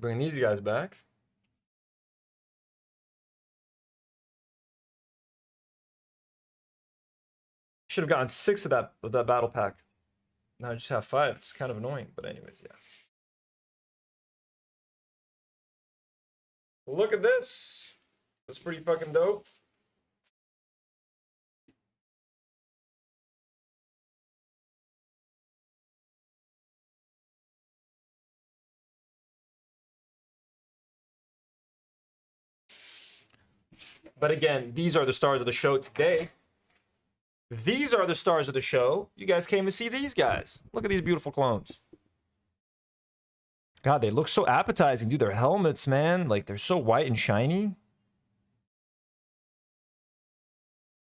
bring these guys back. Should have gotten 6 of that battle pack. Now I just have 5. It's kind of annoying, but anyways, yeah. Look at this. That's pretty fucking dope. But again, these are the stars of the show today. These are the stars of the show. You guys came to see these guys. Look at these beautiful clones. God, they look so appetizing, dude. Their helmets, man. Like, they're so white and shiny.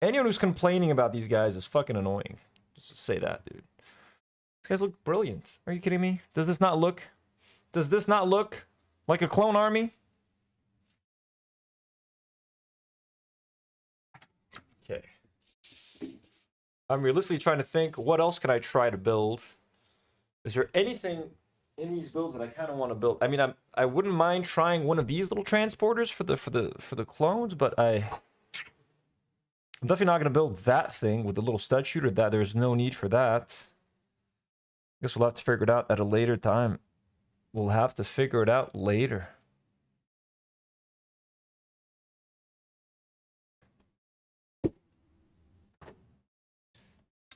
Anyone who's complaining about these guys is fucking annoying. Just say that, dude. These guys look brilliant. Are you kidding me? Does this not look like a clone army? Okay. I'm realistically trying to think, what else can I try to build? Is there anything in these builds that I kind of want to build? I mean, I wouldn't mind trying one of these little transporters for the clones, but I'm definitely not going to build that thing with the little stud shooter. That there's no need for that. I guess we'll have to figure it out at a later time. We'll have to figure it out later.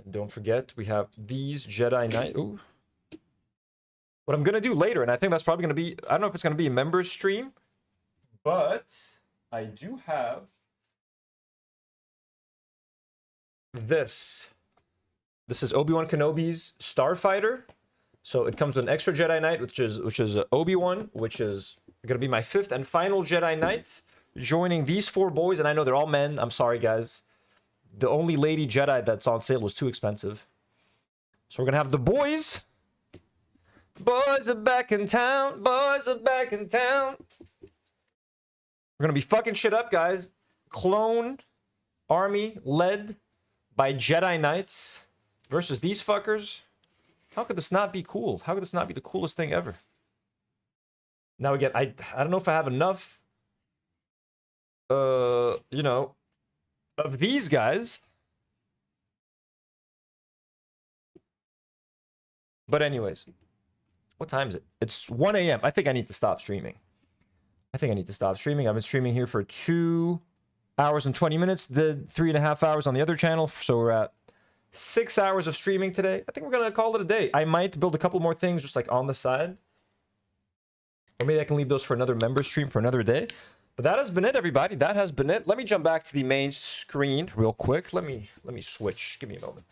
And don't forget, we have these Jedi Knight. Ooh. What I'm going to do later, and I think that's probably going to be, I don't know if it's going to be a members stream, but I do have this. This is Obi-Wan Kenobi's Starfighter. So it comes with an extra Jedi Knight, which is Obi-Wan, which is going to be my 5th and final Jedi Knight, joining these 4 boys, and I know they're all men. I'm sorry, guys. The only lady Jedi that's on sale was too expensive. So we're going to have the boys. Boys are back in town. Boys are back in town. We're going to be fucking shit up, guys. Clone army led by Jedi Knights versus these fuckers. How could this not be cool? How could this not be the coolest thing ever? Now again, I don't know if I have enough you know, of these guys. But anyways, what time is it? It's 1 a.m. I think I need to stop streaming. I've been streaming here for 2 hours and 20 minutes. Did 3.5 hours on the other channel. So we're at 6 hours of streaming today. I think we're going to call it a day. I might build a couple more things just like on the side. Or maybe I can leave those for another member stream for another day. But that has been it, everybody. That has been it. Let me jump back to the main screen real quick. Let me switch. Give me a moment.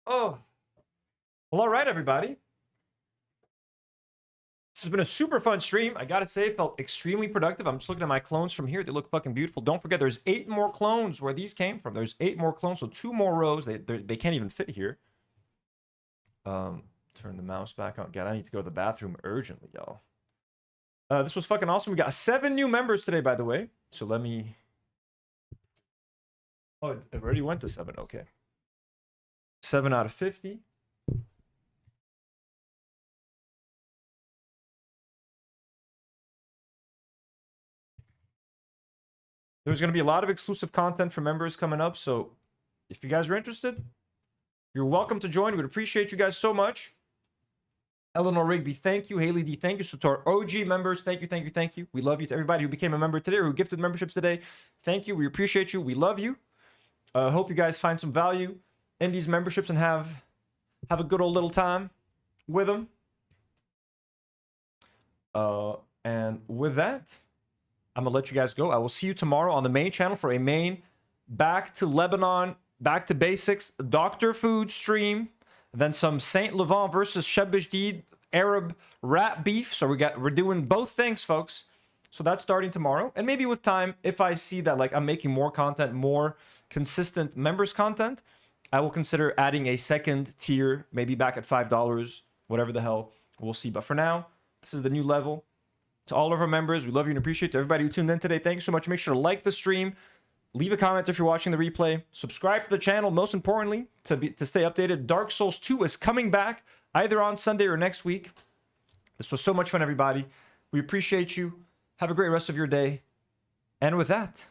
Oh, well, all right, everybody. This has been a super fun stream. I gotta say, it felt extremely productive. I'm just looking at my clones from here. They look fucking beautiful. Don't forget, there's 8 more clones where these came from. There's 8 more clones, so 2 more rows. They can't even fit here. Turn the mouse back on. God, I need to go to the bathroom urgently, y'all. This was fucking awesome. We got 7 new members today, by the way. So let me... Oh, it already went to 7. Okay. 7 out of 50. There's going to be a lot of exclusive content for members coming up. So if you guys are interested, you're welcome to join. We'd appreciate you guys so much. Eleanor Rigby, thank you. Haley D, thank you. So to our OG members, thank you. We love you. To everybody who became a member today or who gifted memberships today, thank you. We appreciate you. We love you. Hope you guys find some value in these memberships and have a good old little time with them. And with that, I'm gonna let you guys go. I will see you tomorrow on the main channel for a main back to Lebanon, back to basics, Dr. Food stream, then some Saint Laurent versus Shebejdid Arab rat beef. So we're doing both things, folks. So that's starting tomorrow. And maybe with time, if I see that like I'm making more content, more consistent members content, I will consider adding a second tier, maybe back at $5, whatever the hell. We'll see. But for now, this is the new level. To all of our members, we love you and appreciate everybody who tuned in today. Thank you so much. Make sure to like the stream. Leave a comment if you're watching the replay. Subscribe to the channel, most importantly, to stay updated. Dark Souls 2 is coming back either on Sunday or next week. This was so much fun, everybody. We appreciate you. Have a great rest of your day. And with that...